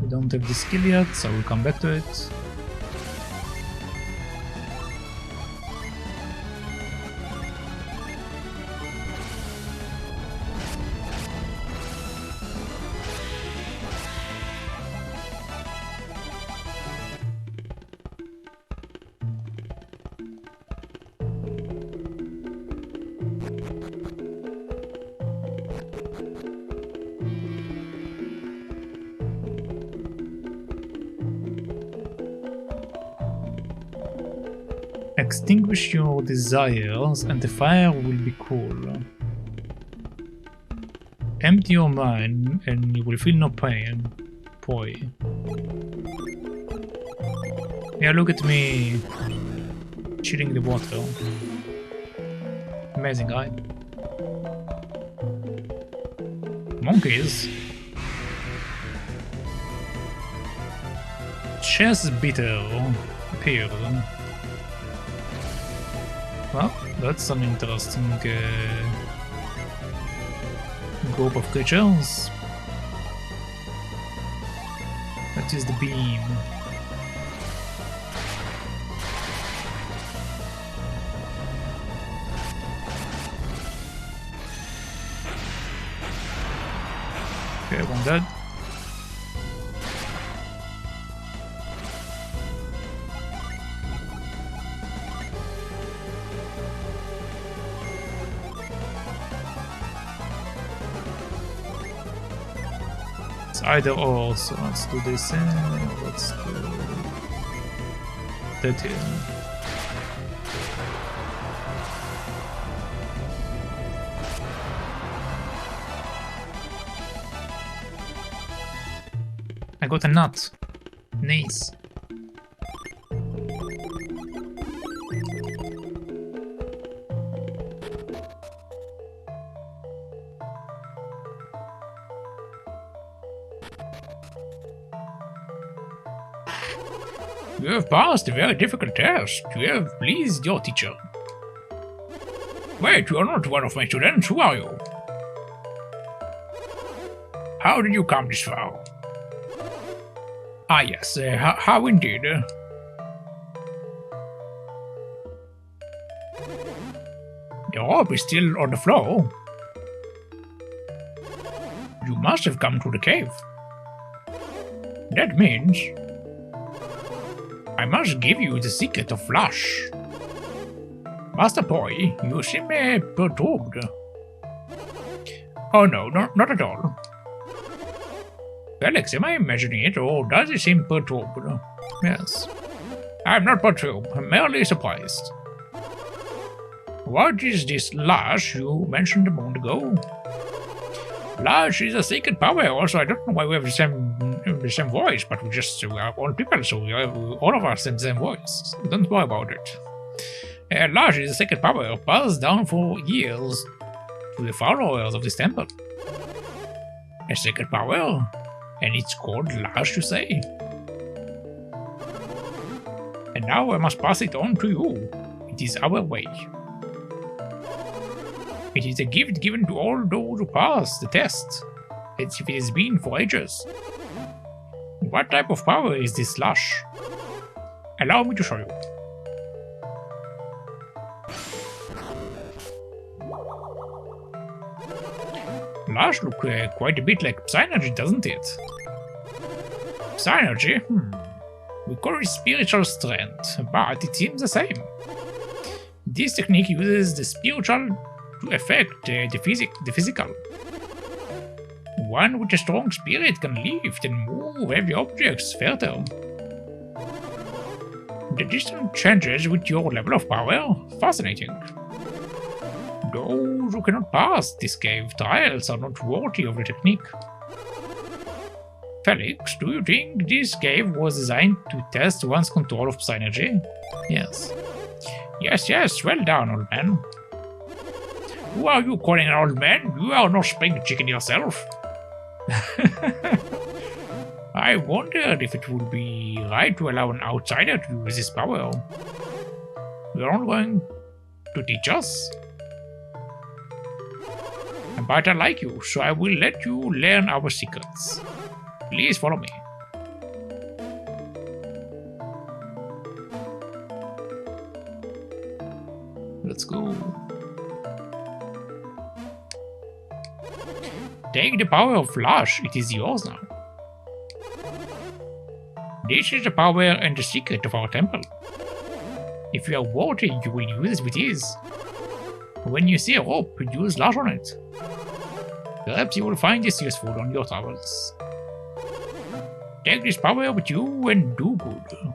We don't have the skill yet, so we'll come back to it. Extinguish your desires and the fire will be cool. Empty your mind and you will feel no pain. Boy. Yeah, look at me chilling in the water. Amazing, right? Monkeys. Chess bitter appeared. Well, that's an interesting group of creatures. That is the beam. Okay, one dead. It's either or, so let's do this and let's do that here. I got a nut. Nice. You have passed a very difficult test. You have pleased your teacher. Wait, you are not one of my students. Who are you? How did you come this far? Ah, yes, how indeed. The rope is still on the floor. You must have come to the cave. That means I must give you the secret of Flash. Master Boy, you seem perturbed. Oh no, not at all. Alex, am I imagining it, or does it seem perturbed? Yes. I'm not perturbed, I'm merely surprised. What is this Lash you mentioned a moment ago? Lash is a secret power, also I don't know why we have the same voice, but we are all people, so we have all of us have the same voice. Don't worry about it. Lash is a secret power passed down for years to the followers of this temple. A secret power? And it's called Lash, you say? And now I must pass it on to you. It is our way. It is a gift given to all those who pass the test, as if it has been for ages. What type of power is this Lash? Allow me to show you. Lash look quite a bit like Psynergy, doesn't it? Psynergy? We call it spiritual strength, but it seems the same. This technique uses the spiritual to affect the physical. One with a strong spirit can lift and move heavy objects further. The distance changes with your level of power. Fascinating. Those who cannot pass this cave trials are not worthy of the technique. Felix, do you think this cave was designed to test one's control of Psynergy? Yes. Yes, well done, old man. Who are you calling an old man? You are no spring chicken yourself. I wondered if it would be right to allow an outsider to use this power. You're not going to teach us? But I like you, so I will let you learn our secrets. Please follow me. Let's go. Take the power of Flash, it is yours now. This is the power and the secret of our temple. If you are worthy, you will use it with ease. When you see a rope, use Lash on it. Perhaps you will find this useful on your travels. Take this power with you and do good.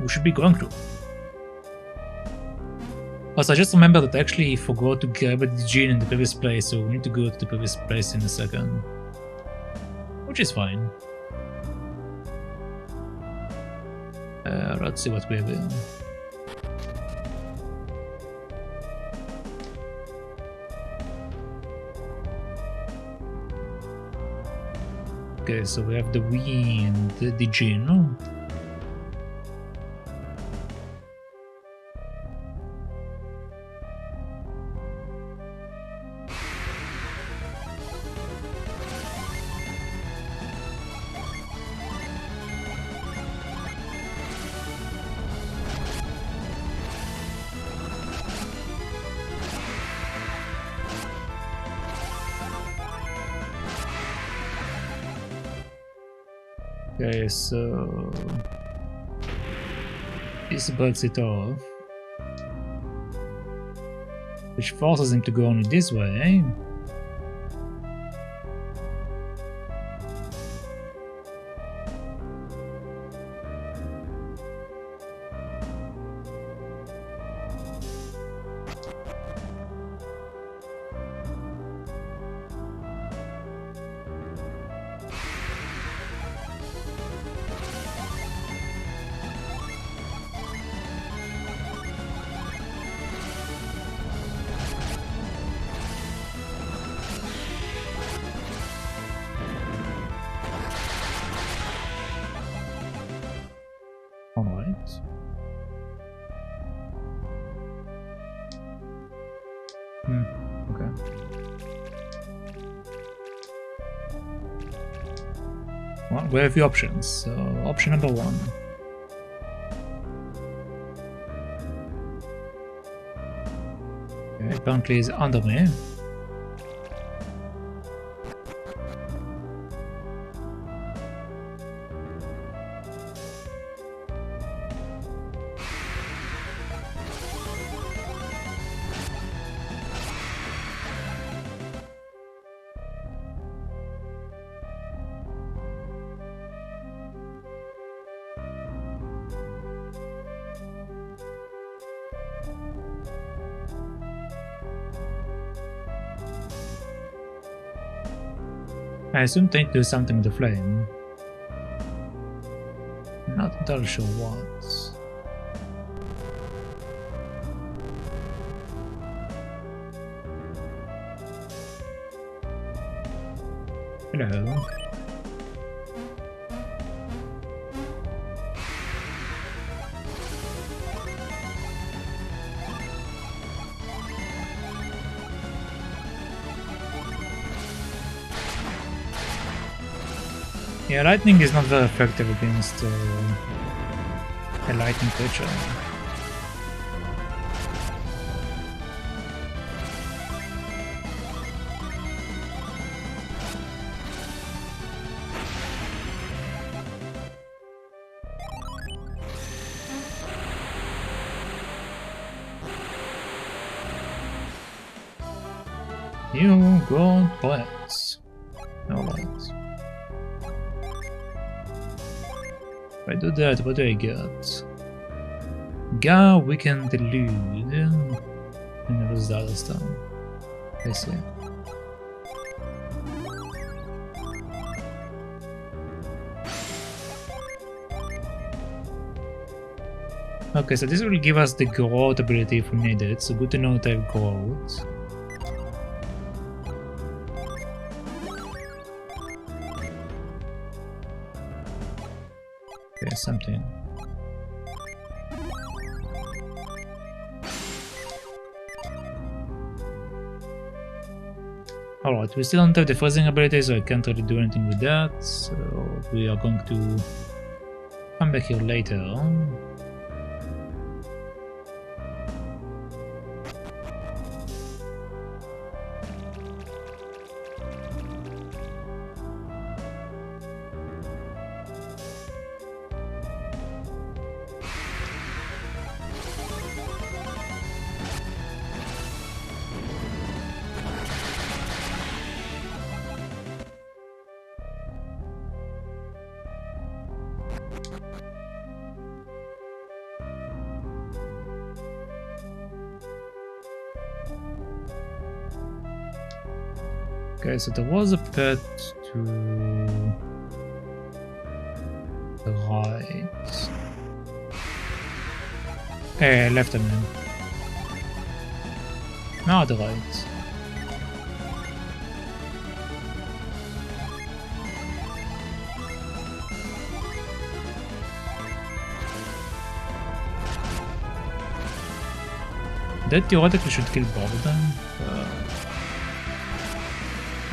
we should be going to. Also, I just remember that I actually forgot to grab the gene in the previous place, so we need to go to the previous place in a second. Which is fine. Let's see what we have here. Okay, so we have the wind, the gene. Okay, so this breaks it off, which forces him to go only this way. Alright. Okay. Well, we have the options. So, option number 1. Okay, apparently is under me. I assume they do something with the flame. Not entirely sure what. Hello. Yeah, lightning is not very effective against a lightning creature. You got plants. Alright. If I do that, what do I get? Ga weaken the Lude. And it was the other stuff. I see. Okay, so this will give us the growth ability if we need it, so good to know that I have growth. Okay, something. Alright, we still don't have the freezing ability, so I can't really do anything with that, so we are going to come back here later.
Okay, so there was a pet to the right. Left, I mean. No, the right. That theoretically should kill both of them.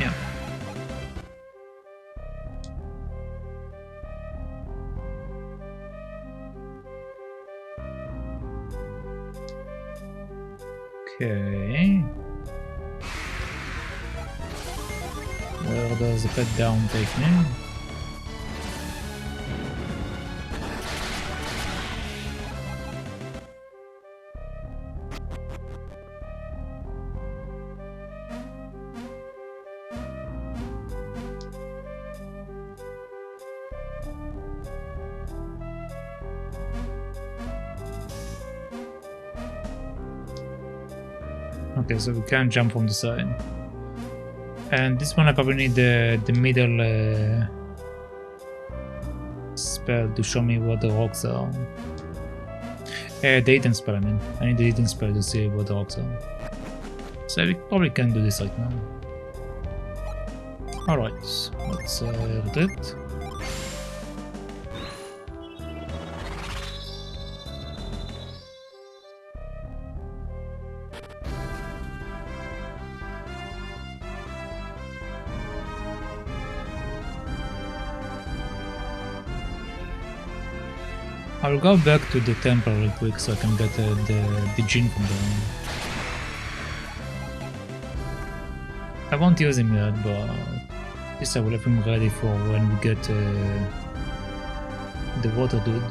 Yeah. Okay. Where does the pet down take me? Okay, so we can't jump from the side. And this one I probably need the middle spell to show me what the rocks are. The hidden spell, I mean. I need the hidden spell to see what the rocks are. So we probably can do this right now. Alright, let's retreat. I'll go back to the temple real quick so I can get the gin from there. I won't use him yet, but at least I will have him ready for when we get the water dude.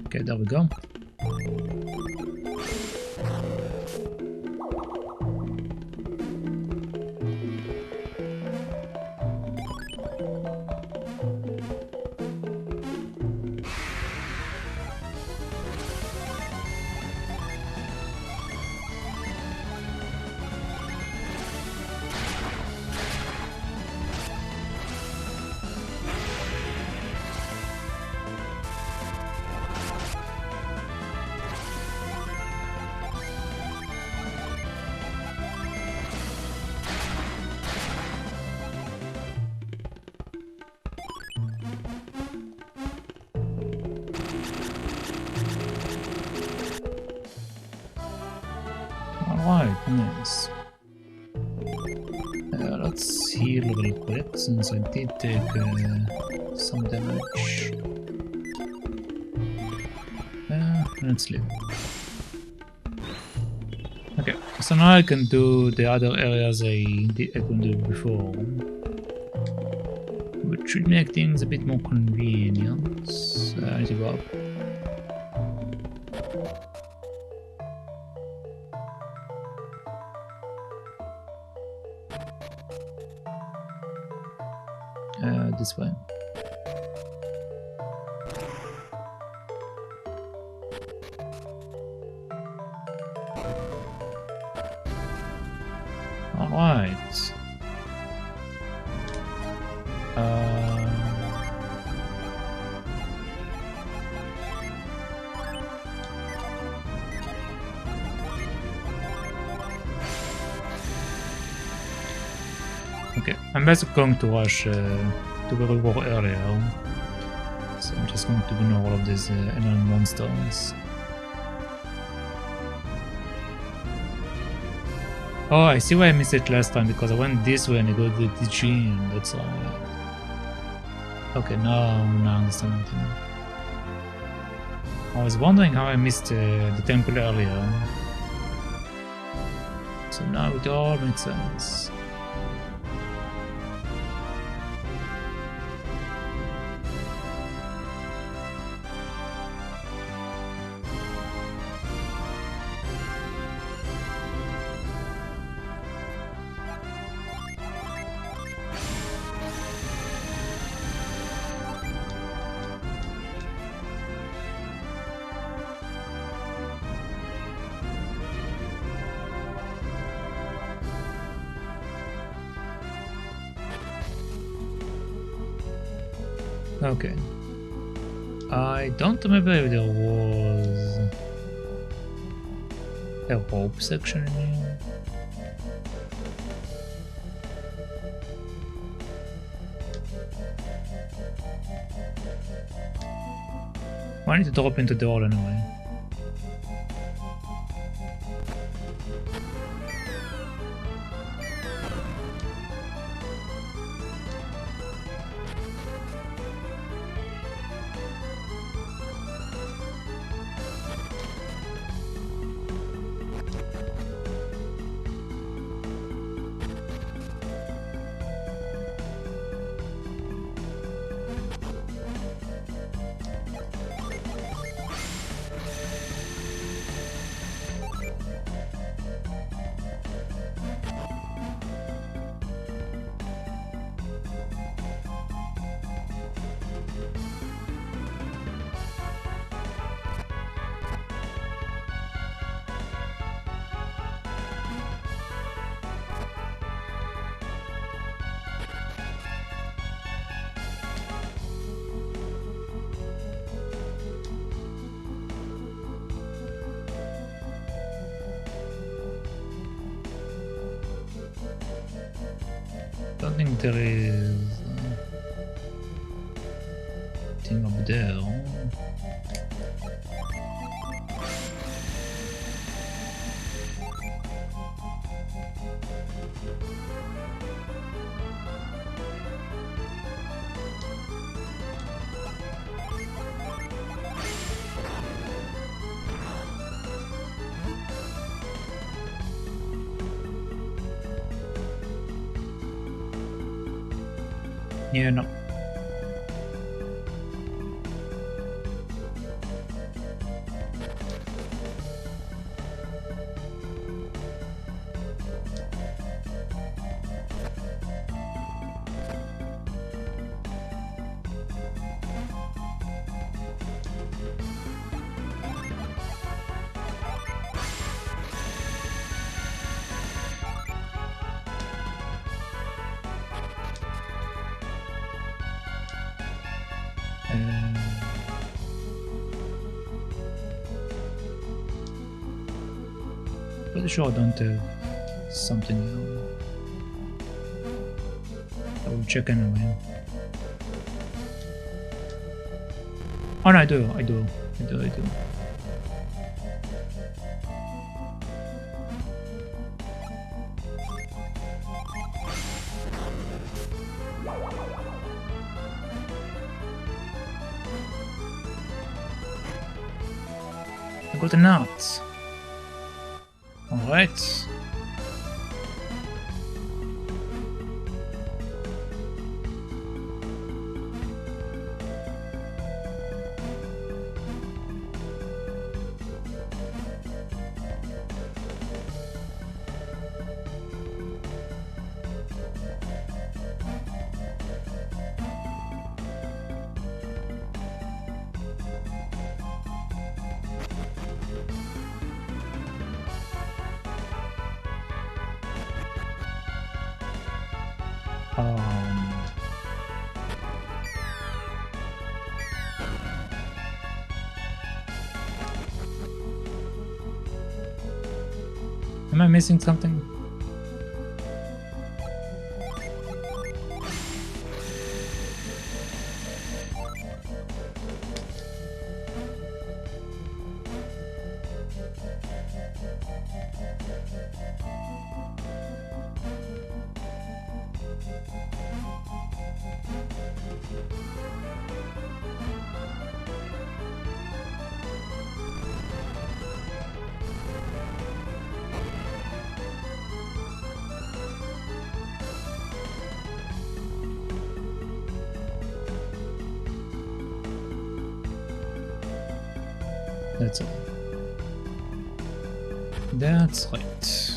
Okay, there we go. Alright, nice. Let's heal real quick since I did take some damage. Let's leave. Okay, so now I can do the other areas I couldn't do before, which should make things a bit more convenient. I need to go up. This way. All right.
Okay, I'm basically going to rush to the war earlier. So I'm just going to ignore all of these alien monsters. Oh, I see why I missed it last time, because I went this way and I got the gene, that's right. Okay, now I understand everything. I was wondering how I missed the temple earlier. So now it all makes sense. Okay. I don't remember if there was a rope section in here. I need to drop into the hole anyway. Don't think there is anything up there. Yeah, no. Pretty sure I don't have something else. I will check anyway. Oh no, I do. I got a nut. Alright. Am I missing something? That's all. That's right.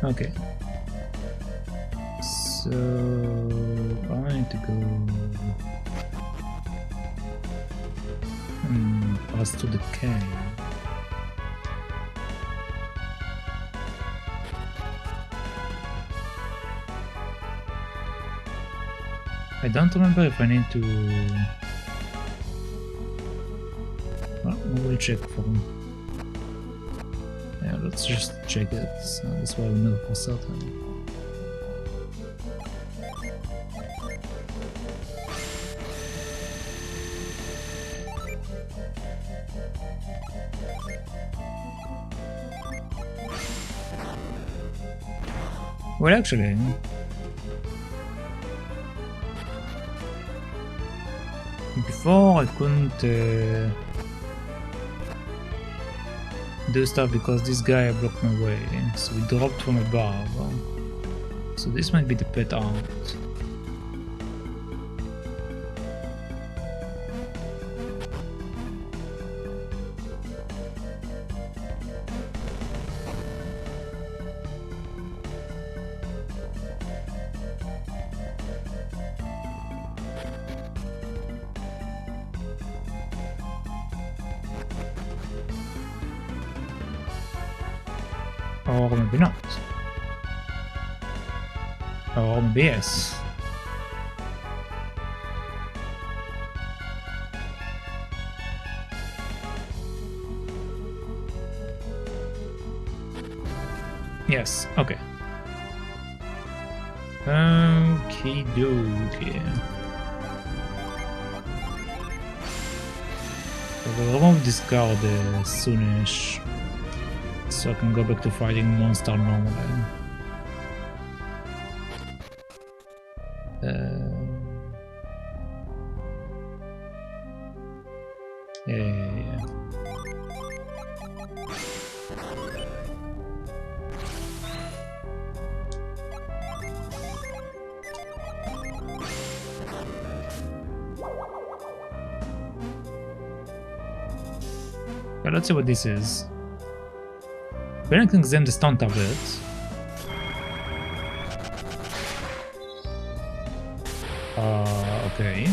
Okay. So I need to go pass to the cave. I don't remember if I need to. Well, we'll check for. Yeah, let's just check it. So that's why we know for certain. Well, actually, before I couldn't do stuff because this guy blocked my way, so we dropped from above. So this might be the pet out. Or maybe not. Or maybe yes. Yes, okay. Okie dokie. I will remove this card soonish, so I can go back to fighting monster normally. Yeah. Let's see what this is. Parenting them the stun tablet. Okay.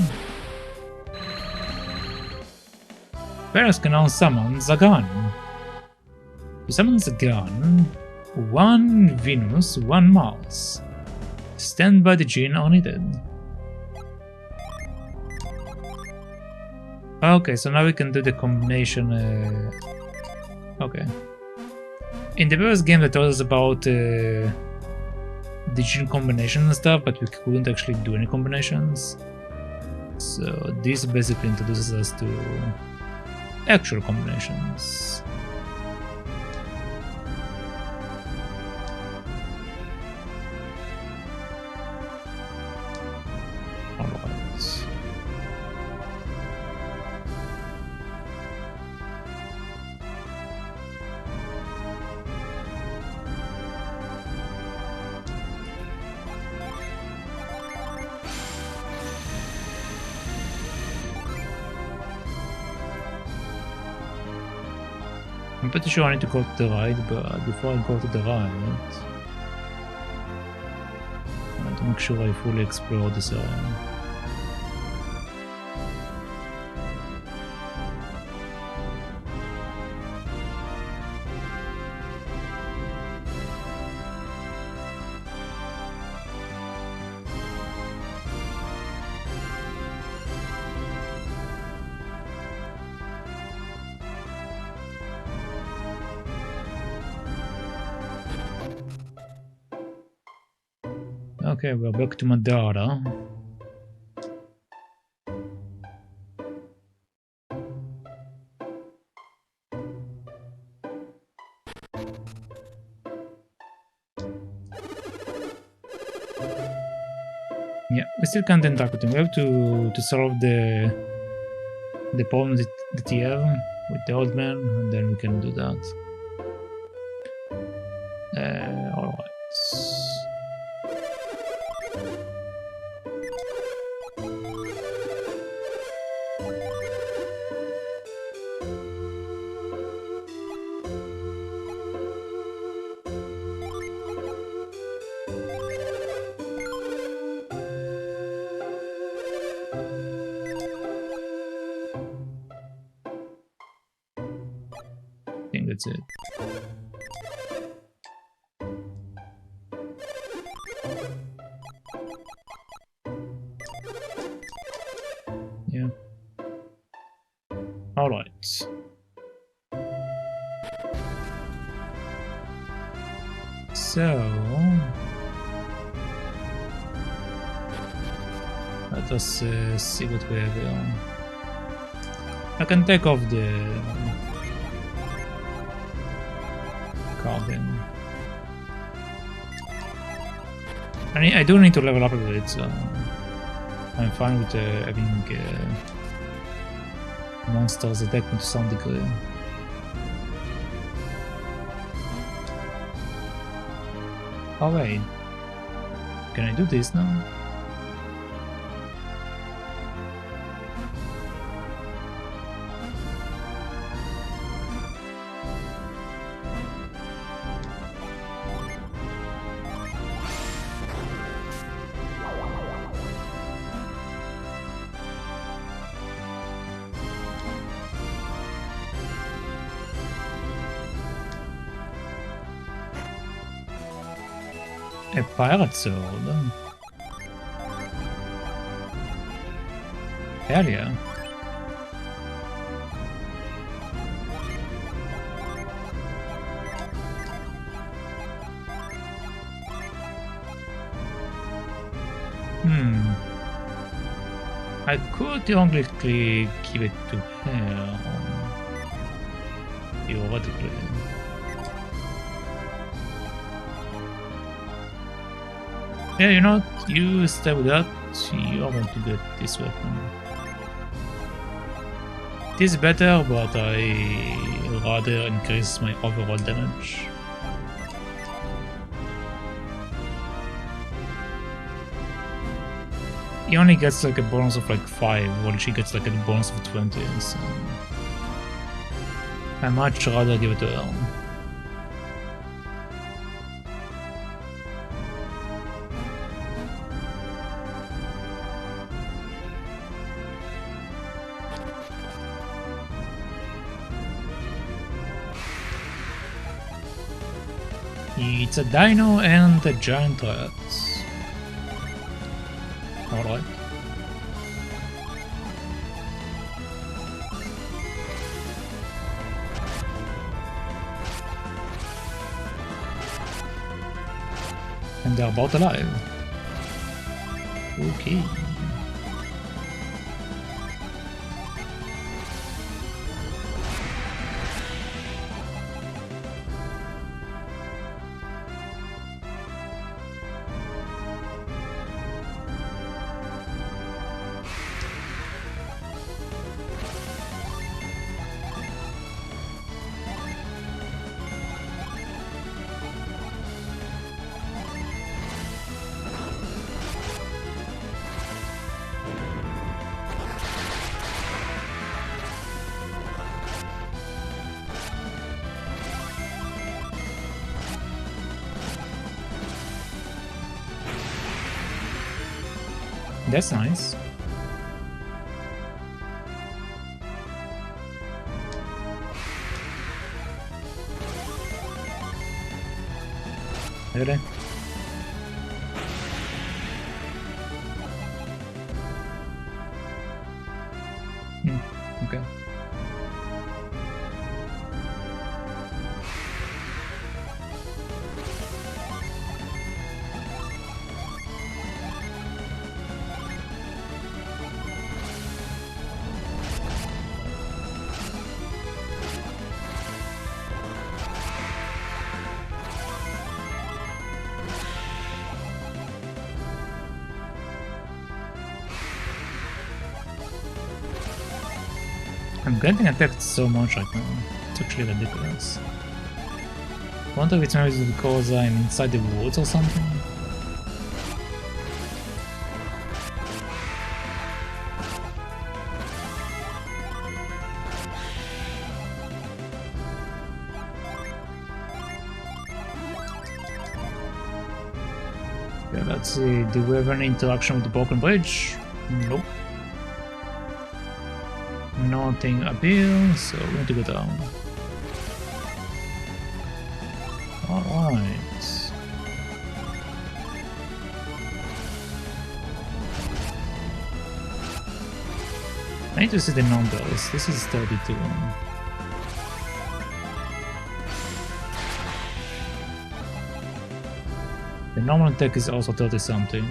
Parents can now summon the gun. To summon the gun, 1 Venus, 1 Mars. Stand by the gene are needed. Okay, so now we can do the combination. Okay. In the previous game, they told us about the gene combination and stuff, but we couldn't actually do any combinations. So this basically introduces us to actual combinations. Alright.
I'm pretty sure I need to go to the right, but before I go to the right, I want to make sure I fully explore this area. Okay, we're back to Madara. Yeah, we still can't interact with him. We have to solve the problem that he have with the old man, and then we can do that. All right. I think that's it. Yeah. All right. So let us see what we have here. I can take off the card. I do need to level up a bit, so I'm fine with having monsters attack me to some degree. Oh wait, can I do this now? A pirate sword? Hell yeah. I could theoretically give it to her. Theoretically. Yeah, you know, you stay with that, you are going to get this weapon. It is better, but I rather increase my overall damage. He only gets like a bonus of like 5, while she gets like a bonus of 20, so I much rather give it to her. It's a dino and a giant rat. Alright. And they're both alive. Okay.
That's nice. Really? Okay. I'm getting attacked so much right now. It's actually ridiculous. I wonder if it's maybe because I'm inside the woods or something. Yeah, let's see. Do we have any interaction with the broken bridge? Nope. Nothing appeals, so we need to go down. Alright. I need to see the numbers. This is 32. The normal attack is also 30 something.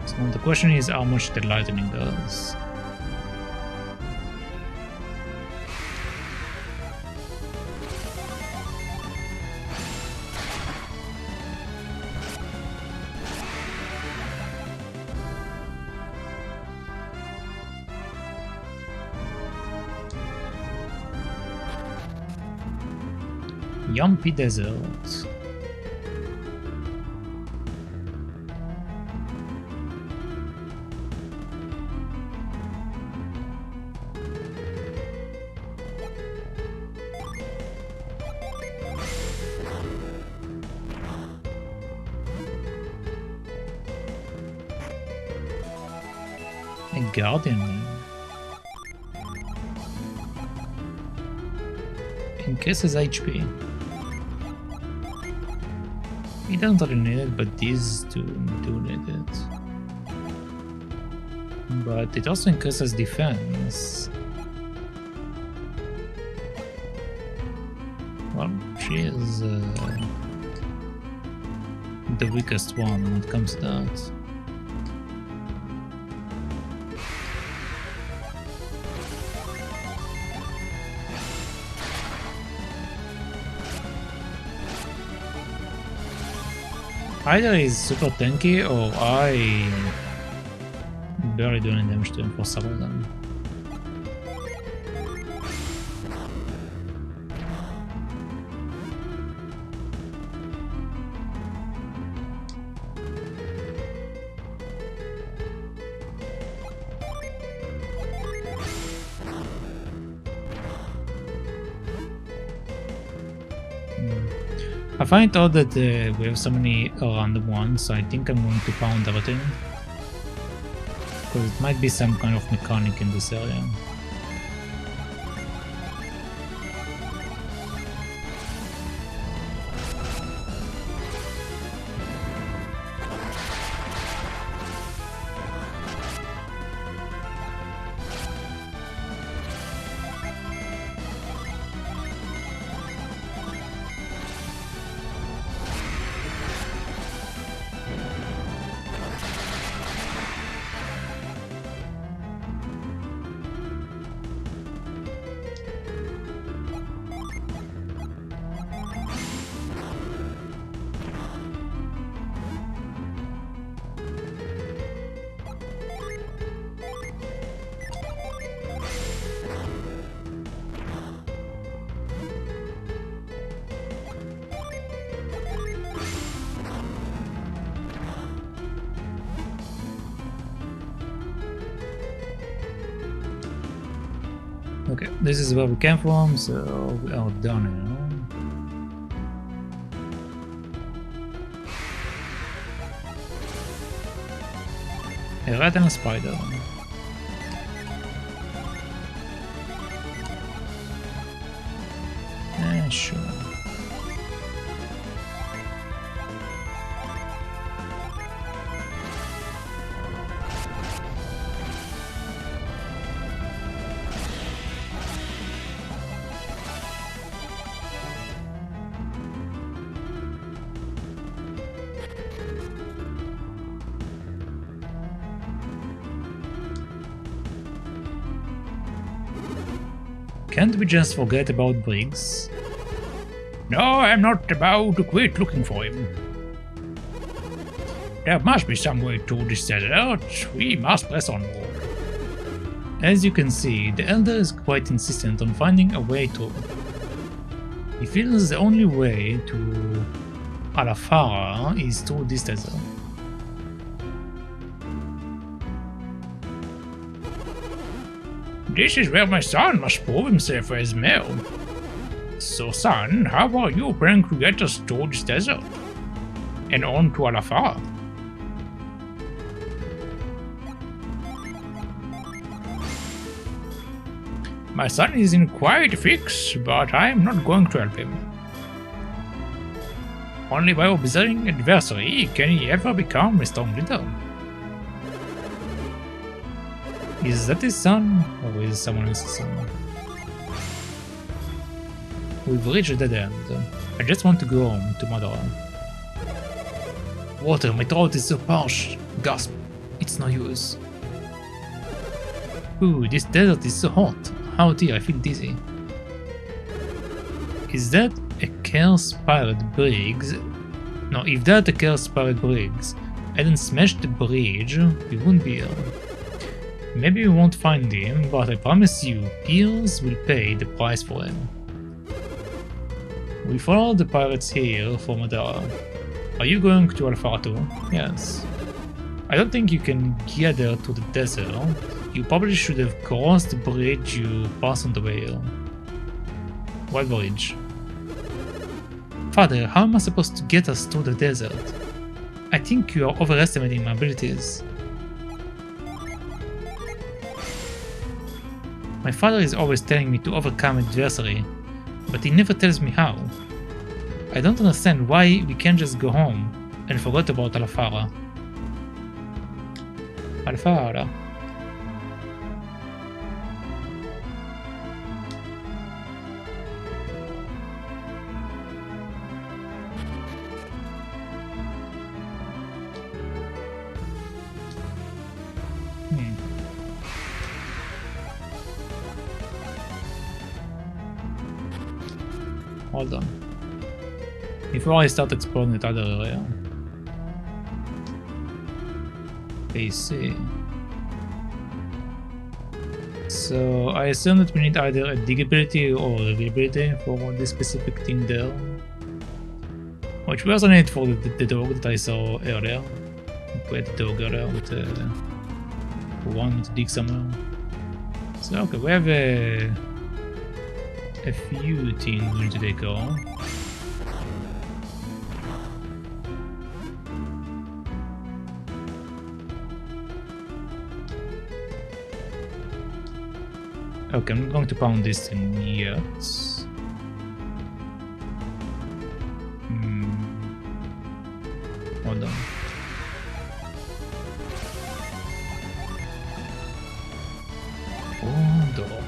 So the question is how much the lightning does. Yumpy Desert. A Guardian. Increases HP. He doesn't really need it, but these two do need it. But it also increases defense. Well, she is the weakest one when it comes to that. Either he's super tanky or I barely do any damage to him for some reason. I find out that we have so many random ones, so I think I'm going to pound everything. Because it might be some kind of mechanic in this area. Okay, this is where we came from, so we are done now.
A rat and a spider. Sure. Can't we just forget about Briggs? No, I'm not about to quit looking for him. There must be some way to this desert. We must press onward. As you can see, the Elder is quite insistent on finding a way through. He feels the only way to Alafara is through this desert. This is where my son must prove himself as male. So son, how are you planning to get us through this desert? And on to Alafara? My son is in quite a fix, but I am not going to help him. Only by observing adversary can he ever become a strong leader. Is that his son, or is someone else's son? We've reached a dead end. I just want to go home to Mother. Water, my throat is so parched. Gasp. It's no use. Ooh, this desert is so hot. How dear, I feel dizzy. Is that a cursed pirate Briggs? No, if that a cursed pirate Briggs hadn't smashed the bridge, we wouldn't be here. Maybe we won't find him, but I promise you, Piers will pay the price for him. We followed the pirates here for Madara. Are you going to Alafara too? Yes. I don't think you can get there to the desert. You probably should have crossed the bridge you passed on the way here. What bridge? Father, how am I supposed to get us through the desert? I think you are overestimating my abilities. My father is always telling me to overcome adversity, but he never tells me how. I don't understand why we can't just go home and forget about Alafara. Alafara. Hold on. Before I start exploring that other area. PC. So I assume that we need either a dig ability or a reveal ability for this specific thing there. Which we also need for the dog that I saw earlier. We had the dog earlier with one to dig somewhere. So okay, we have a few things we need to take on. Okay, I'm not going to pound this thing yet. Hold on. Hold on.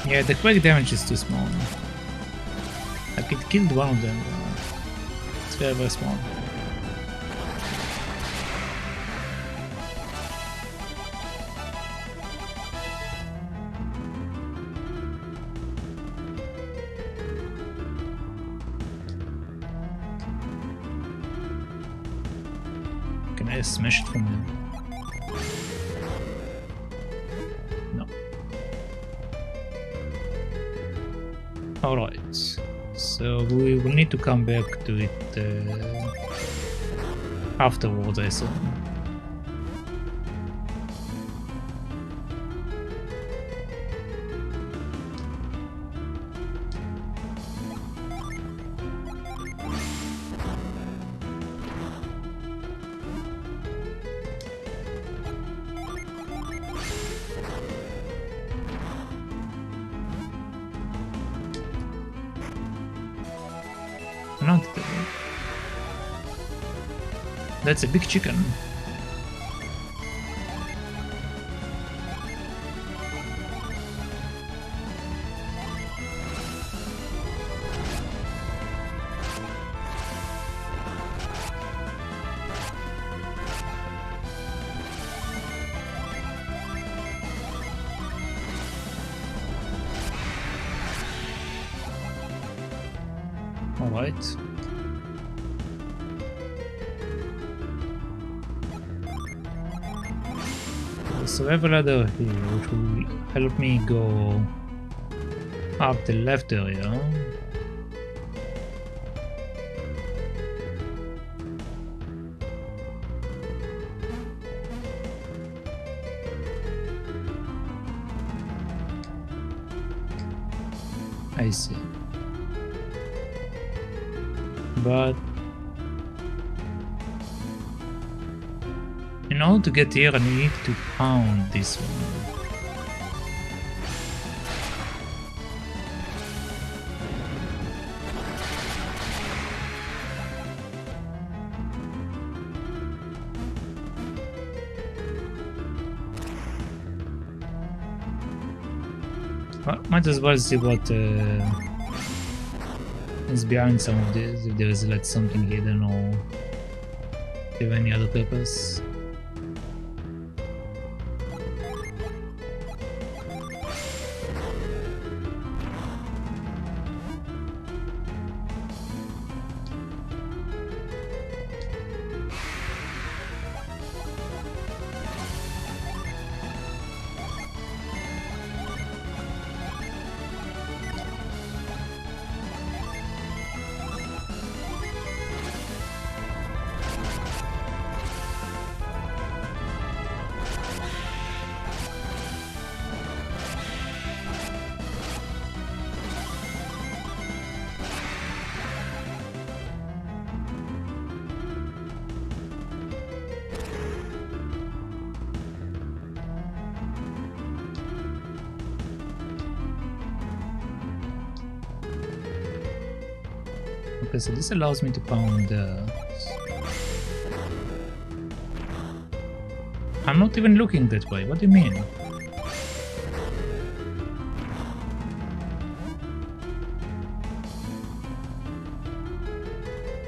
Yeah, the quick damage is too small. Like it killed one of them. It's very, very small. Can I smash it from him? Alright, so we will need to come back to it afterwards, I assume.
plant it away. That's a big chicken. Alright. So I have a ladder here which will help me go up the left area. I see. But in order to get here, I need to pound this one. Well, might as well see what is behind some of this, if there is like something hidden or if you have any other purpose. Okay, so this allows me to pound I'm not even looking that way. What do you mean?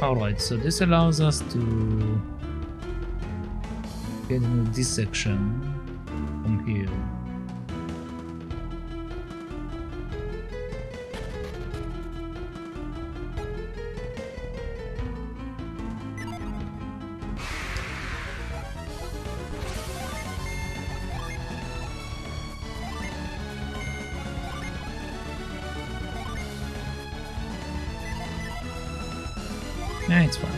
Alright, so this allows us to get into this section from here. Yeah, it's fine.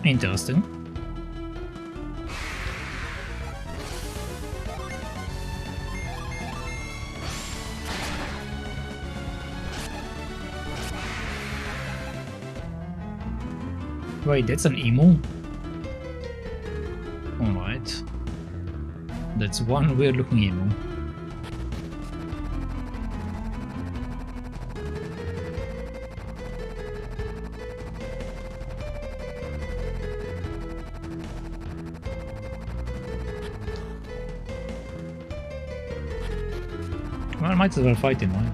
Interesting. Wait, that's an emu? Alright. That's one weird looking emu. Well, I might as well fight him, right?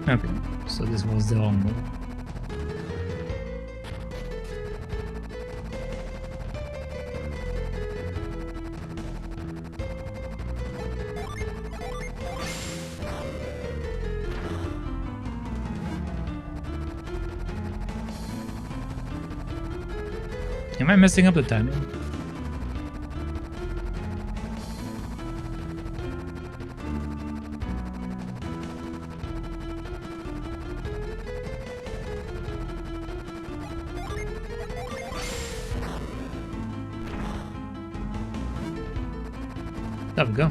Okay, so this was the wrong move. Am I messing up the timing? There we go.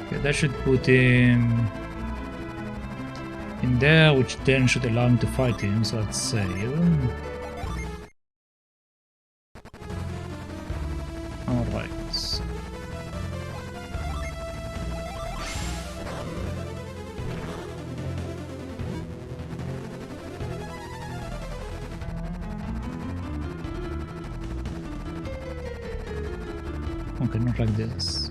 Okay, that should put him in there, which then should allow him to fight him, so let's save. Alright. Okay, not like this.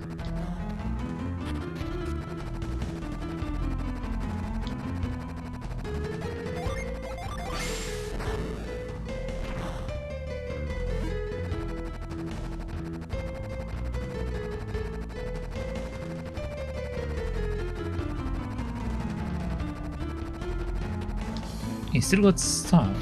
He still got stuck.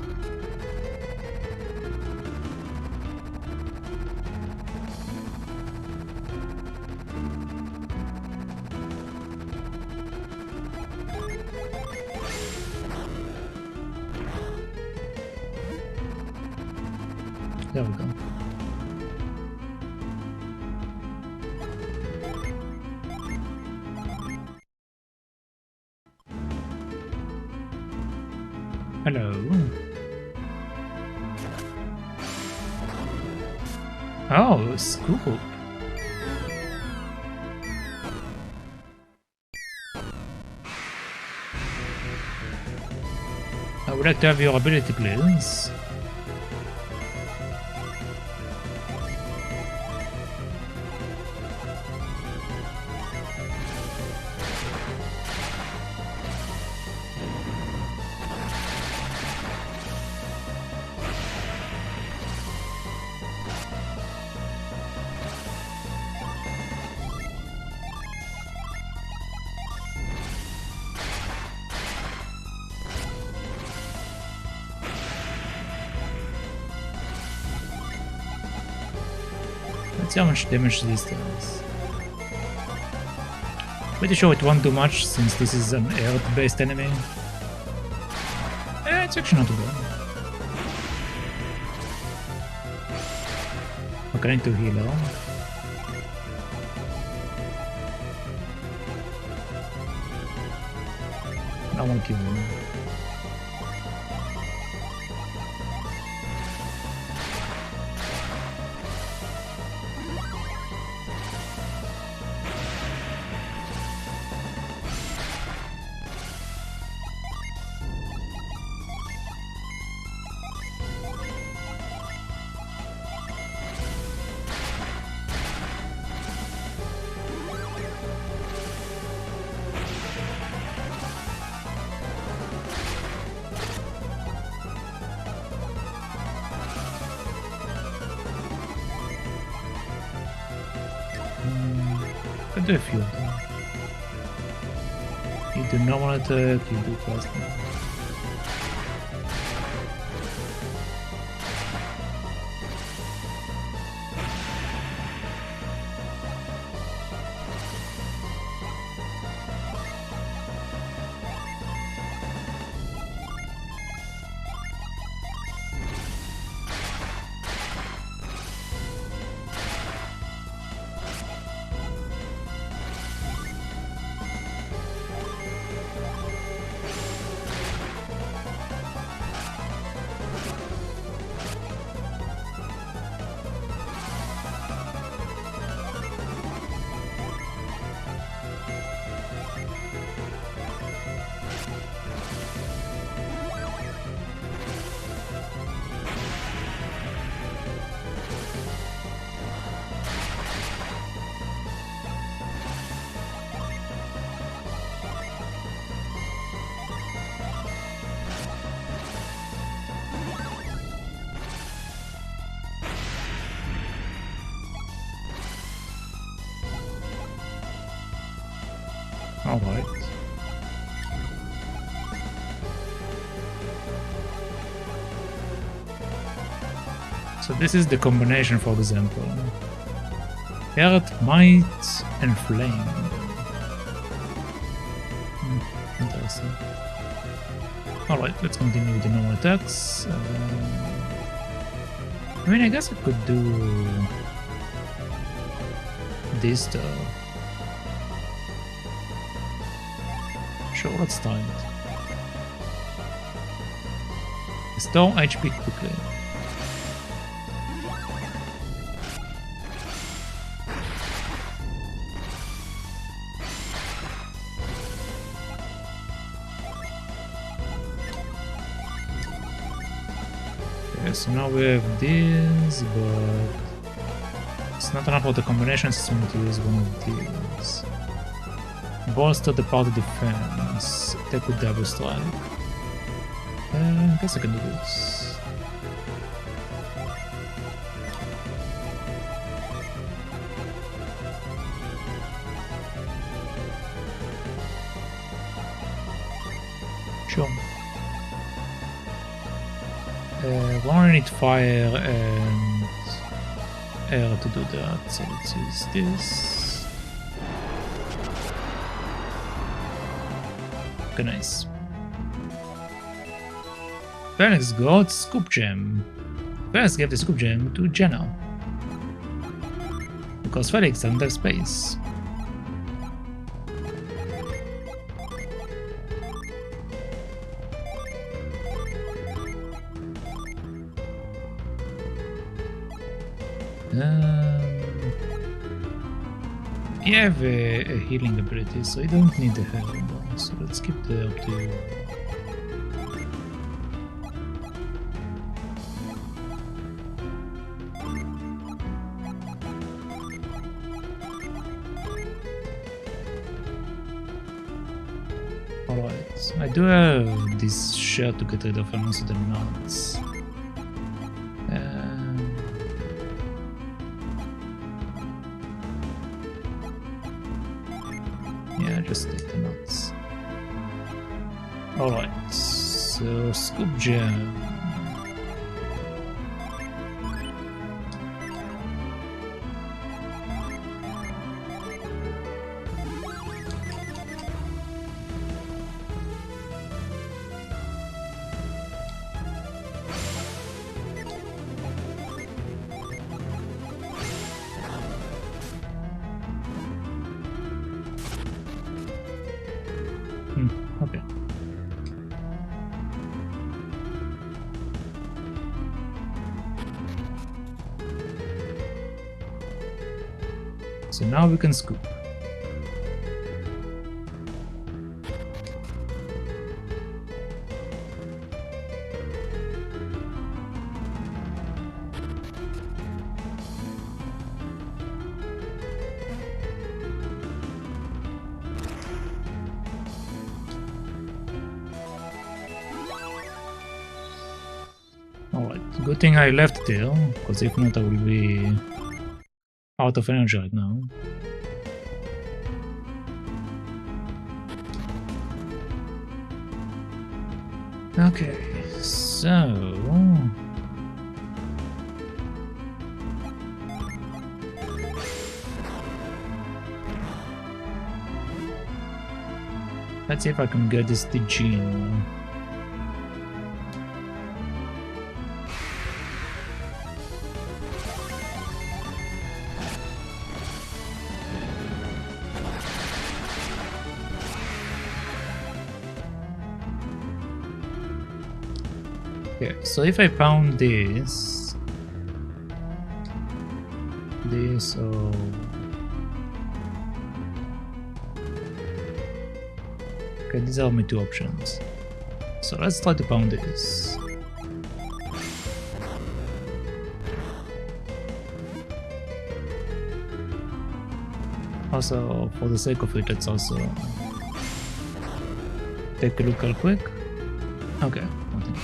There we go. Hello. Oh, scoop. I would like to have your ability, please. Let's see how much damage this does. Pretty sure it won't do much since this is an earth-based enemy. It's actually not too bad. Okay, I need to heal her. I won't kill him. Could do a few of them. You do not want to attack, you do fast now.
Alright. So this is the combination, for example. Earth, Might, and Flame. Interesting. Alright, let's continue with the normal attacks. I mean, I guess I could do this though. Sure, let's try it. Restore HP quickly. So now we have this, but it's not enough for the combinations, so I'm going to use one of these. Bolster the party defense. Attack with double strike. I guess I can do this. Sure. We only need fire and air to do that, so let's use this. Okay, nice. Felix got Scoop Gem. Felix gave the Scoop Gem to Jenna. Because Felix is under space. You have a healing ability, so you don't need the healing one, so let's keep the up to you. Alright, I do have this shirt to get rid of and also the nuts. Yeah, just take the nuts. Alright, so Scoop Gem. Okay. So now we can scoop. Good thing I left there, because if not I will be out of energy right now. Okay, so... let's see if I can get this Tykirou. Okay, so if I pound this, or okay, these are my two options. So let's try to pound this. Also, for the sake of it, let's also take a look real quick. Okay, nothing.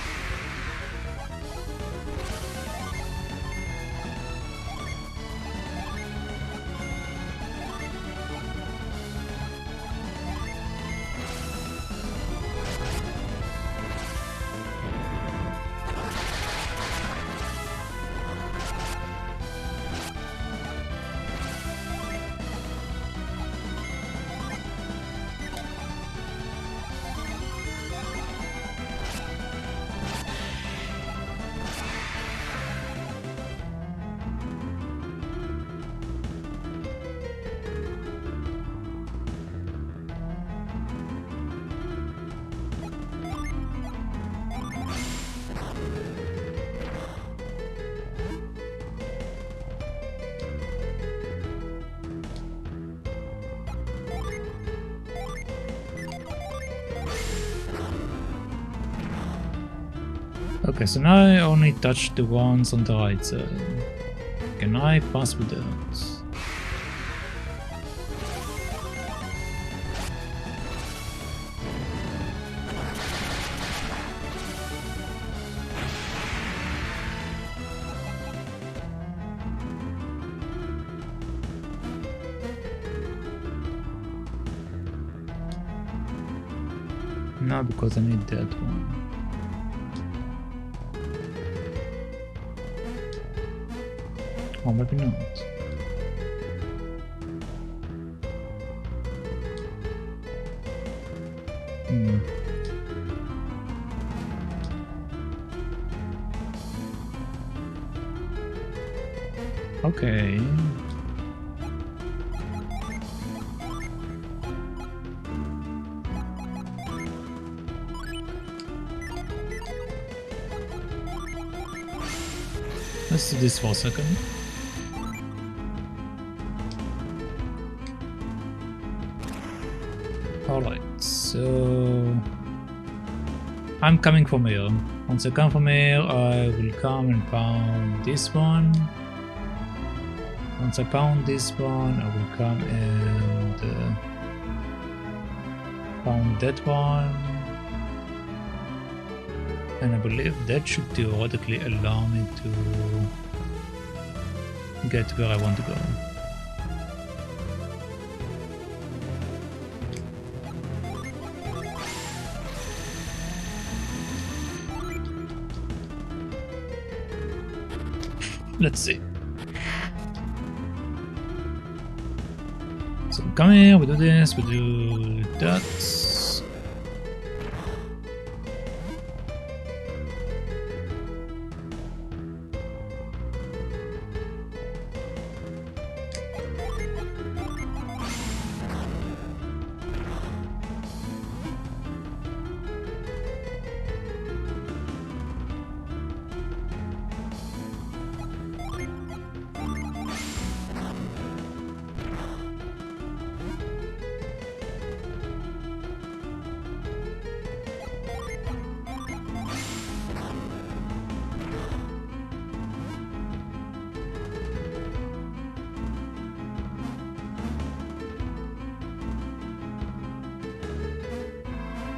Okay, so now I only touch the ones on the right side. Can I pass with that? No, because I need that one. Or maybe not. Okay. Let's do this for a second. Alright, so I'm coming from here. Once I come from here, I will come and pound this one. Once I pound this one, I will come and pound that one. And I believe that should theoretically allow me to get where I want to go. Let's see. So come here, we do this, we do that.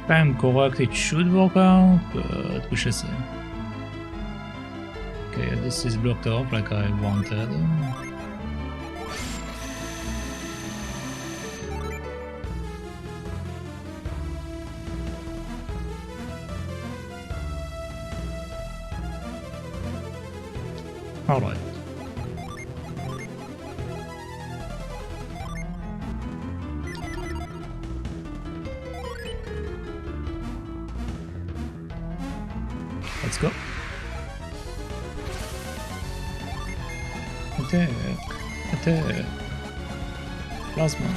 If I'm correct, it should work out, but we shall see. Okay, this is blocked off like I wanted. Alright. Let's go. Attack. Attack. Plasma.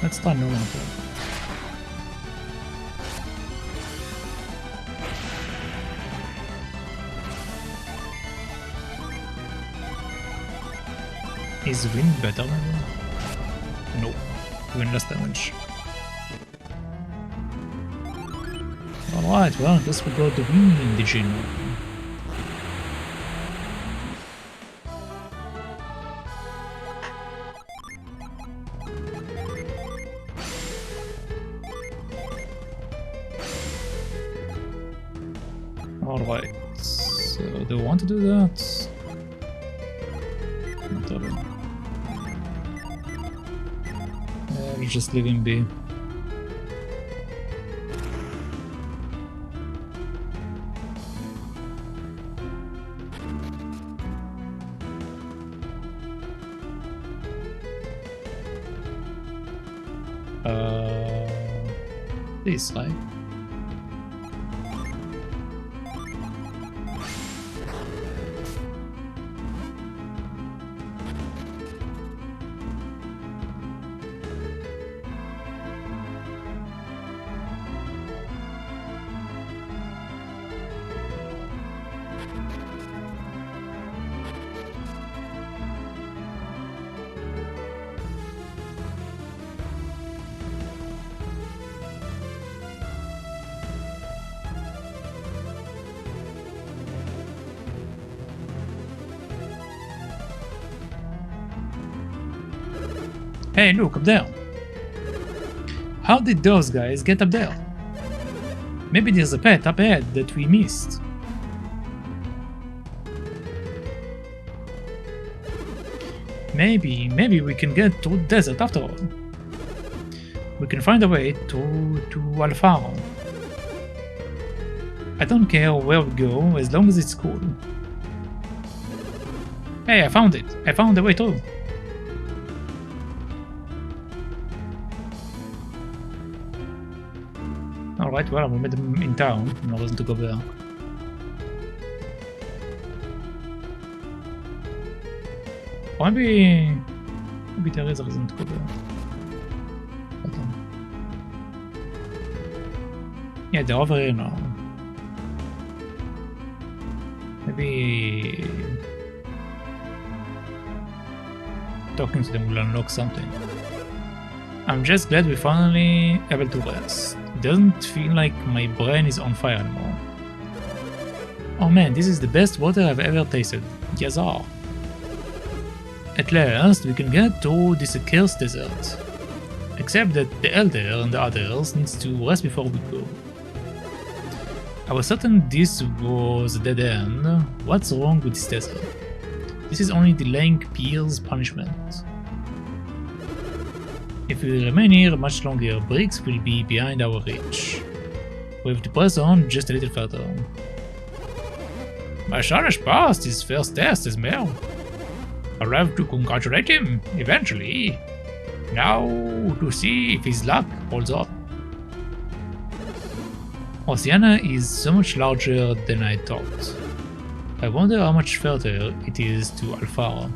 Let's try normal attack. Is wind better than that? No. Wind less damage. Alright, well, I guess we got the wind engine. Alright, so do I want to do that? Not really. We'll just leave him be. This, right?
Hey, look up there. How did those guys get up there? Maybe there's a pet up ahead that we missed. Maybe we can get to the desert after all. We can find a way to Alfaro. I don't care where we go as long as it's cool. Hey, I found it. I found the way through. Alright, well, we met them in town. No reason to go there. Or maybe there is a reason to go there. Yeah, they're over here now. Maybe talking to them will unlock something. I'm just glad we're finally able to rest. It doesn't feel like my brain is on fire anymore. Oh man, this is the best water I've ever tasted. Yes, sir. At last, we can get to this accursed desert. Except that the Elder and the others needs to rest before we go. I was certain this was a dead end. What's wrong with this desert? This is only delaying Pierre's punishment. If we remain here much longer, bricks will be behind our reach. We have to press on just a little further. My son has passed his first test as mayor. I'll have to congratulate him, eventually. Now to see if his luck holds up. Oceania is so much larger than I thought. I wonder how much further it is to Alfaro.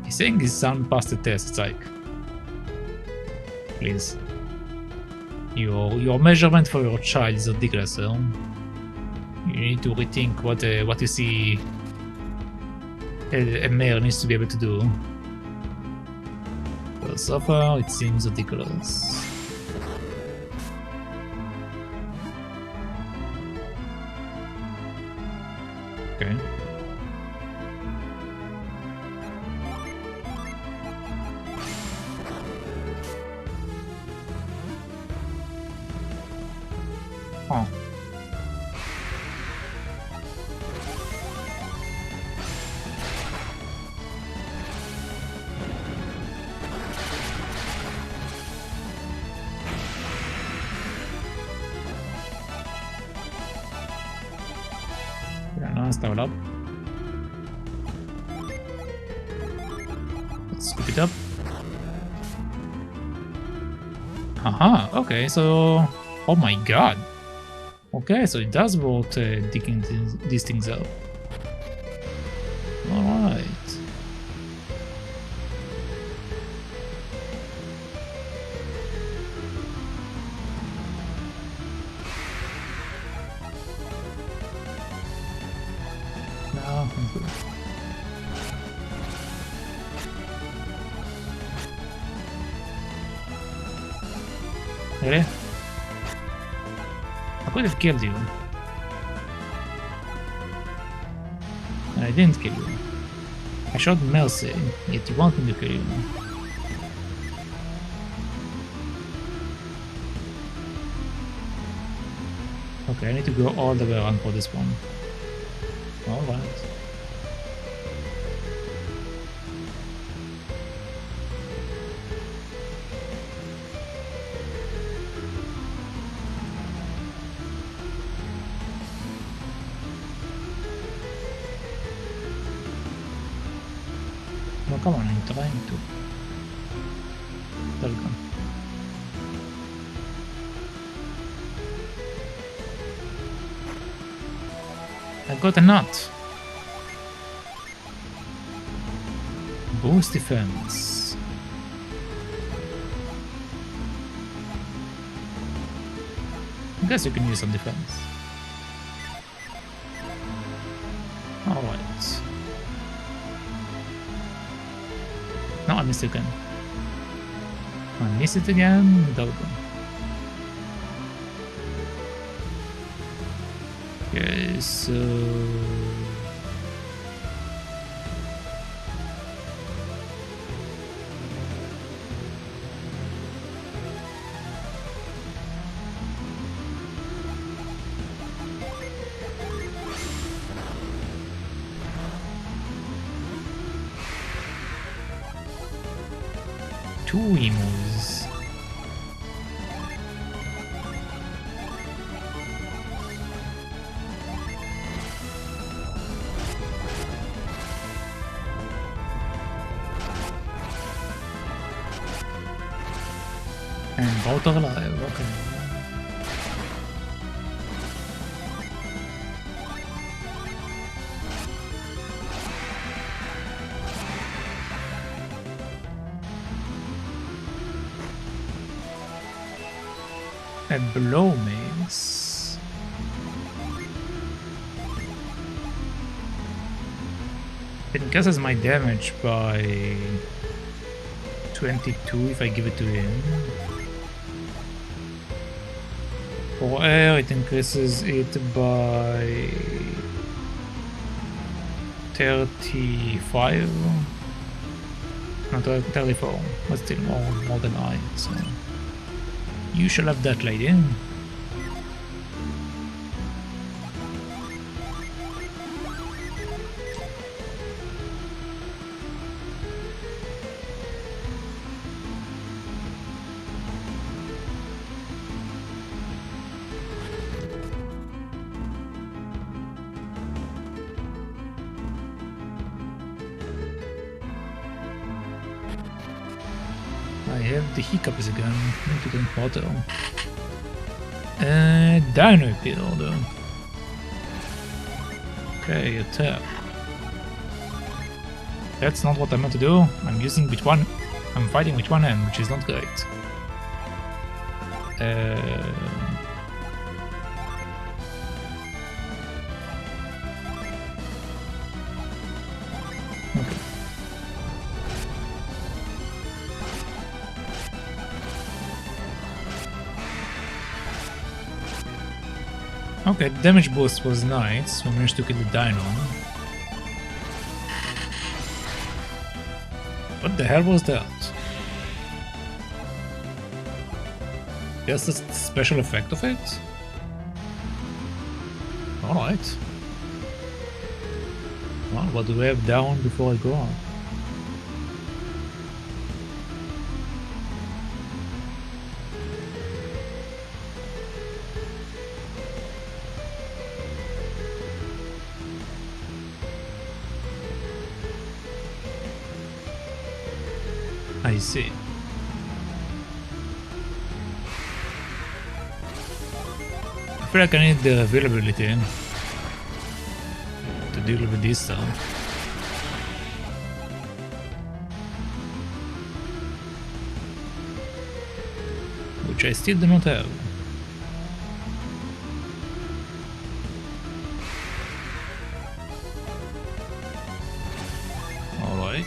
He's saying his son passed the test. It's like, please. Your measurement for your child is ridiculous, huh? You need to rethink what you see a mayor needs to be able to do. Well, so far it seems ridiculous. Okay. Oh. Level up. Let's scoop it up. Haha, okay, so... Oh my god! Okay, so it does worth digging these things up. Alright. Really? I could have killed you. And I didn't kill you. I showed mercy, yet you want me to kill you. Okay, I need to go all the way around for this one. Alright. No, come on, I'm trying to. There we go. I got a nut. Boost defense. I guess you can use some defense. Alright. No, I missed it again. I missed it again. There we go. Okay, so...
2 emus. And both are alive, okay. A blow mace. It increases my damage by 22 if I give it to him. For air, it increases it by 35. Not 34, but still more than I. So you shall have that, lady. I have the hiccups again. Need to drink water. Dino appeared. Okay, attack. That's not what I meant to do. I'm fighting with one hand, which is not great. Okay, damage boost was nice. We managed to kill the dino. What the hell was that? Guess that's the special effect of it? Alright. Well, what do we have down before I go on? I see. I feel like I need the availability to deal with this stuff. Which I still do not have. Alright.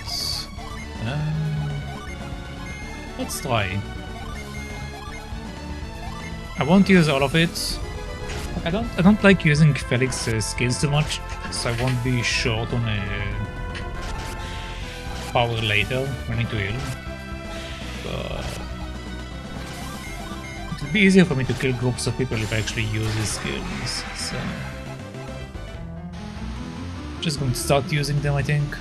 Let's try. I won't use all of it. I don't like using Felix's skills too much, so I won't be short on a power later when I need to heal. But it would be easier for me to kill groups of people if I actually use his skills. So just going to start using them, I think.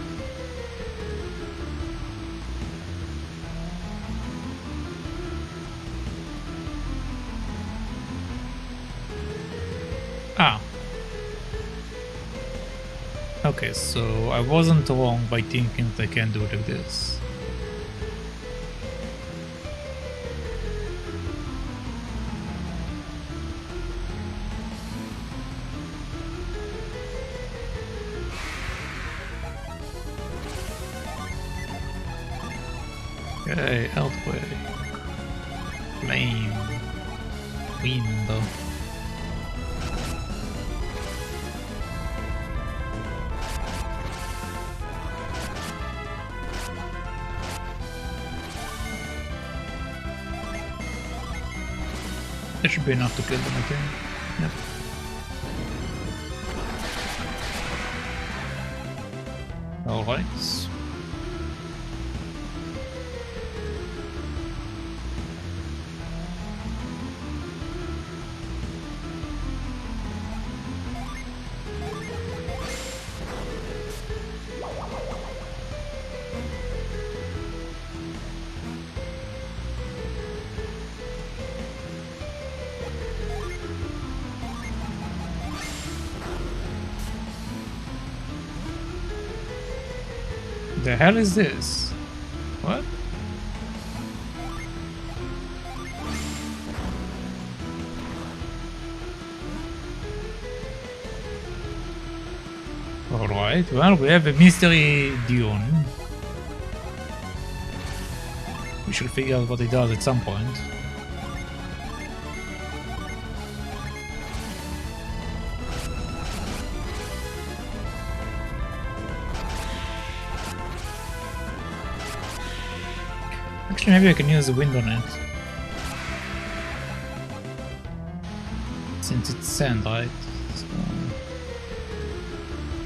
Okay, so I wasn't wrong by thinking that I can do it like this. Okay, earthquake, flame, wind. That should be enough to kill them, I think. Yep. Alright. The hell is this? What? Alright, well, we have a mystery dune. We should figure out what it does at some point. Actually, maybe I can use the wind on it. Since it's sand, right? So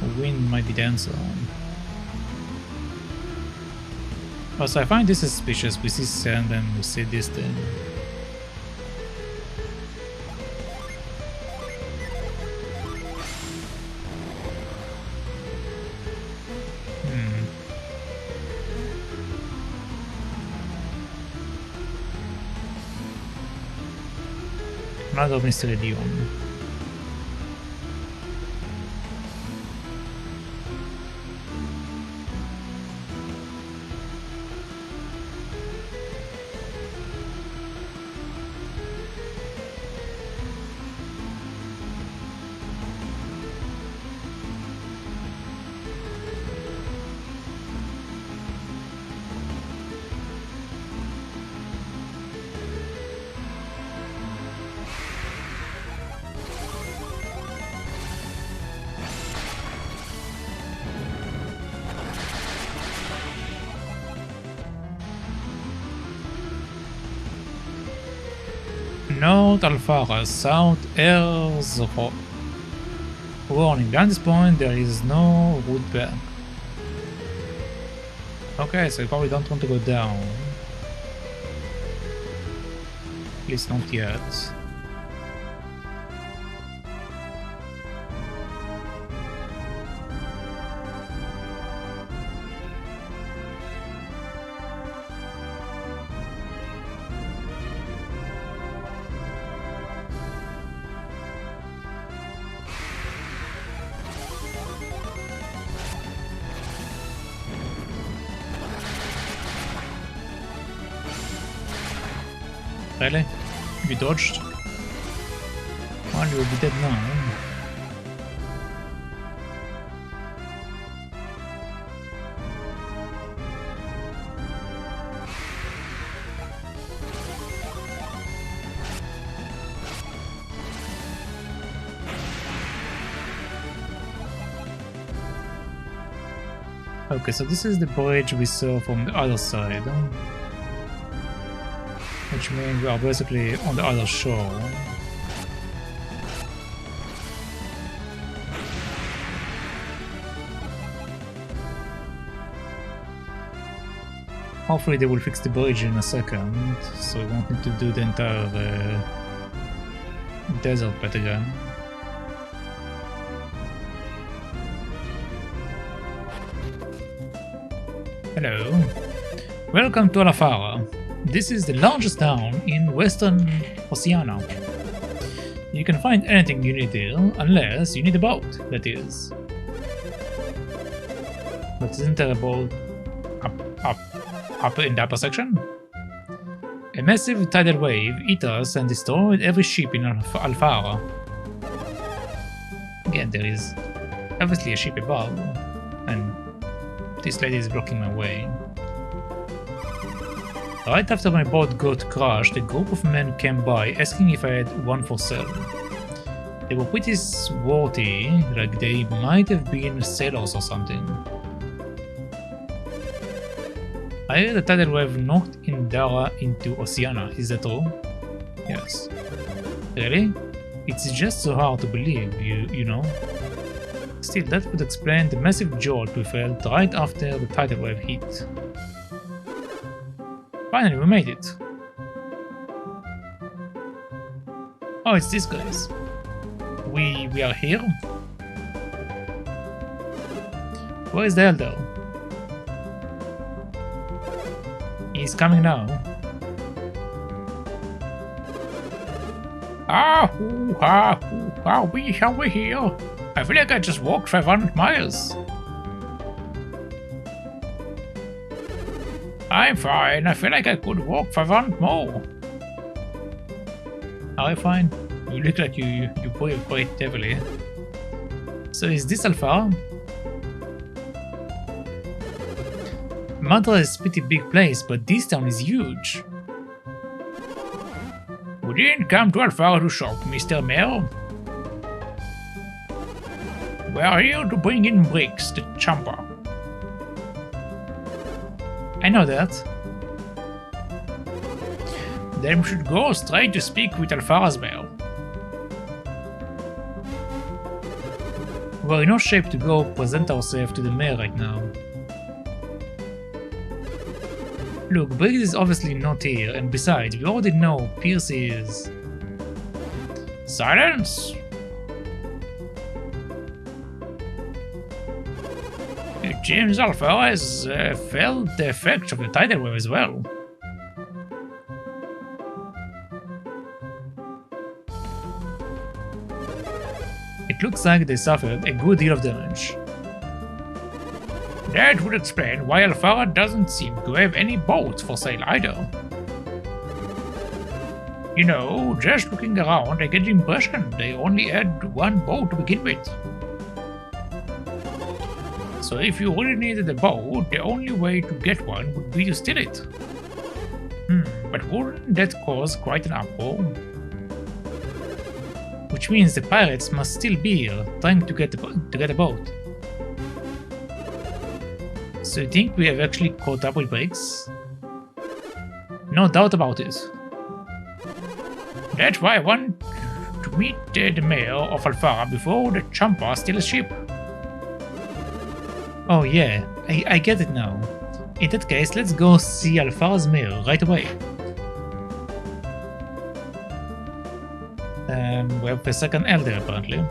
the wind might be denser. Also, I find this suspicious. We see sand and we see this thing. Another mystery dune. Note Alfara, South Airs warning, beyond this point there is no wood back. Okay, so you probably don't want to go down. At least not yet. Really? You dodged? Well, you will be dead now. Okay, so this is the bridge we saw from the other side. Which means we are basically on the other shore. Hopefully they will fix the bridge in a second, so we won't need to do the entire desert bit again. Hello. Welcome to Alfara. This is the largest town in Western Oceania. You can find anything you need here, unless you need a boat, that is. But isn't there a boat up in the upper section? A massive tidal wave hit us and destroyed every ship in Alfara. Again, there is obviously a ship above, and this lady is blocking my way. Right after my boat got crashed, a group of men came by asking if I had one for sale. They were pretty swarthy, like they might have been sailors or something. I heard a tidal wave knocked Indara into Oceania, is that true? Yes. Really? It's just so hard to believe, you know? Still, that would explain the massive jolt we felt right after the tidal wave hit. Finally, we made it. Oh, it's these guys. We are here? Where is the Elder? He's coming now. We're here. I feel like I just walked 500 miles. I'm fine. I feel like I could walk 500 more. Are you fine? You look like you breathe quite heavily. So is this Alpha? Madra is a pretty big place, but this town is huge. We didn't come to Alpha to shop, Mr. Mayor. We are here to bring in bricks, the champa. I know that. Then we should go straight to speak with Alpha's mayor. We're in no shape to go present ourselves to the mayor right now. Look, Briggs is obviously not here, and besides, we already know Pierce is... Silence! James Alpha has felt the effects of the tidal wave as well. It looks like they suffered a good deal of damage. That would explain why Alpha doesn't seem to have any boats for sale either. You know, just looking around, I get the impression they only had one boat to begin with. So if you really needed a boat, the only way to get one would be to steal it. But wouldn't that cause quite an uproar? Which means the pirates must still be here, trying to get a boat. So you think we have actually caught up with Briggs? No doubt about it. That's why I want to meet the mayor of Alfara before the Champa steals a ship. Oh yeah, I get it now. In that case, let's go see Alfara's mayor right away. We have a second elder apparently.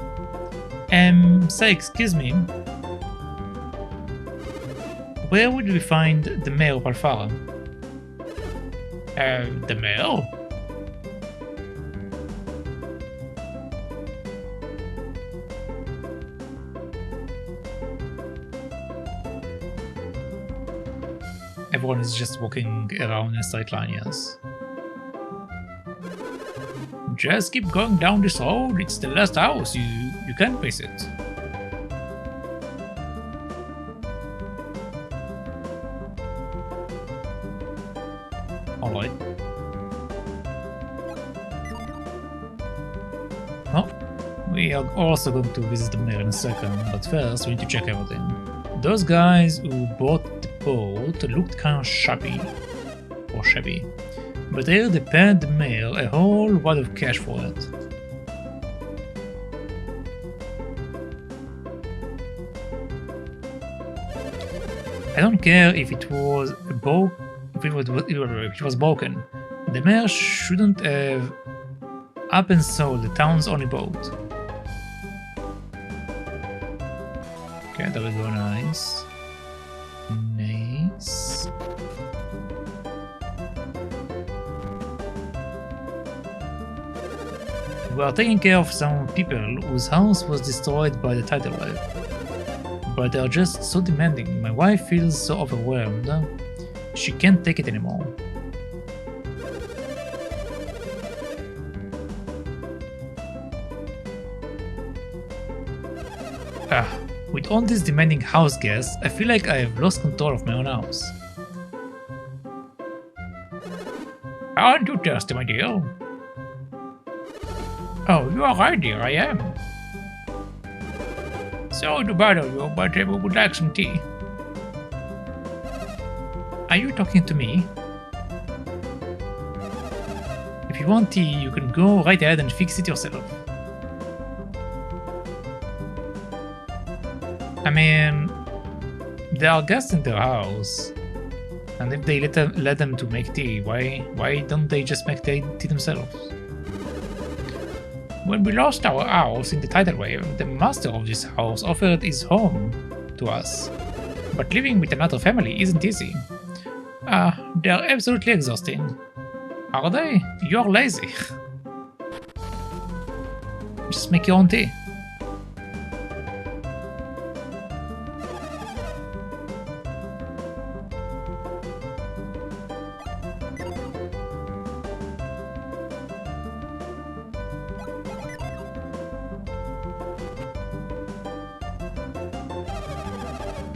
Say, excuse me. Where would we find the mayor of Alfara? The mayor? Everyone is just walking around in a straight line, yes. Just keep going down this road, it's the last house, you can't miss it. Alright. Oh, we are also going to visit the mayor in a second, but first we need to check everything. Those guys who bought the boat looked kind of shabby. But here they paid the mayor a whole lot of cash for it. I don't care if it was broken. The mayor shouldn't have up and sold the town's only boat. Okay, there we go, nice. Nice. We are taking care of some people whose house was destroyed by the tidal wave. But they are just so demanding. My wife feels so overwhelmed. She can't take it anymore. With all these demanding house guests, I feel like I have lost control of my own house. Aren't you thirsty, my dear? Oh, you are right, dear, I am. Sorry to bother you, but we would like some tea. Are you talking to me? If you want tea, you can go right ahead and fix it yourself. I mean, there are guests in their house, and if they let them to make tea, why don't they just make tea themselves? When we lost our house in the tidal wave, the master of this house offered his home to us. But living with another family isn't easy. They are absolutely exhausting. Are they? You're lazy. Just make your own tea.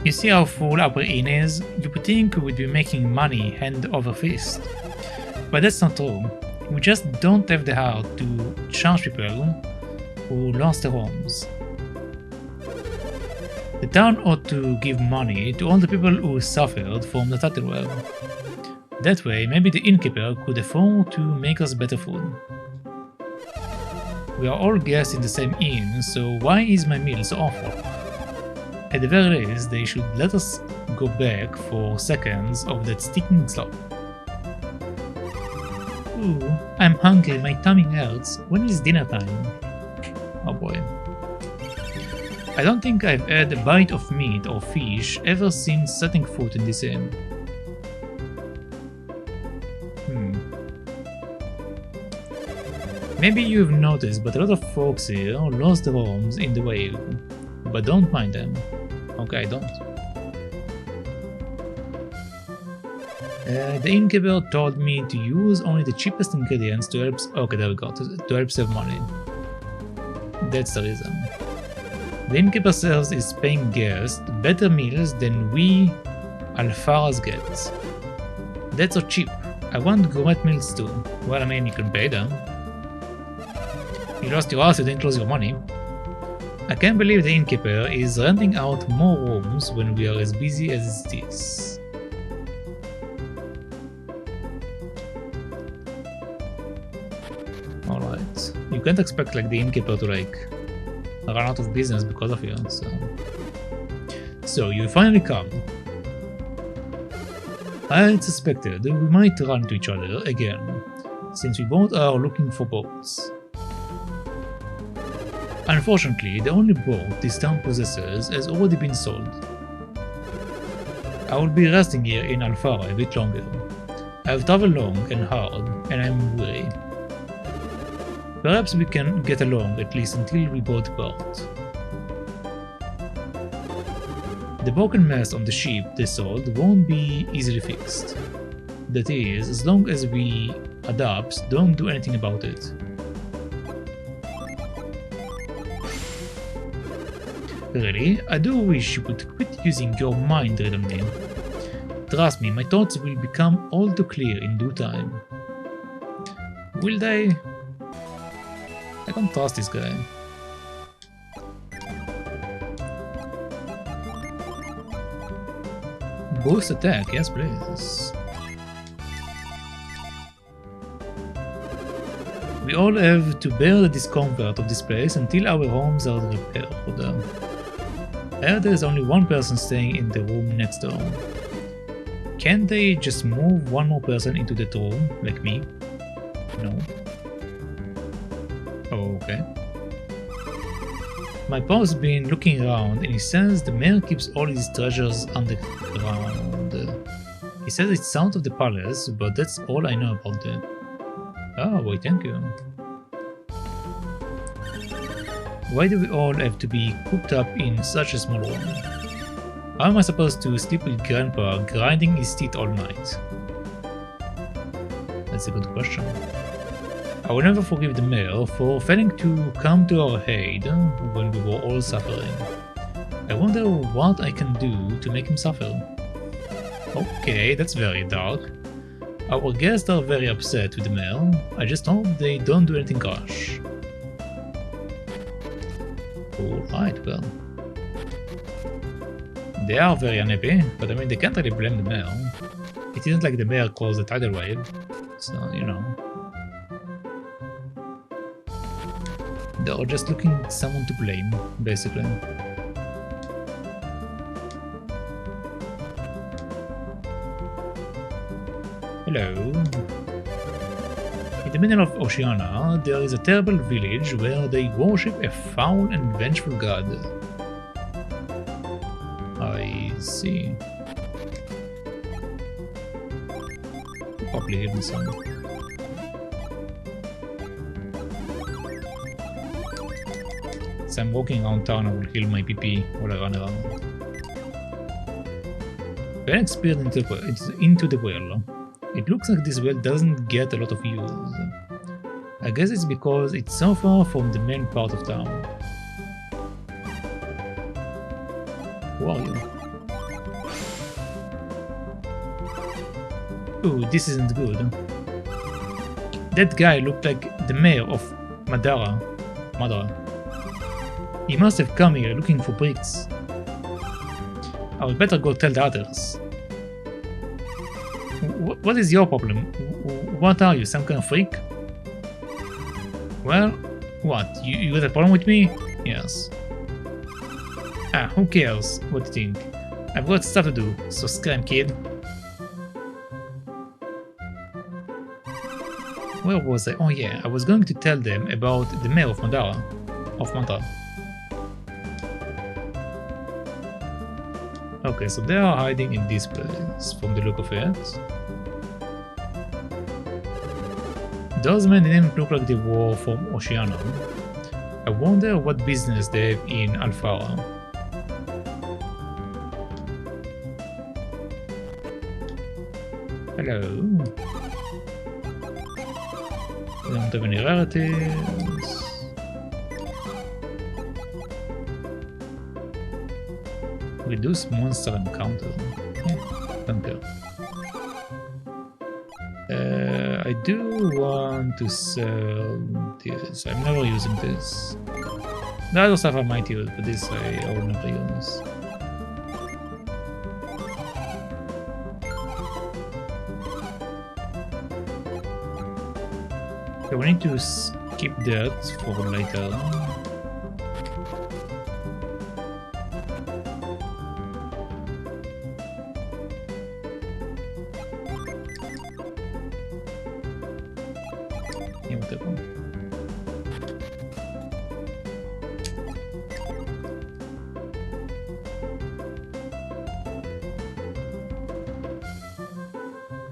You see how full our inn is? You would think we would be making money hand over fist. But that's not true. We just don't have the heart to charge people who lost their homes. The town ought to give money to all the people who suffered from the title war. That way, maybe the innkeeper could afford to make us better food. We are all guests in the same inn, so why is my meal so awful? At the very least, they should let us go back for seconds of that sticking slop. Ooh, I'm hungry, my tummy hurts. When is dinner time? Oh boy. I don't think I've had a bite of meat or fish ever since setting foot in this inn. Maybe you've noticed, but a lot of folks here lost their homes in the wave. But don't mind them. Okay, I don't. The innkeeper told me to use only the cheapest ingredients to help. Okay, there we go. To help save money. That's the reason. The innkeeper serves his paying guests better meals than we Alfaras get. That's so cheap. I want gourmet meals too. Well, I mean, you can pay them. You lost your house, you didn't lose your money. I can't believe the innkeeper is renting out more rooms when we are as busy as it is. Alright. You can't expect like the innkeeper to like run out of business because of you, so you finally come. I had suspected we might run into each other again, since we both are looking for boats. Unfortunately, the only boat this town possesses has already been sold. I will be resting here in Alfara a bit longer. I have traveled long and hard, and I'm weary. Perhaps we can get along at least until we both depart. The broken mast on the ship they sold won't be easily fixed. That is, as long as we adapts, don't do anything about it. Really, I do wish you would quit using your mind read on me. Trust me, my thoughts will become all too clear in due time. Will they? I don't trust this guy. Boost attack, yes please. We all have to bear the discomfort of this place until our homes are repaired. I heard there is only one person staying in the room next door. Can't they just move one more person into that room, like me? No. Okay. My pa's been looking around and he says the mayor keeps all his treasures underground. He says it's south of the palace, but that's all I know about it. Oh, wait, thank you. Why do we all have to be cooped up in such a small room? How am I supposed to sleep with Grandpa grinding his teeth all night? That's a good question. I will never forgive the mayor for failing to come to our aid when we were all suffering. I wonder what I can do to make him suffer. Okay, that's very dark. Our guests are very upset with the mayor. I just hope they don't do anything harsh. Alright, well. They are very unhappy, but I mean, they can't really blame the mayor. It isn't like the mayor caused the tidal wave, so, you know. They are just looking for someone to blame, basically. Hello. In the middle of Oceania, there is a terrible village where they worship a foul and vengeful god. I see. Probably even some. As I'm walking around town, I will heal my PP while I run around. When experienced into the well. It looks like this well doesn't get a lot of use. I guess it's because it's so far from the main part of town. Who are you? Ooh, this isn't good. That guy looked like the mayor of Madara. He must have come here looking for bricks. I would better go tell the others. What is your problem? What are you, some kind of freak? Well, what? You got a problem with me? Yes. Ah, who cares what you think? I've got stuff to do, so scram, kid. Where was I? Oh yeah, I was going to tell them about the mayor of Madara. Okay, so they are hiding in this place, from the look of it. Those men didn't look like they were from Oceania. I wonder what business they have in Alfara. Hello. They don't have any relatives. Reduce monster encounter. Don't care. I do want to sell this. I'm never using this. The other stuff I might use, but this I will never use. Okay, we need to skip that for later.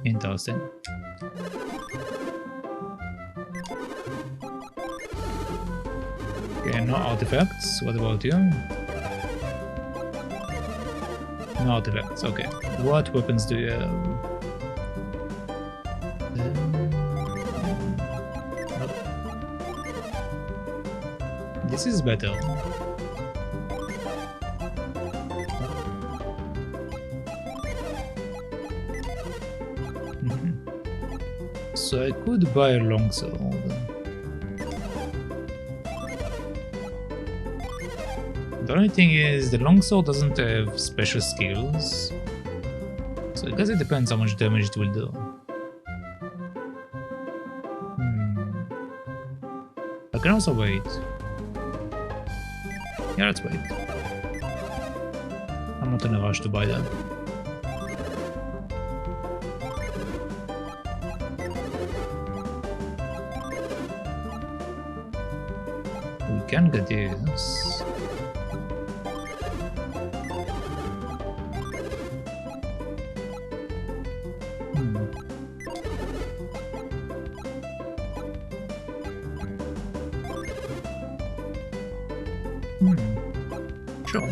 Interesting. Okay, no artifacts. What about you? No artifacts. Okay. What weapons do you have? Nope. This is better. So I could buy a longsword. The only thing is the longsword doesn't have special skills. So I guess it depends how much damage it will do. I can also wait. Yeah, let's wait. I'm not in a rush to buy that. Can get this. Sure.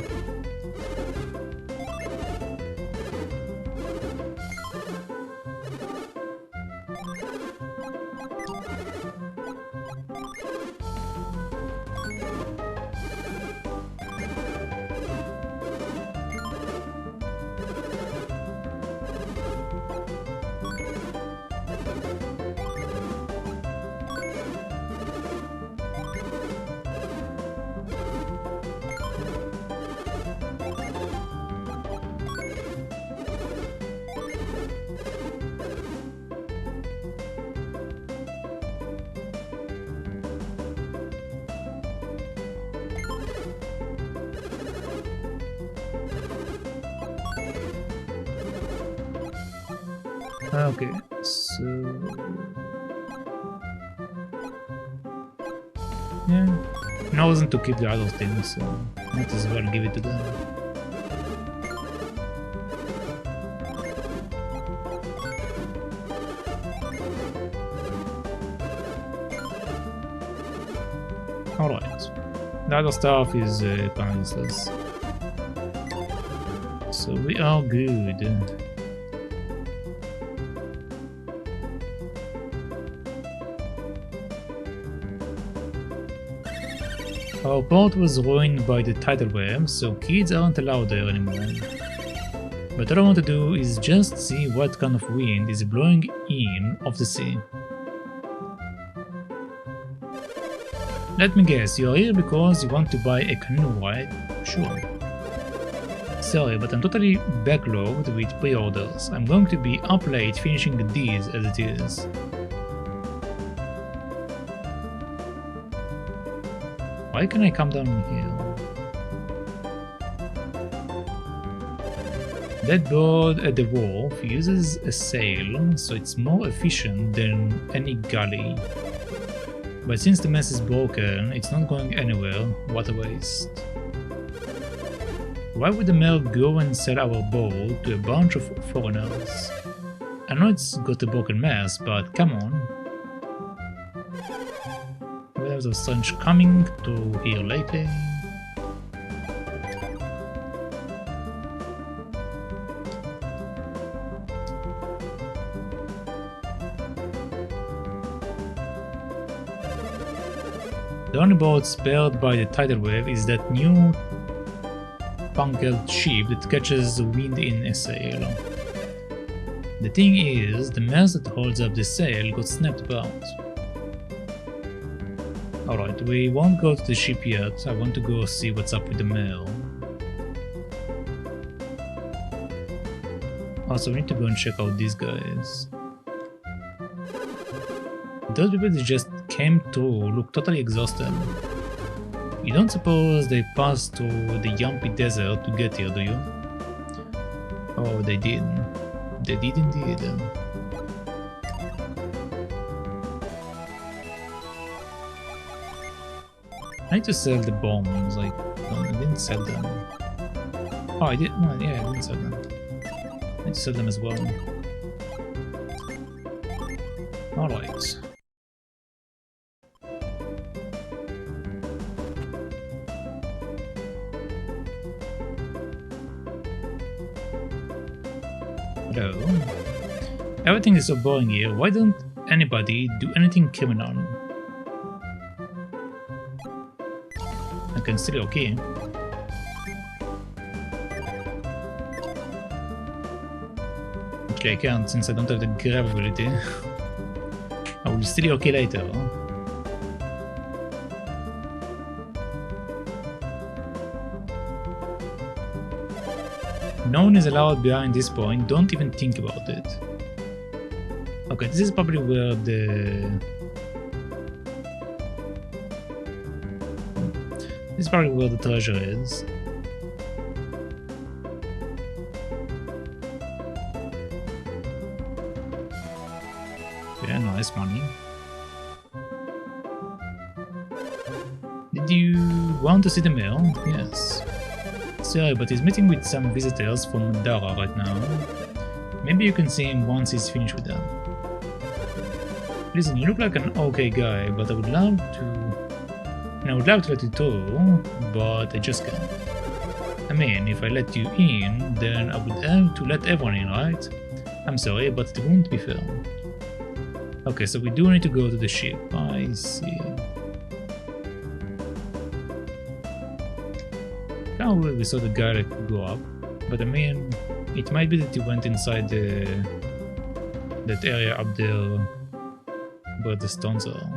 Okay, so yeah, no reason to keep the other things, so might as well give it to them. Alright, the other stuff is kind of useless, so we are good. Our port was ruined by the tidal wave, so kids aren't allowed there anymore.
But all I want to do is just see what kind of wind is blowing in off the sea. Let me guess, you're here because you want to buy a canoe, right? Sure. Sorry, but I'm totally backlogged with pre-orders. I'm going to be up late finishing these as it is. Why can I come down here? That board at the wharf uses a sail, so it's more efficient than any galley. But since the mess is broken, it's not going anywhere. What a waste. Why would the mayor go and sell our boat to a bunch of foreigners? I know it's got a broken mess, but come on. We have those strange coming to here lately. The only boat spared by the tidal wave is that new bunkered ship that catches the wind in a sail. The thing is, the mast that holds up the sail got snapped about. Alright, we won't go to the ship yet. I want to go see what's up with the mail. Also, we need to go and check out these guys. Those people that just came through look totally exhausted. You don't suppose they passed through the Yumpy Desert to get here, do you? Oh, they did. They did indeed. I need to sell the bombs, like, no, I didn't sell them. Oh, I did, no, yeah, I didn't sell them. I need to sell them as well. Alright. Hello. Everything is so boring here. Why don't anybody do anything criminal? I can steal your key. Actually, I can't since I don't have the grab ability. I will steal your key later. No one is allowed behind this point, don't even think about it. Okay, this is probably where the... This is probably where the treasure is. Yeah, nice money. Did you want to see the mail? Yes. Sorry, but he's meeting with some visitors from Dara right now. Maybe you can see him once he's finished with them. Listen, you look like an okay guy, but I would love to let you through, but I just can't. I mean, if I let you in, then I would have to let everyone in, right? I'm sorry, but it won't be fair. Okay, so we do need to go to the ship. I see. Probably we saw the guy that could go up, but I mean, it might be that he went inside that area up there where the stones are.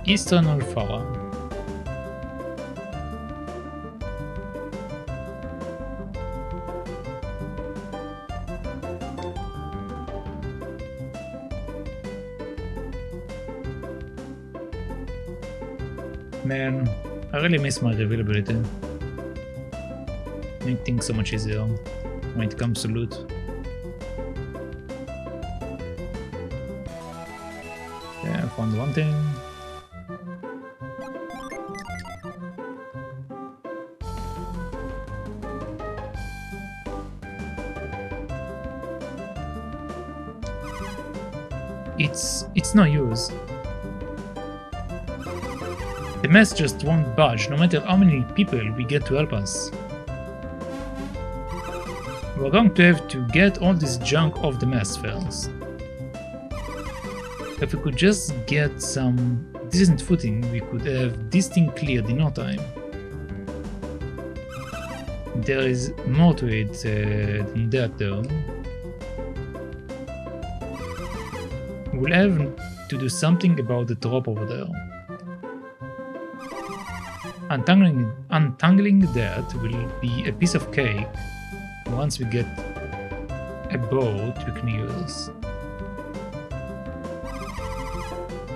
Eastern Alfara. Man, I really miss my reveal ability. Make things so much easier when it comes to loot. Yeah, I found one thing. It's no use. The mess just won't budge, no matter how many people we get to help us. We're going to have to get all this junk off the mess first. If we could just get some decent footing, we could have this thing cleared in no time. There is more to it than that though. We'll have to do something about the drop over there. Untangling that will be a piece of cake once we get a boat we can use.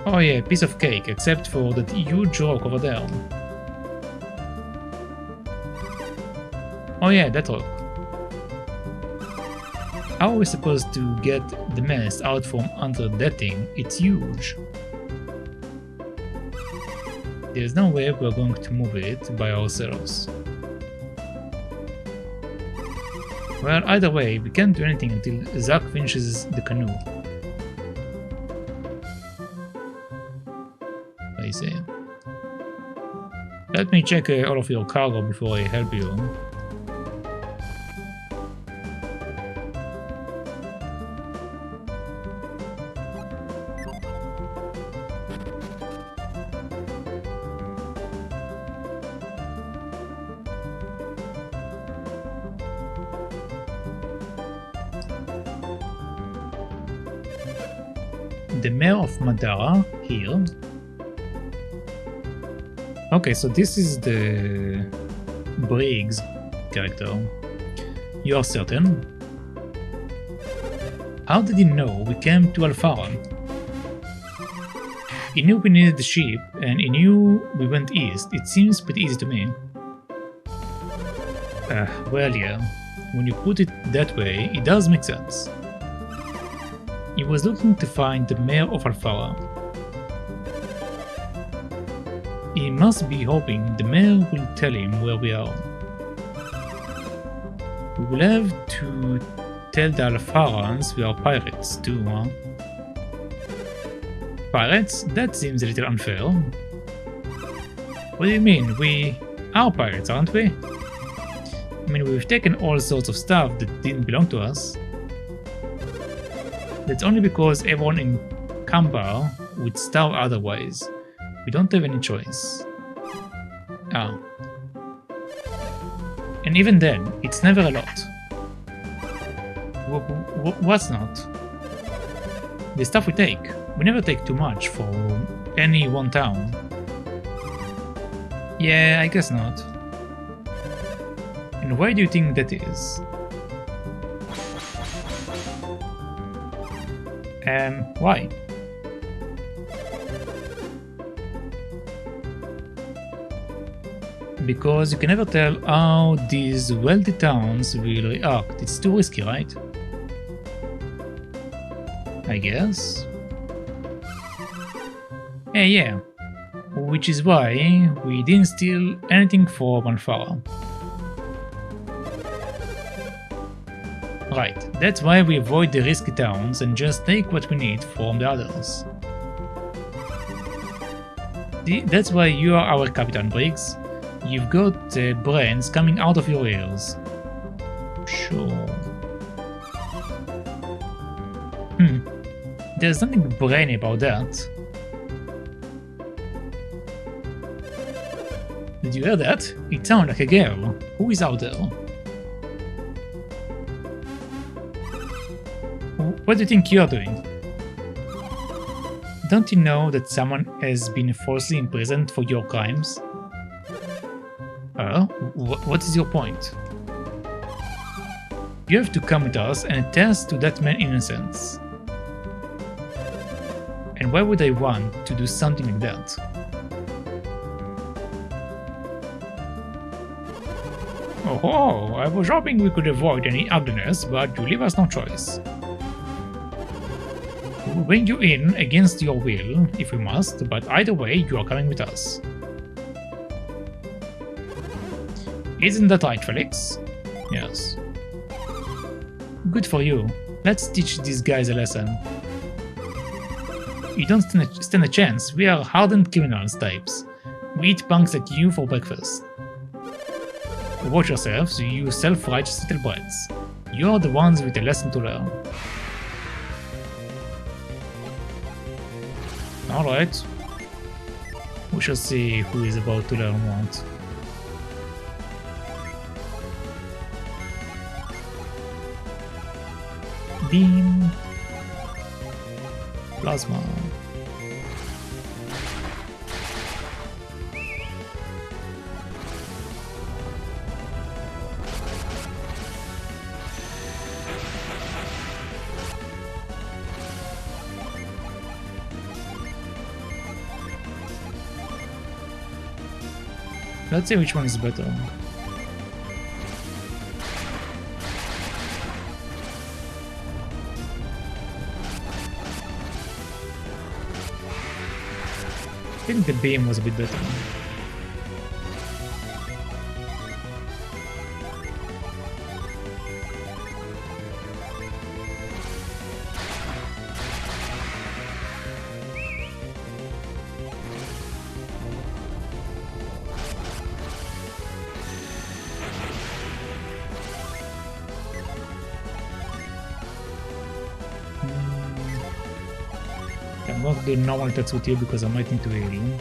Oh yeah, piece of cake, except for that huge rock over there. Oh yeah, that rock. How are we supposed to get the mess out from under that thing? It's huge. There's no way we're going to move it by ourselves. Well, either way, we can't do anything until Zack finishes the canoe. I see. Let me check all of your cargo before I help you. The Mayor of Madara here. Okay, so this is the Briggs character. You are certain? How did he know we came to Alfara? He knew we needed the ship, and he knew we went east. It seems pretty easy to me. Well, yeah. When you put it that way, it does make sense. He was looking to find the mayor of Alfara. He must be hoping the mayor will tell him where we are. We will have to tell the Alfarans we are pirates too, huh? Pirates? That seems a little unfair. What do you mean? We are pirates, aren't we? I mean, we've taken all sorts of stuff that didn't belong to us. That's only because everyone in Kambar would starve otherwise. We don't have any choice. Ah. And even then, it's never a lot. What's not? The stuff we take. We never take too much for any one town. Yeah, I guess not. And why do you think that is? Why? Because you can never tell how these wealthy towns will react. It's too risky, right? I guess. Yeah. Which is why we didn't steal anything from Alfara. Right, that's why we avoid the risky towns and just take what we need from the others. That's why you are our Captain Briggs. You've got brains coming out of your ears. Sure. There's nothing brainy about that. Did you hear that? It sounded like a girl. Who is out there? What do you think you're doing? Don't you know that someone has been falsely imprisoned for your crimes? What is your point? You have to come with us and attest to that man's innocence. And why would I want to do something like that? Oh, I was hoping we could avoid any ugliness, but you leave us no choice. We'll bring you in against your will, if we must, but either way, you are coming with us. Isn't that right, Felix? Yes. Good for you. Let's teach these guys a lesson. You don't stand a chance. We are hardened criminals types. We eat punks like you for breakfast. Watch yourselves, you self-righteous little brats. You're the ones with a lesson to learn. Alright. We shall see who is about to learn what. Beam. Plasma. Let's see which one is better. I think the beam was a bit better. I'm not doing normal attacks with you because I might need to heal you.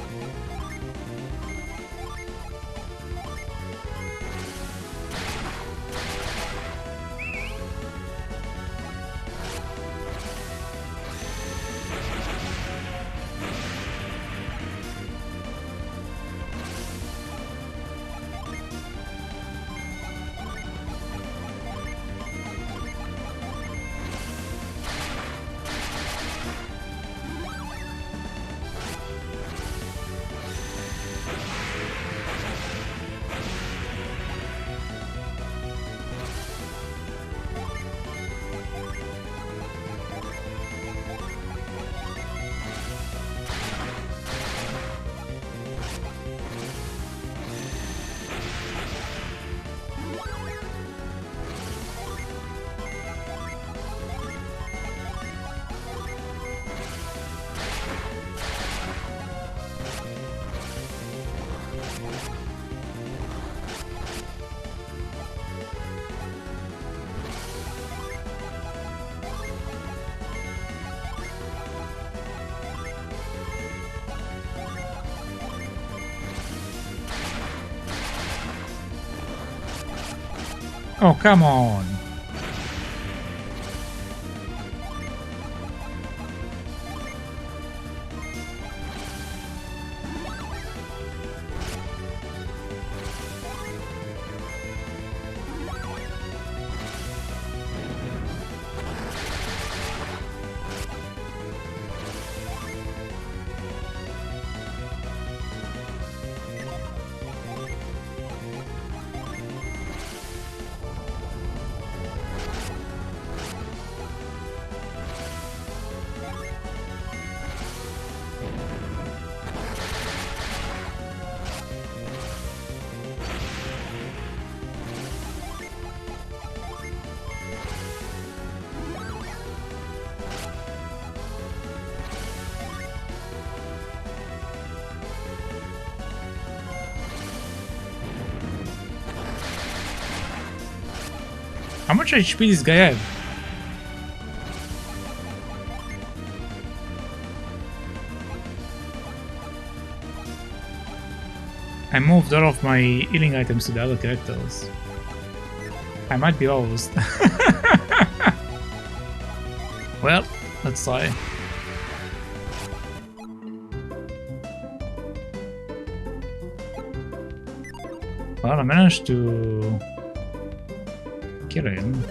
Oh, come on! How much HP this guy have? I moved all of my healing items to the other characters. I might be housed. Well, let's try. Well, I managed to kill him.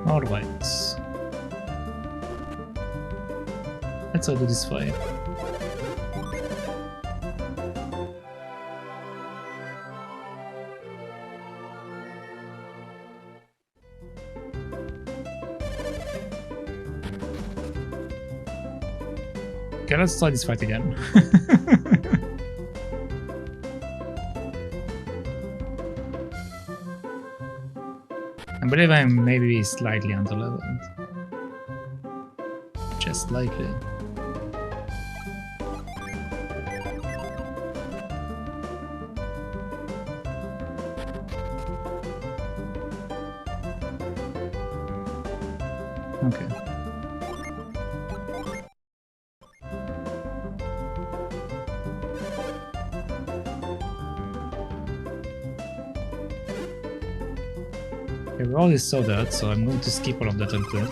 All right. Let's do this fight. Okay, let's try this fight again. I believe I'm maybe slightly underleveled. Just slightly. Okay. Okay, we already saw that, so I'm going to skip all of that real quick.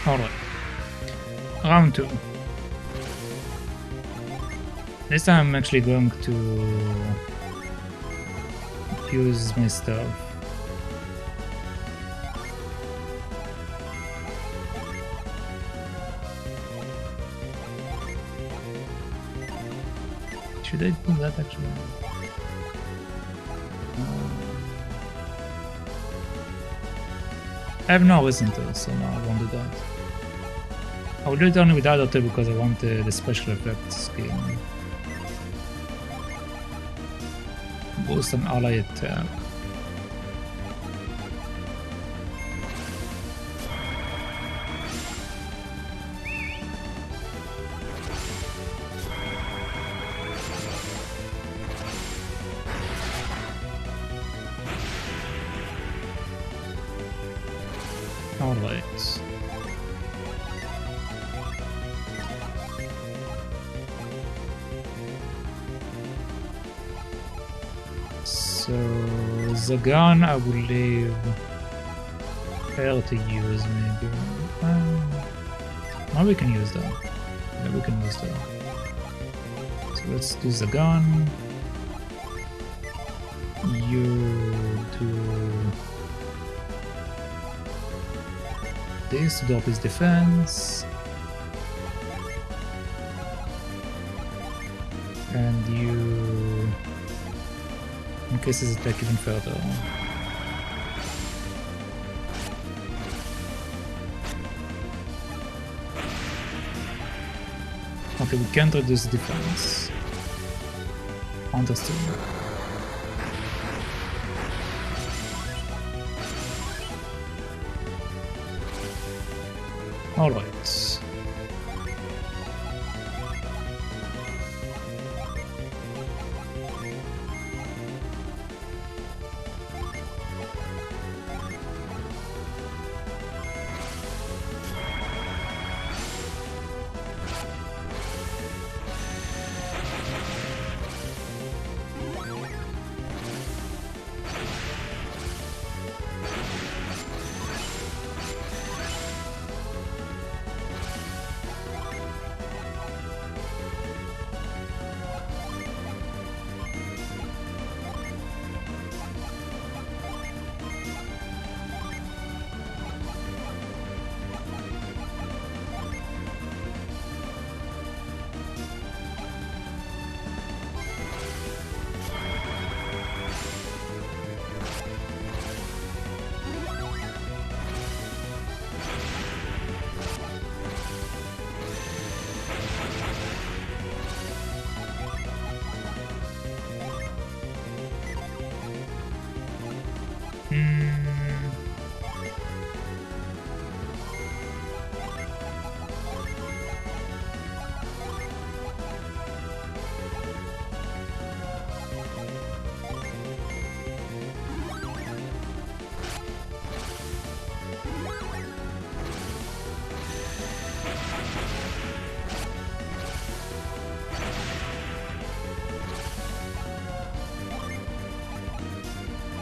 Alright. Round 2. This time I'm actually going to use my stuff. Should I do that actually? I have no reason to, so no, I won't do that. I will do it only with other two because I want the special effects skin. Boost an ally attack. Alright. So the gun I will leave fair to use maybe. Now we can use that. Yeah, we can use that. So let's do the gun. You do this to drop his defense. And you increase his attack even further. Okay, we can't reduce defense. Understood. Alright.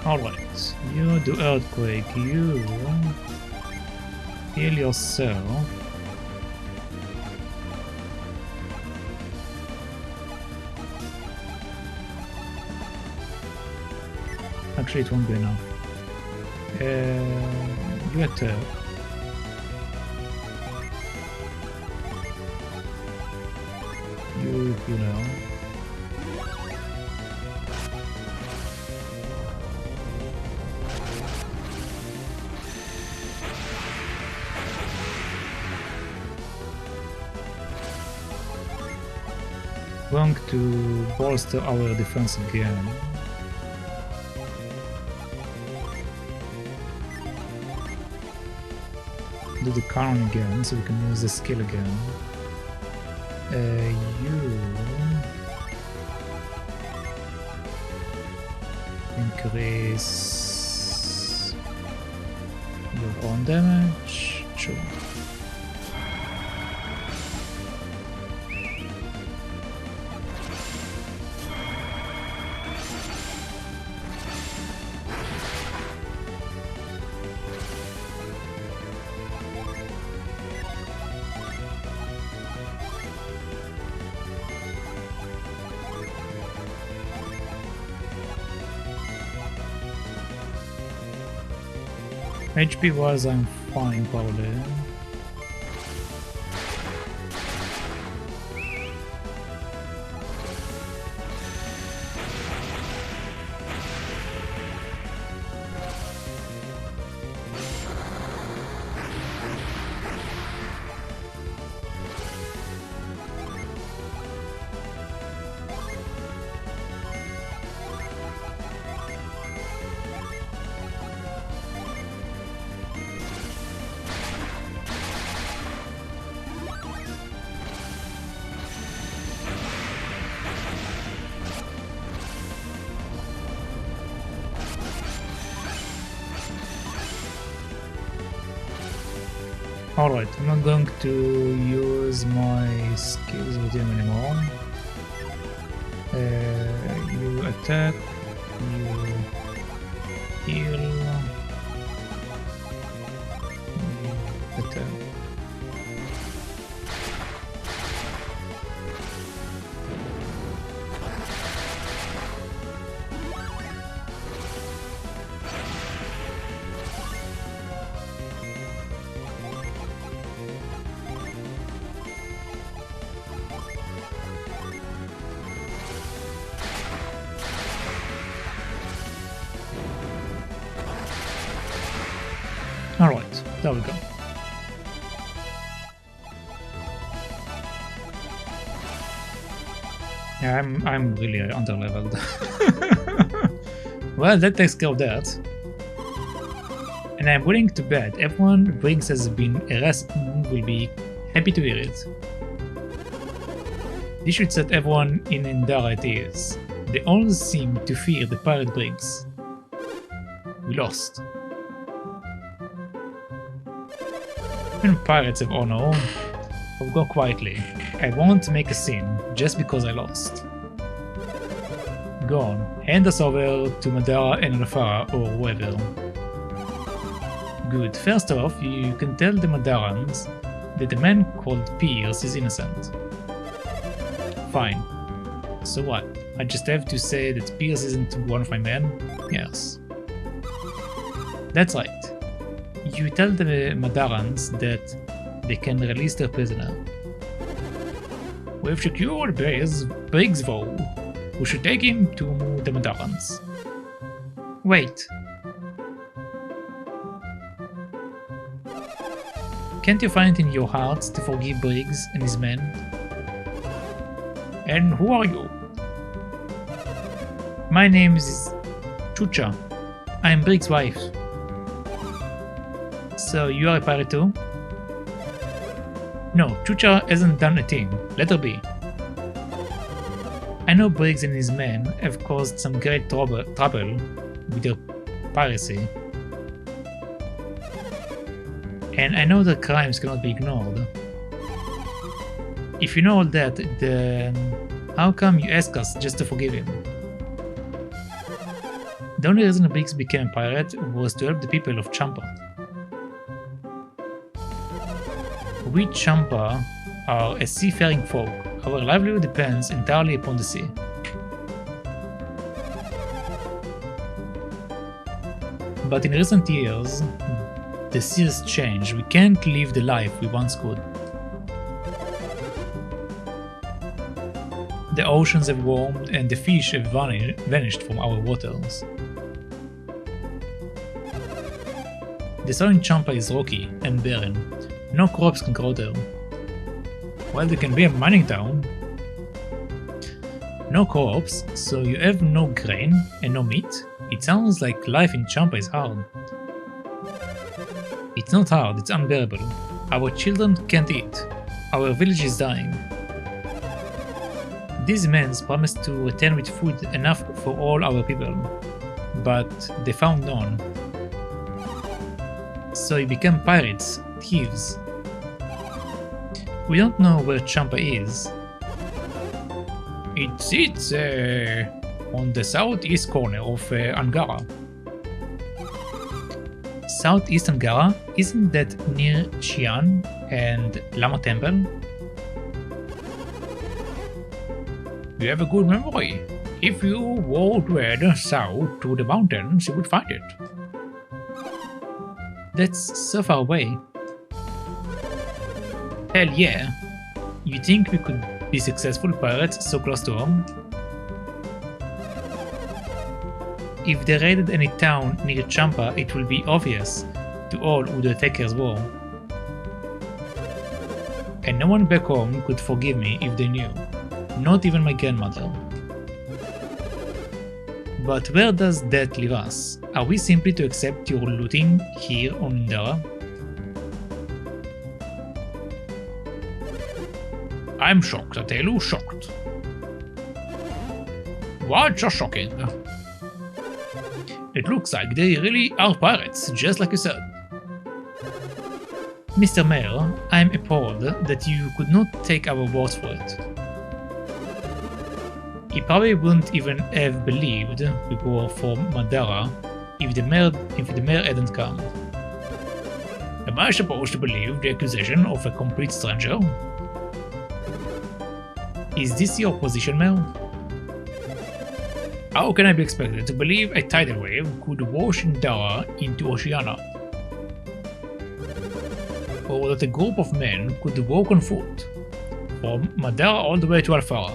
Alright, you do earthquake, you heal yourself. Actually, it won't be enough. You attack. You know. Going to bolster our defense again. Do the cannon again so we can use the skill again. You increase your own damage. Sure. HP wise, I'm fine probably. Alright, I'm not going to use my skills with him anymore. You attack, you heal, you attack. Alright, there we go. Yeah, I'm really underleveled. Well, that takes care of that. And I'm willing to bet everyone Briggs has been arrested will be happy to hear it. This should set everyone in Indara at ease. They all seem to fear the pirate Briggs. We lost. When pirates have honor, I'll go quietly. I won't make a scene just because I lost. Go on, hand us over to Madara and Alfara or whoever. Good, first off, you can tell the Madarans that the man called Pierce is innocent. Fine. So what? I just have to say that Pierce isn't one of my men? Yes. That's right. You tell the Madarans that they can release their prisoner. We've secured Briggs though. We should take him to the Madarans. Wait. Can't you find it in your hearts to forgive Briggs and his men? And who are you? My name is Chucha. I am Briggs' wife. So you are a pirate too? No, Chucha hasn't done a thing. Let her be. I know Briggs and his men have caused some great trouble with their piracy. And I know their crimes cannot be ignored. If you know all that, then how come you ask us just to forgive him? The only reason Briggs became a pirate was to help the people of Champa. We Champa are a seafaring folk. Our livelihood depends entirely upon the sea. But in recent years, the sea has changed. We can't live the life we once could. The oceans have warmed and the fish have vanished from our waters. The soil in Champa is rocky and barren. No crops can grow there. While there can be a mining town, no crops, so you have no grain and no meat. It sounds like life in Champa is hard. It's not hard, it's unbearable. Our children can't eat. Our village is dying. These men promised to return with food enough for all our people, but they found none. So we became pirates, thieves. We don't know where Champa is. It sits on the southeast corner of Angara. Southeast Angara? Isn't that near Xi'an and Lama Temple? You have a good memory. If you walked south to the mountains, you would find it. That's so far away. Hell yeah. You think we could be successful pirates so close to home? If they raided any town near Champa, it will be obvious to all who the attackers were. And no one back home could forgive me if they knew. Not even my grandmother. But where does that leave us? Are we simply to accept your looting here on Indara? I'm shocked, I tell you, shocked. What's so shocking? It looks like they really are pirates, just like you said. Mr. Mayor, I'm appalled that you could not take our words for it. He probably wouldn't even have believed we were from Madara if the mayor hadn't come. Am I supposed to believe the accusation of a complete stranger? Is this your position, Mayor? How can I be expected to believe a tidal wave could wash Indara into Oceania? Or that a group of men could walk on foot from Madara all the way to Alfara?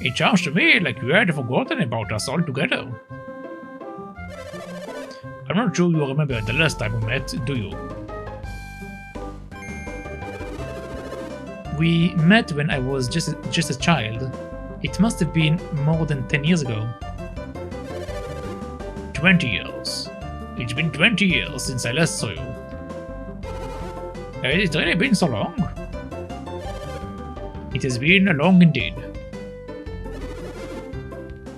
It sounds to me like you had forgotten about us altogether. I'm not sure you remember the last time we met, do you? We met when I was just a child. It must have been more than 10 years ago. 20 years. It's been 20 years since I last saw you. Has it really been so long? It has been long indeed.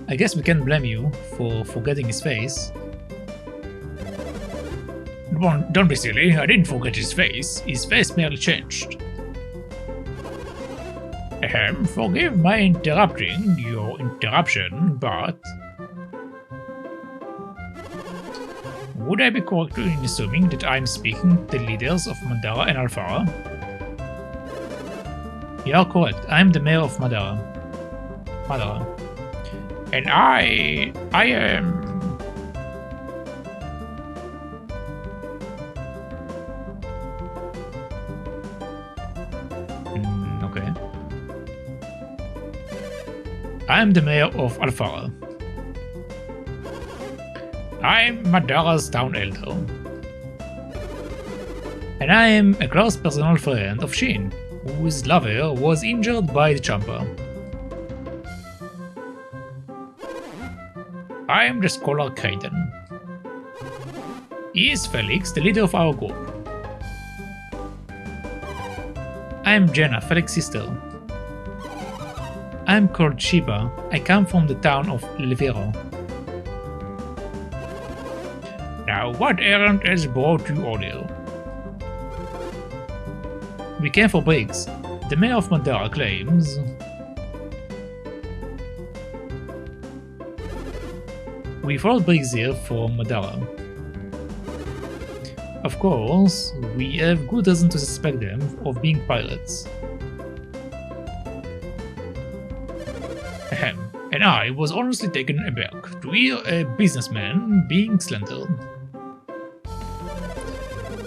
I guess we can't blame you for forgetting his face. Don't be silly, I didn't forget his face. His face merely changed. Forgive my interrupting your interruption, but... Would I be correct in assuming that I'm speaking to the leaders of Madara and Alfara? You are correct, I'm the mayor of Madara. And I am... Okay. I am the mayor of Alfara. I am Madara's town elder. And I am a close personal friend of Shin, whose lover was injured by the Champa. I am the scholar Kraden. He is Felix, the leader of our group. I am Jenna, Felix's sister. I am called Shiba. I come from the town of Levero. Now, what errand has brought you all here? We came for Briggs. The mayor of Madara claims... We followed Briggs here from Madara. Of course, we have good reason to suspect them of being pirates. Ahem. And I was honestly taken aback to hear a businessman being slandered.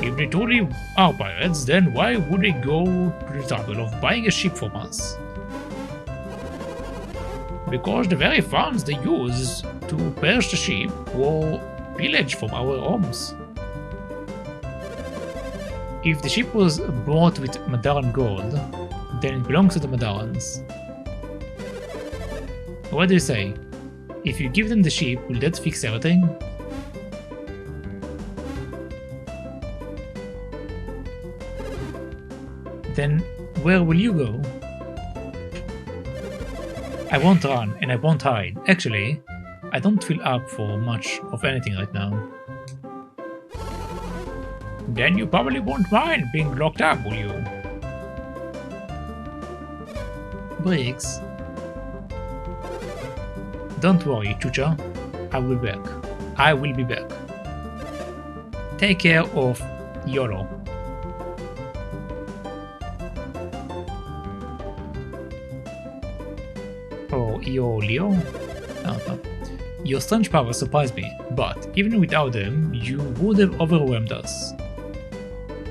If they truly are pirates, then why would they go to the trouble of buying a ship from us? Because the very funds they use to purchase the ship were pillaged from our homes. If the ship was bought with Madaran gold, then it belongs to the Madarans. What do you say? If you give them the ship, will that fix everything? Then where will you go? I won't run and I won't hide. Actually, I don't feel up for much of anything right now. Then you probably won't mind being locked up, will you? Briggs. Don't worry, Chucha. I will be back. I will be back. Take care of YOLO. Or Leo? No. Your strange powers surprised me, but even without them, you would have overwhelmed us.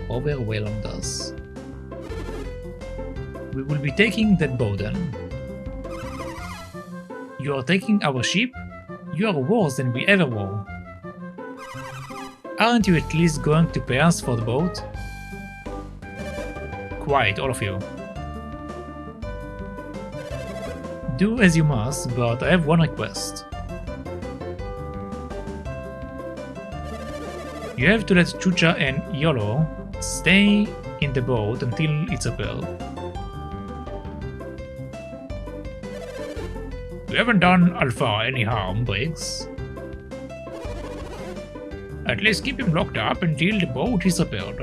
Overwhelmed us. We will be taking that boat then. You are taking our ship? You are worse than we ever were. Aren't you at least going to pay us for the boat? Quiet, all of you. Do as you must, but I have one request. You have to let Chucha and YOLO stay in the boat until it's repaired. You haven't done Alpha any harm, Briggs. At least keep him locked up until the boat is repaired.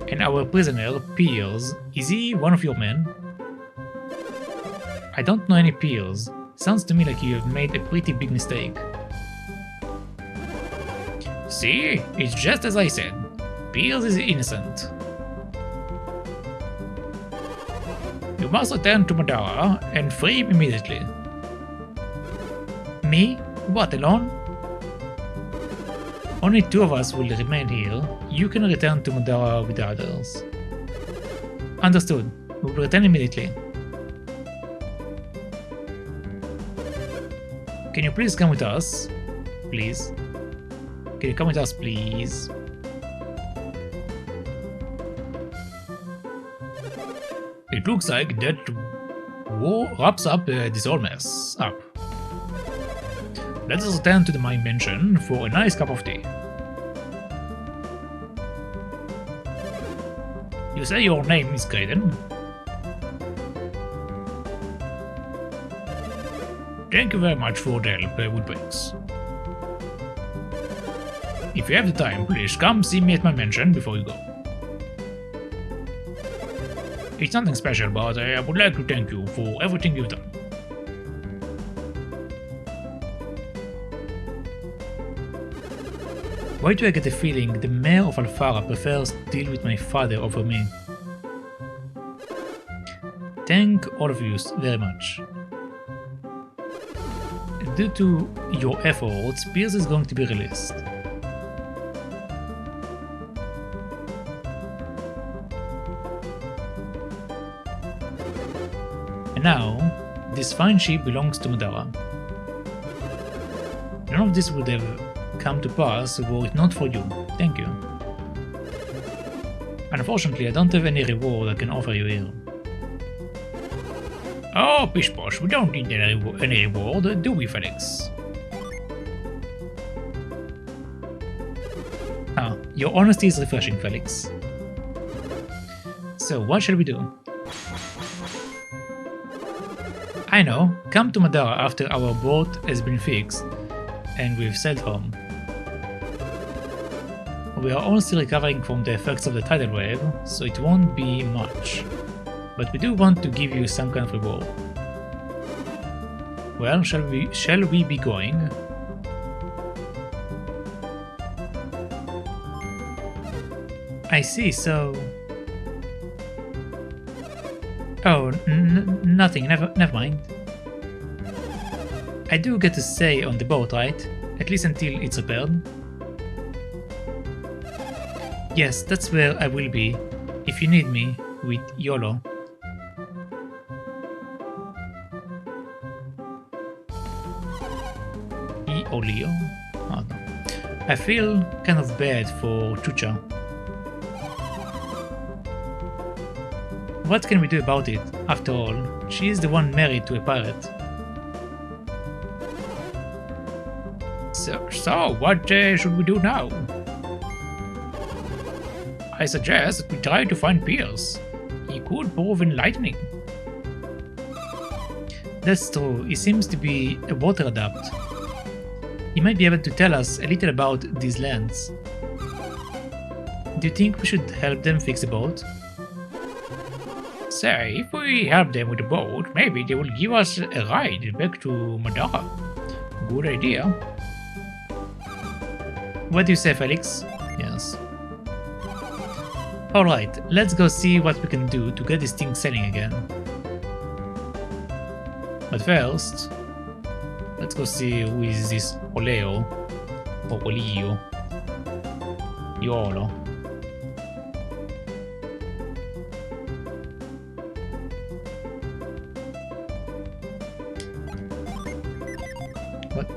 And our prisoner, Piers, is he one of your men? I don't know any Piers. Sounds to me like you have made a pretty big mistake. See? It's just as I said. Piers is innocent. You must return to Madara and free him immediately. Me? What, alone? Only two of us will remain here. You can return to Madara with the others. Understood. We will return immediately. Can you please come with us? Please. Can you come with us, please? It looks like that war wraps up this whole mess up. Let us return to my mansion for a nice cup of tea. You say your name is Graydon? Thank you very much for the help with Briggs. If you have the time, please come see me at my mansion before you go. It's nothing special, but I would like to thank you for everything you've done. Why do I get the feeling the mayor of Alfara prefers to deal with my father over me? Thank all of you very much. Due to your efforts, Piers is going to be released. And now, this fine ship belongs to Madara. None of this would have come to pass were it not for you. Thank you. Unfortunately, I don't have any reward I can offer you here. Oh, pish posh, we don't need any reward, do we, Felix? Ah, your honesty is refreshing, Felix. So, what shall we do? I know, come to Madara after our boat has been fixed and we've sailed home. We are all still recovering from the effects of the tidal wave, so it won't be much.
But we do want to give you some kind of reward. Well, shall we be going? I see, so... Oh, nothing, never mind. I do get to stay on the boat, right? At least until it's repaired. Yes, that's where I will be, if you need me, with YOLO. Olio? Oh, no. I feel kind of bad for Chucha. What can we do about it? After all, she is the one married to a pirate. So what should we do now? I suggest that we try to find Pierce. He could prove enlightening. That's true, he seems to be a water adept. He might be able to tell us a little about these lands. Do you think we should help them fix the boat? Say, if we help them with the boat, maybe they will give us a ride back to Madara. Good idea. What do you say, Felix? Yes. Alright, let's go see what we can do to get this thing sailing again. But first, let's go see who is this Oleo, or Olio, Yolo. What?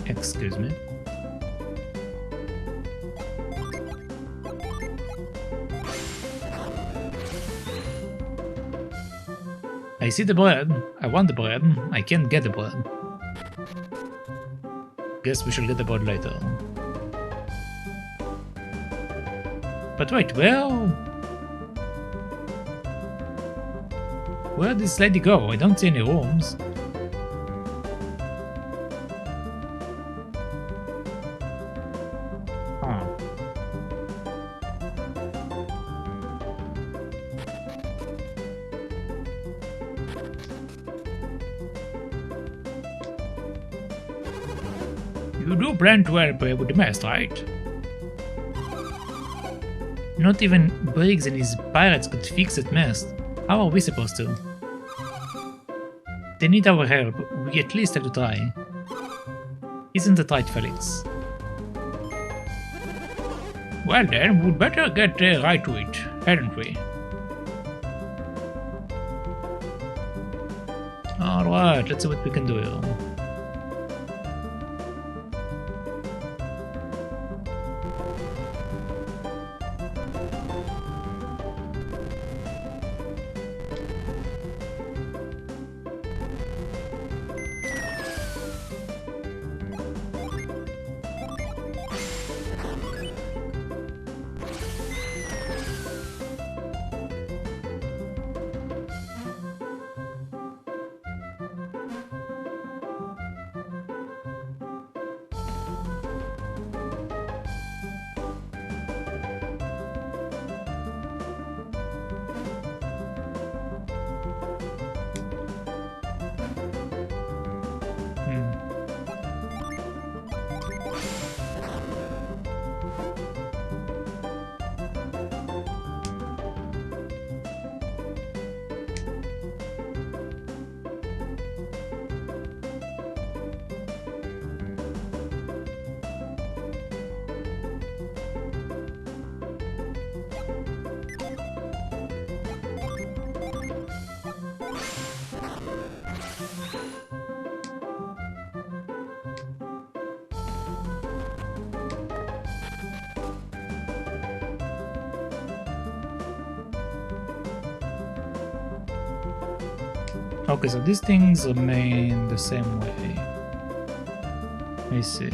Excuse me. I see the bread. I want the bread. I can't get the bread. Guess we shall get the bread later. But wait, where did this lady go? I don't see any rooms. You do plan to help with the mess, right? Not even Briggs and his pirates could fix that mess. How are we supposed to? They need our help. We at least have to try. Isn't that right, Felix? Well then, we'd better get right to it, hadn't we? Alright, let's see what we can do here.
Okay, so these things remain the same way. I see.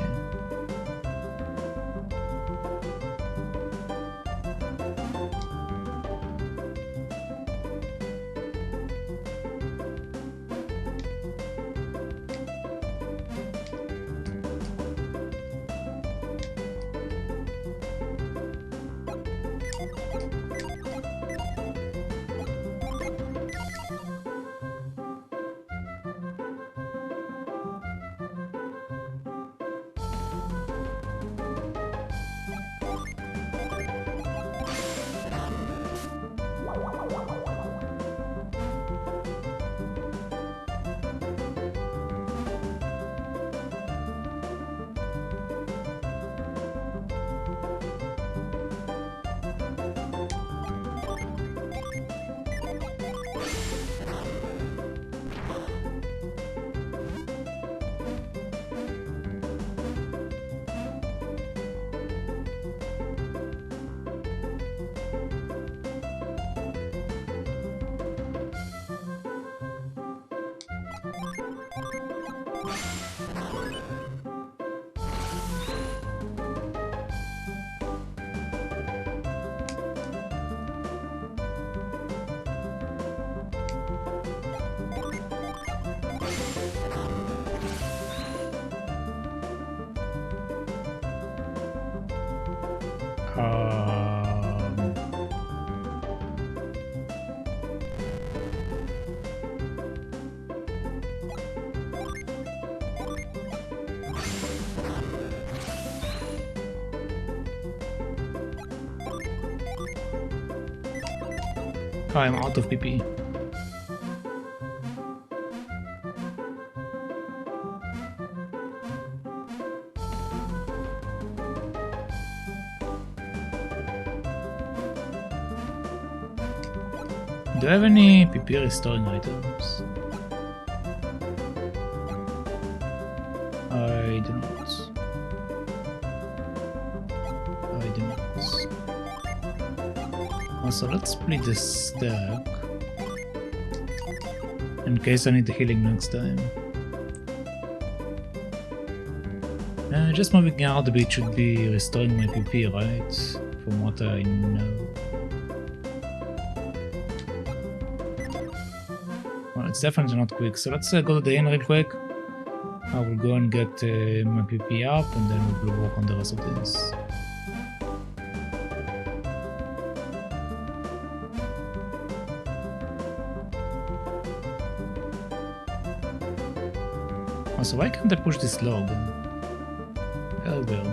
I'm out of PP. Do I have any PP restoring items? I do not. I do not. So let's split this stack in case I need the healing next time. Just moving out a bit should be restoring my PP, right? From what I know. Well, it's definitely not quick, so let's go to the inn real quick. I will go and get my PP up and then we will work on the rest of this. So why can't I push this log? Oh well.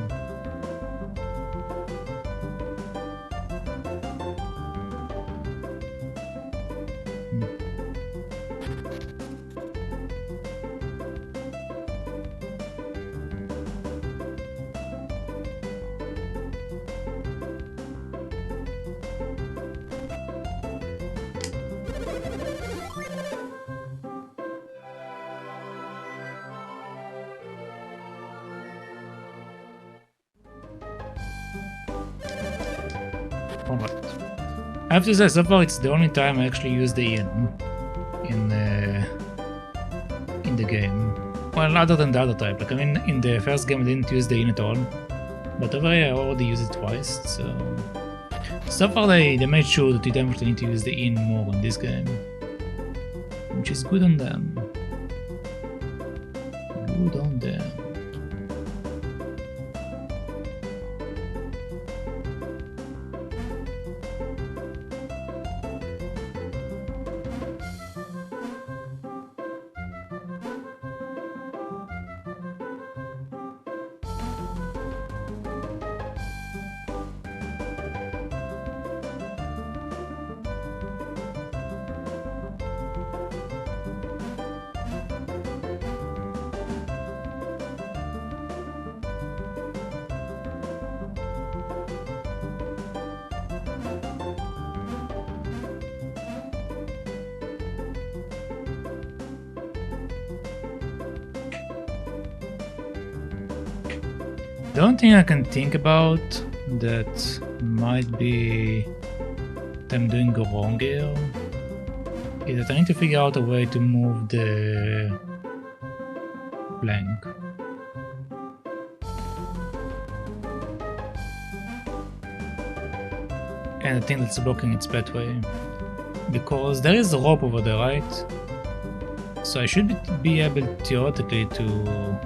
Alright. I have to say, so far it's the only time I actually use the inn in the game. Well, other than the other type. Like, I mean, in the first game I didn't use the inn at all, but over here I already used it twice. So far they made sure that you definitely need to use the inn more in this game, which is good on them. Good on them. The only thing I can think about that might be them doing wrong here is that I need to figure out a way to move the plank. And I think that's blocking its pathway. Because there is a rope over there, right? So I should be able theoretically to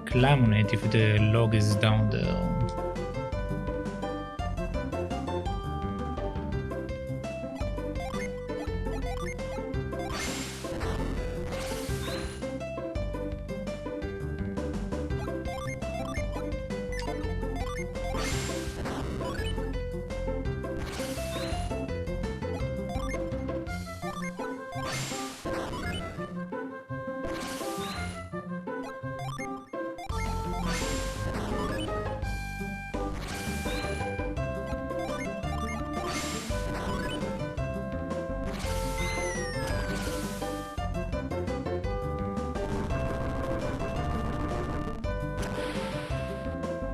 climb on it if the log is down there.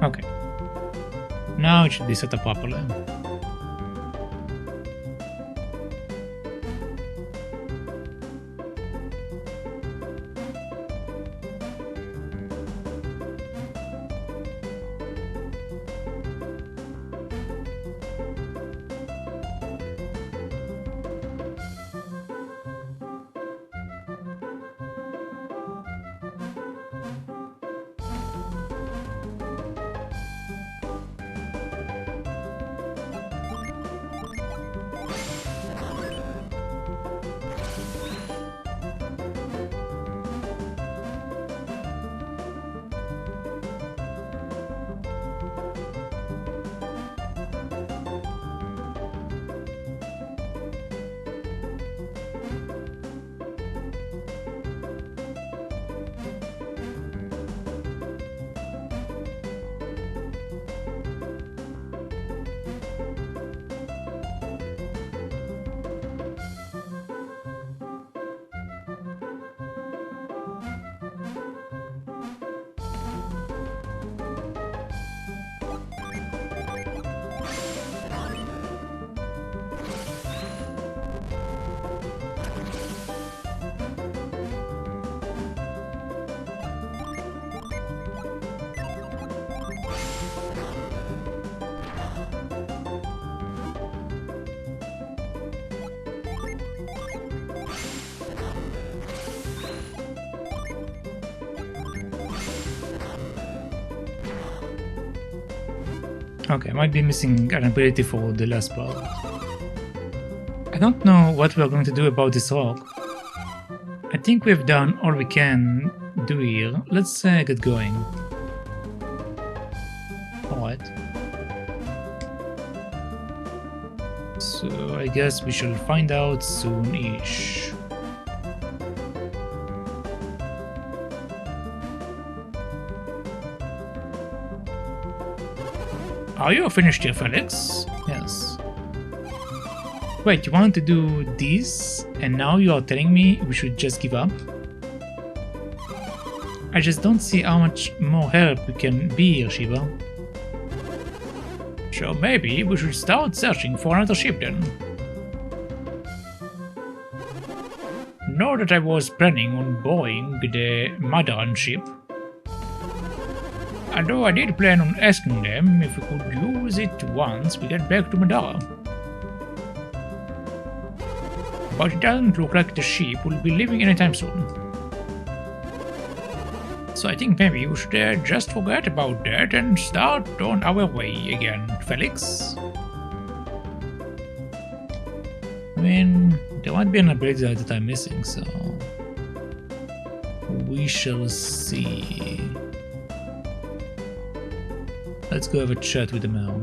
Okay. Now it should be set up properly. Okay, I might be missing an ability for the last part. I don't know what we're going to do about this rock. I think we've done all we can do here. Let's get going. Alright. So I guess we shall find out soon-ish. Are you finished here, Felix? Yes. Wait, you wanted to do this, and now you are telling me we should just give up? I just don't see how much more help we can be here, Shiva. So maybe we should start searching for another ship then. Know that I was planning on borrowing the Madaran ship. Although I did plan on asking them if we could use it once we get back to Madara. But it doesn't look like the ship will be leaving anytime soon. So I think maybe we should just forget about that and start on our way again, Felix. I mean, there might be an ability that I'm missing, so we shall see. Let's go have a chat with them now.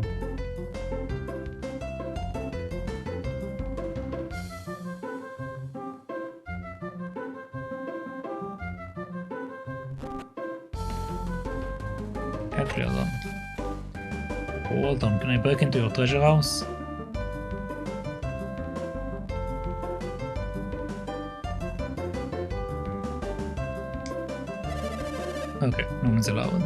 Actually, hold on, can I break into your treasure house? Okay, no one's allowed.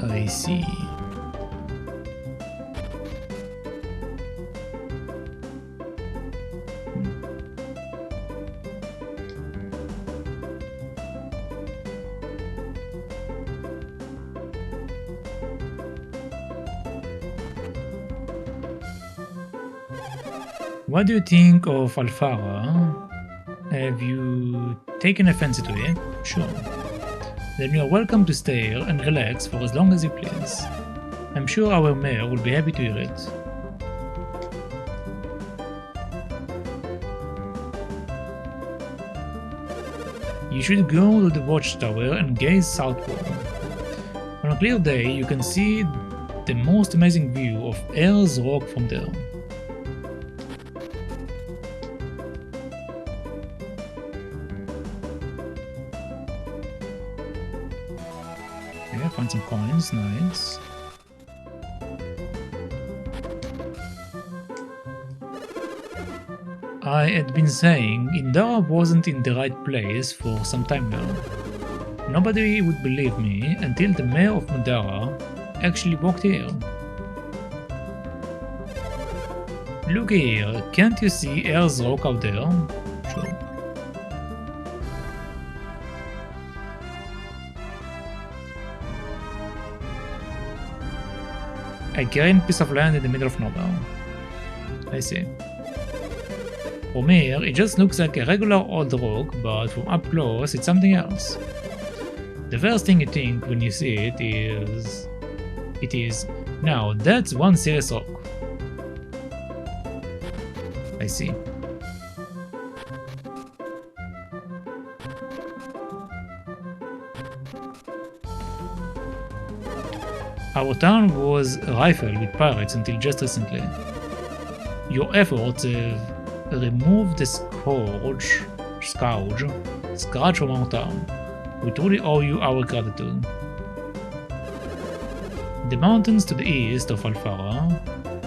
I see. What do you think of Alfara? Have you taken a fancy to it? Sure. Then you are welcome to stay here and relax for as long as you please. I'm sure our mayor will be happy to hear it. You should go to the watchtower and gaze southward. On a clear day, you can see the most amazing view of Ayers Rock from there. Okay, find some coins, nice. I had been saying Indara wasn't in the right place for some time now. Nobody would believe me until the mayor of Madara actually walked here. Look here, can't you see Ayers Rock out there? Sure. A green piece of land in the middle of nowhere. I see. From here, it just looks like a regular old rock, but from up close, it's something else. The first thing you think when you see it is, now that's one serious rock. I see. Our town was rifled with pirates until just recently. Your efforts have removed the scratch from our town. We truly owe you our gratitude. The mountains to the east of Alfara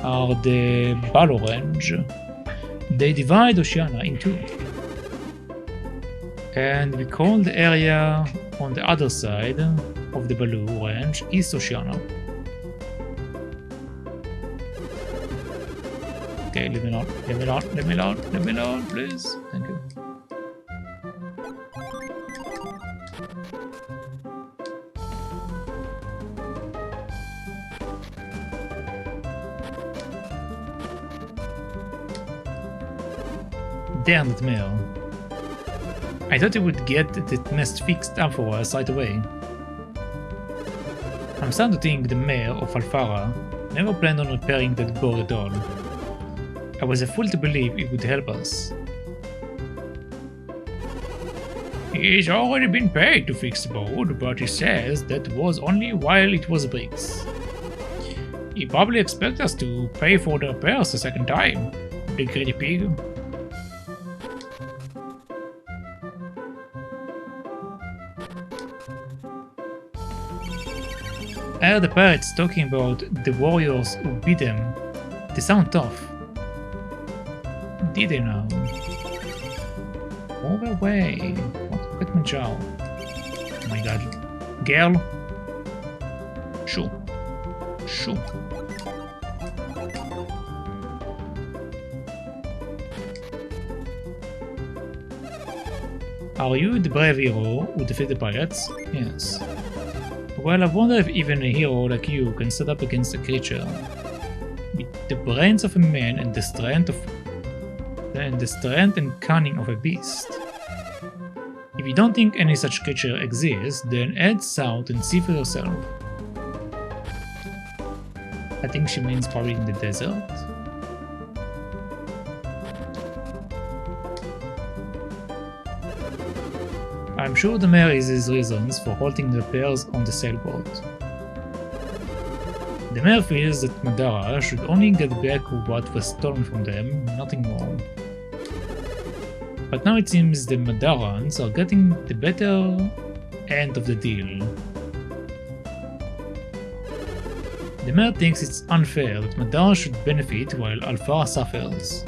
are the Balo Range. They divide Oceania in two. And we call the area on the other side of the Balu Range East Oceania. Okay, leave me alone, please. Thank you. Damn that mail. I thought you would get that mess fixed up for us right away. I'm starting to think the mayor of Alfara never planned on repairing that board at all. I was a fool to believe it would help us. He's already been paid to fix the board, but he says that was only while it was bricks. He probably expects us to pay for the repairs a second time, the greedy pig. I heard the pirates talking about the warriors who beat them. They sound tough. Did they now? Move away. What? Let me jaw. Oh my god. Girl. Shoo. Shoo. Are you the brave hero who defeated the pirates? Yes. Well, I wonder if even a hero like you can stand up against a creature with the brains of a man and the strength and cunning of a beast. If you don't think any such creature exists, then head south and see for yourself. I think she means probably in the desert. I'm sure the mayor has his reasons for halting the repairs on the sailboat. The mayor feels that Madara should only get back what was stolen from them, nothing more. But now it seems the Madarans are getting the better end of the deal. The mayor thinks it's unfair that Madara should benefit while Alfara suffers.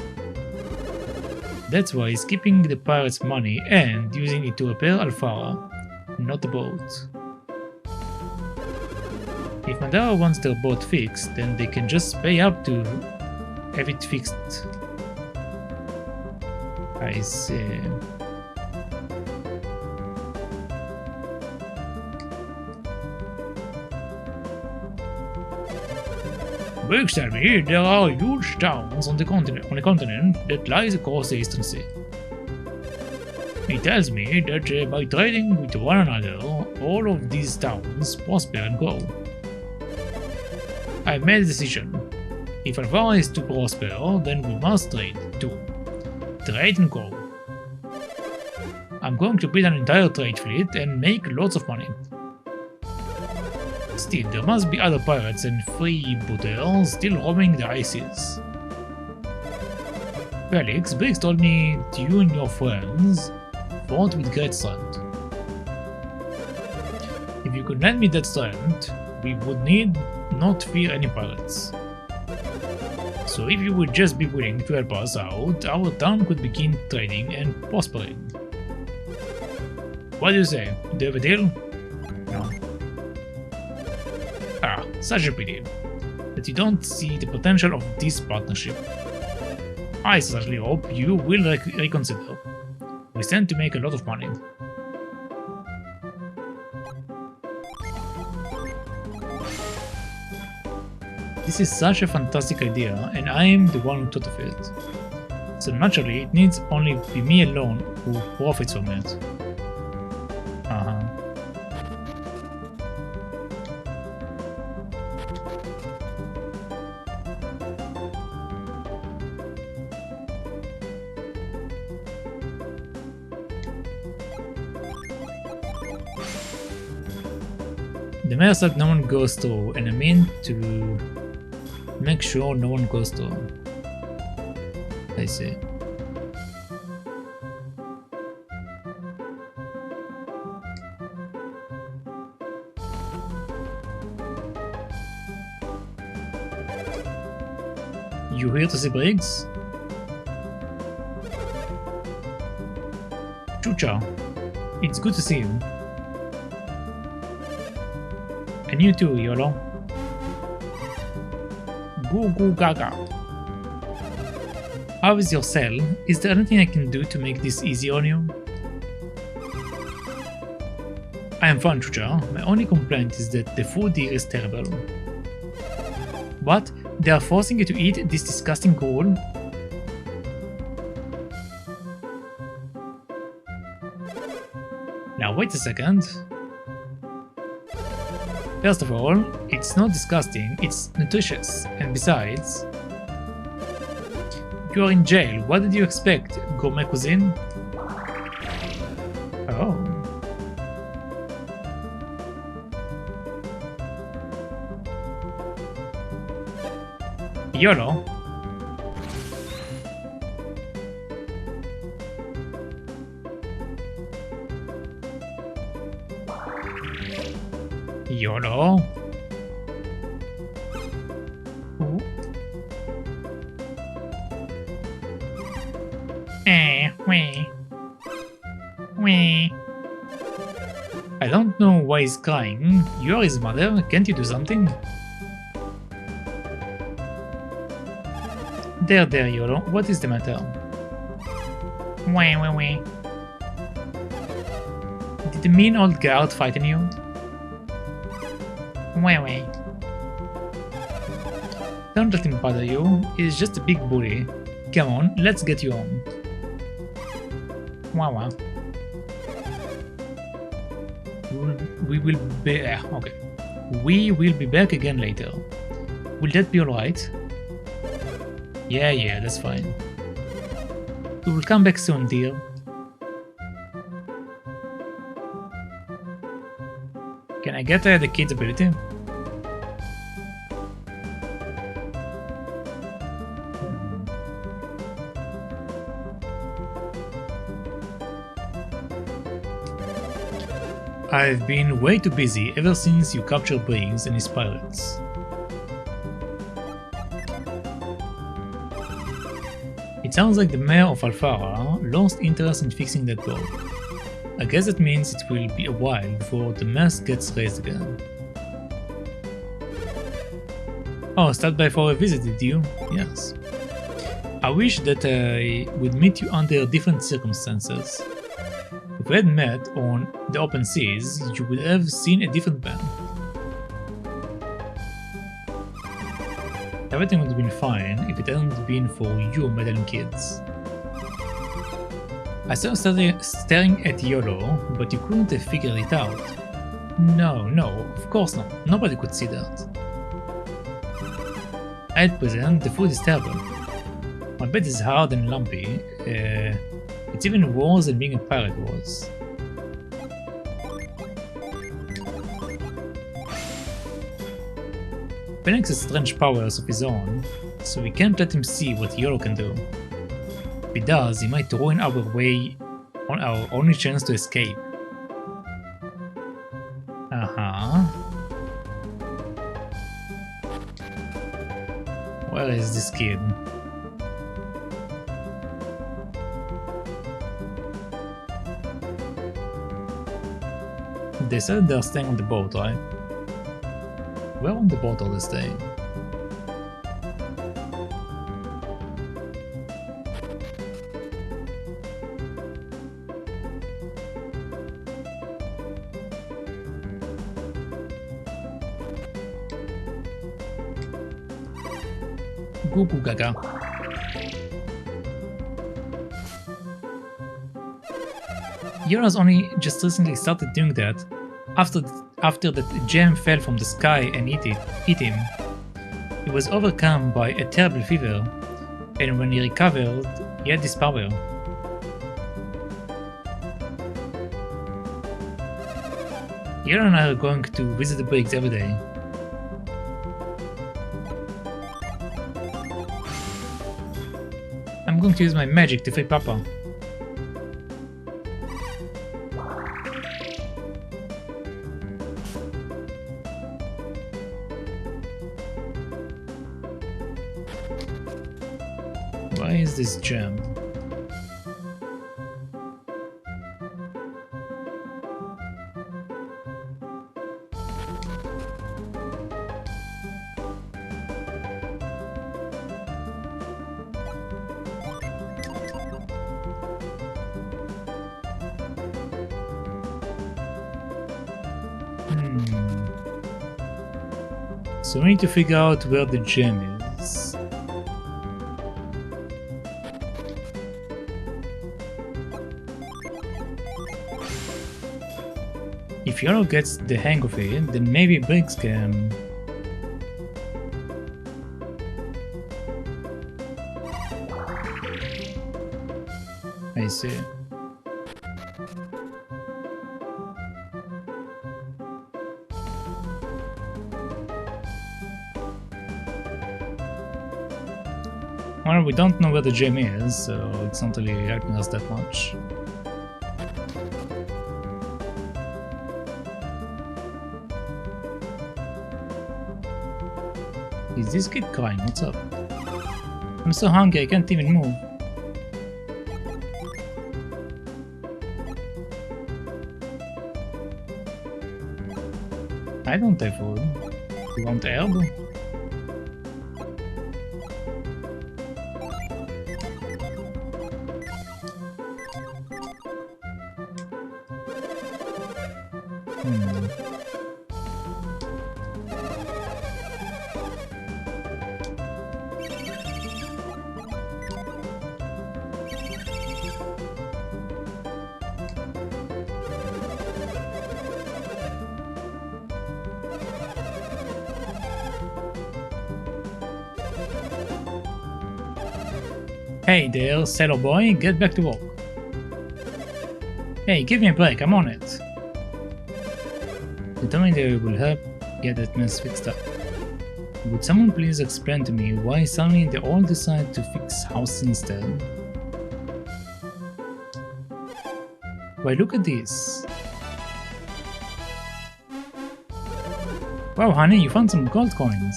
That's why he's keeping the pirates' money and using it to repair Alfara, not the boat. If Madara wants their boat fixed, then they can just pay up to have it fixed. I see. Briggs tell me there are huge towns on a continent that lies across the Eastern Sea. He tells me that by trading with one another, all of these towns prosper and grow. I've made a decision. If Alvara is to prosper, then we must trade too. Trade and grow. I'm going to build an entire trade fleet and make lots of money. Still, there must be other pirates and freebooters still roaming the high seas. Felix, Briggs told me that you and your friends fought with great strength. If you could lend me that strength, we would need not fear any pirates. So if you would just be willing to help us out, our town could begin trading and prospering. What do you say? Do you have a deal? No. Ah, such a pity that you don't see the potential of this partnership. I certainly hope you will reconsider. We stand to make a lot of money. This is such a fantastic idea, and I am the one who thought of it. So naturally, it needs only be me alone who profits from it. The mayor said no one goes through, and I mean to make sure no one goes through. I see. You here to see Briggs? Chucha, it's good to see you. And you too, Yolo. Goo goo gaga. How is your cell? Is there anything I can do to make this easy on you? I am fine, Chucha. My only complaint is that the food here is terrible. What? They are forcing you to eat this disgusting gruel? Now wait a second. First of all, it's not disgusting, it's nutritious, and besides, you are in jail, what did you expect? Gourmet cuisine? Oh. YOLO. YOLO. Ooh. Wee. I don't know why he's crying. You are his mother, can't you do something? There, YOLO, what is the matter? Wee. Did the mean old guard frighten you? Wee. Don't let him bother you, he's just a big bully. Come on, let's get you home. Wow. We will be... okay. We will be back again later. Will that be alright? Yeah, that's fine. We will come back soon, dear. Can I get the kid's ability? I've been way too busy ever since you captured Briggs and his pirates. It sounds like the mayor of Alfara lost interest in fixing that boat. I guess that means it will be a while before the mess gets raised again. Oh, stopped by for a visit, did you? Yes. I wish that I would meet you under different circumstances. If we had met on the open seas, you would have seen a different man. Everything would have been fine if it hadn't been for you meddling kids. I started staring at Yolo, but you couldn't have figured it out. No, of course not. Nobody could see that. At present, the food is terrible. My bed is hard and lumpy. It's even worse than being a pirate was. Phoenix has strange powers of his own, so we can't let him see what Yolo can do. If he does, he might ruin our way on our only chance to escape. Where is this kid? They said they're staying on the boat, right? Where on the boat are they staying? Goo goo gaga. Yara's only just recently started doing that after that gem fell from the sky and eat him. He was overcome by a terrible fever, and when he recovered, he had this power. Yara and I are going to visit the bricks every day. I'm going to use my magic to free Papa. Why is this gem? So we need to figure out where the gem is. If Yellow gets the hang of it, then maybe Briggs can... I see. Well, we don't know where the gem is, so it's not really helping us that much. Is this kid crying? What's up? I'm so hungry, I can't even move. I don't have food. You want herb? Hey there, sailor boy, get back to work. Hey, give me a break, I'm on it. You told me they will help get that mess fixed up. Would someone please explain to me why suddenly they all decide to fix house instead? Why, look at this. Wow, honey, you found some gold coins.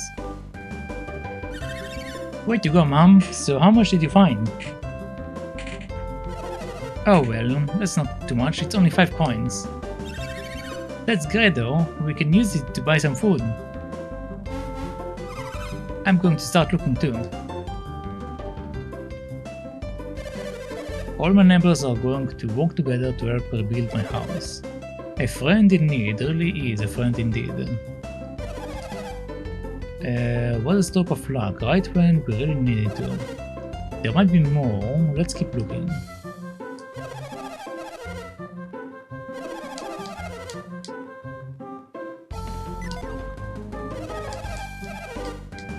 Way to go, Mom. So how much did you find? Oh well, that's not too much, it's only 5 coins. That's great though, we can use it to buy some food. I'm going to start looking too. All my neighbors are going to work together to help rebuild my house. A friend in need really is a friend indeed. What a stroke of luck, right when we really needed to. There might be more, let's keep looking.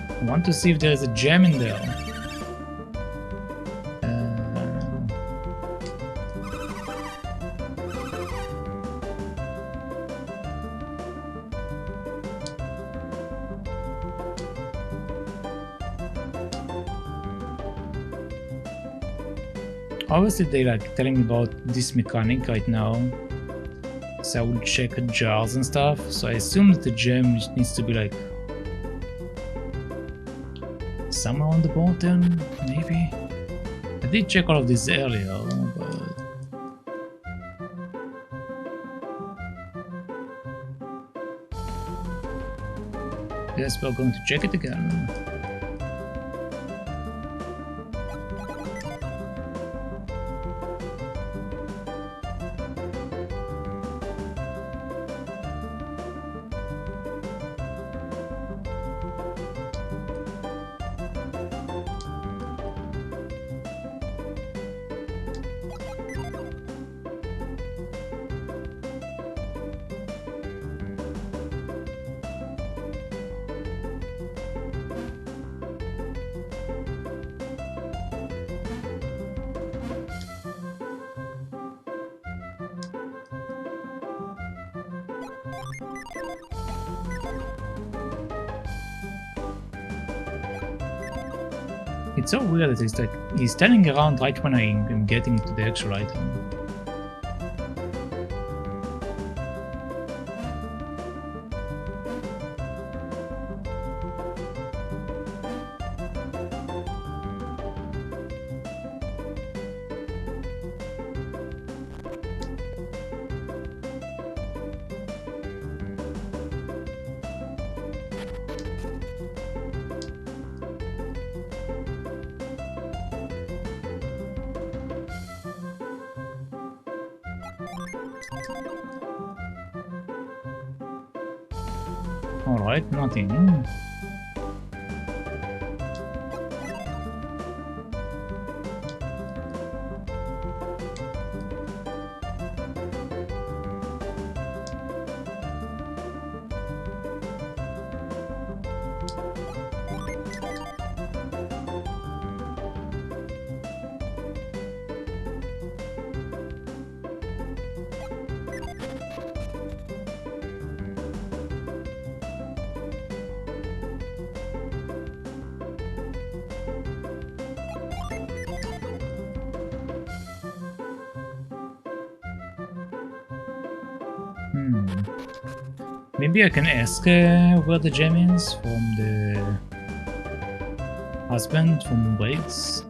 I want to see if there's a gem in there. Obviously they like telling me about this mechanic right now, so I will check jars and stuff, so I assume that the gem needs to be like somewhere on the bottom, maybe? I did check all of this earlier, but... Guess we're going to check it again. It's so weird that he's standing around right when I'm getting to the actual item. Alright, nothing. Maybe I can ask where the gem is from the husband from Briggs.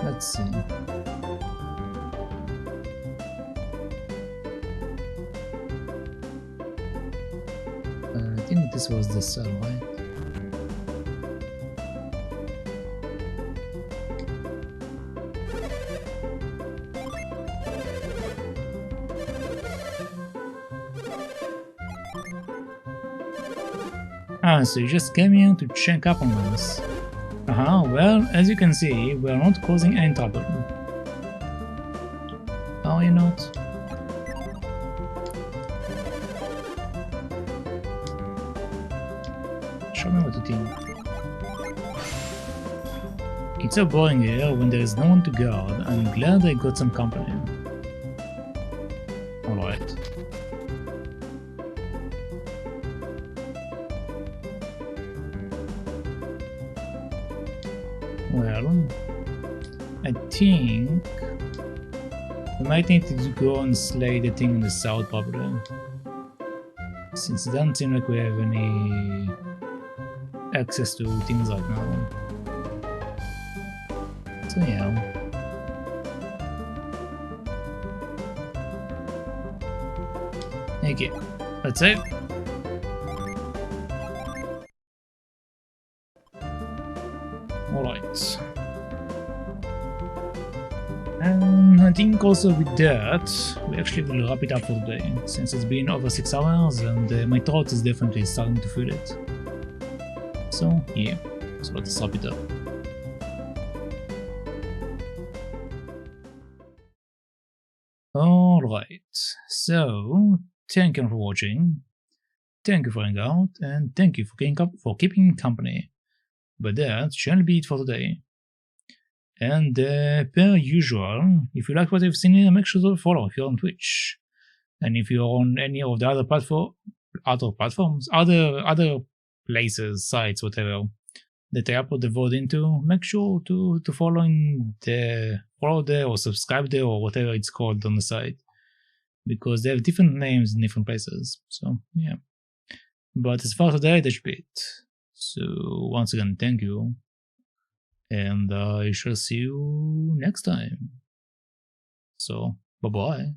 Let's see. I think this was the cell, right? So you just came here to check up on us. Well, as you can see, we are not causing any trouble. Are you not? Show me what you think. It's so boring here when there is no one to guard. I'm glad I got some company. Alright. Well, I think we might need to go and slay the thing in the south probably, since it doesn't seem like we have any access to things right now. So yeah. Okay, that's it. Alright. And I think also with that, we actually will wrap it up for today, since it's been over 6 hours and my throat is definitely starting to feel it. So yeah, so let's wrap it up. Alright, so thank you for watching, thank you for hanging out, and thank you for keeping company. But that shall be it for today. And per usual, if you like what you've seen here, make sure to follow if you're on Twitch. And if you're on any of the other platforms, other places, sites, whatever, that I upload the VOD into, make sure to follow there or subscribe there or whatever it's called on the site. Because they have different names in different places. So yeah. But as far as today, that's it. So once again, thank you. And I shall see you next time. So, bye-bye.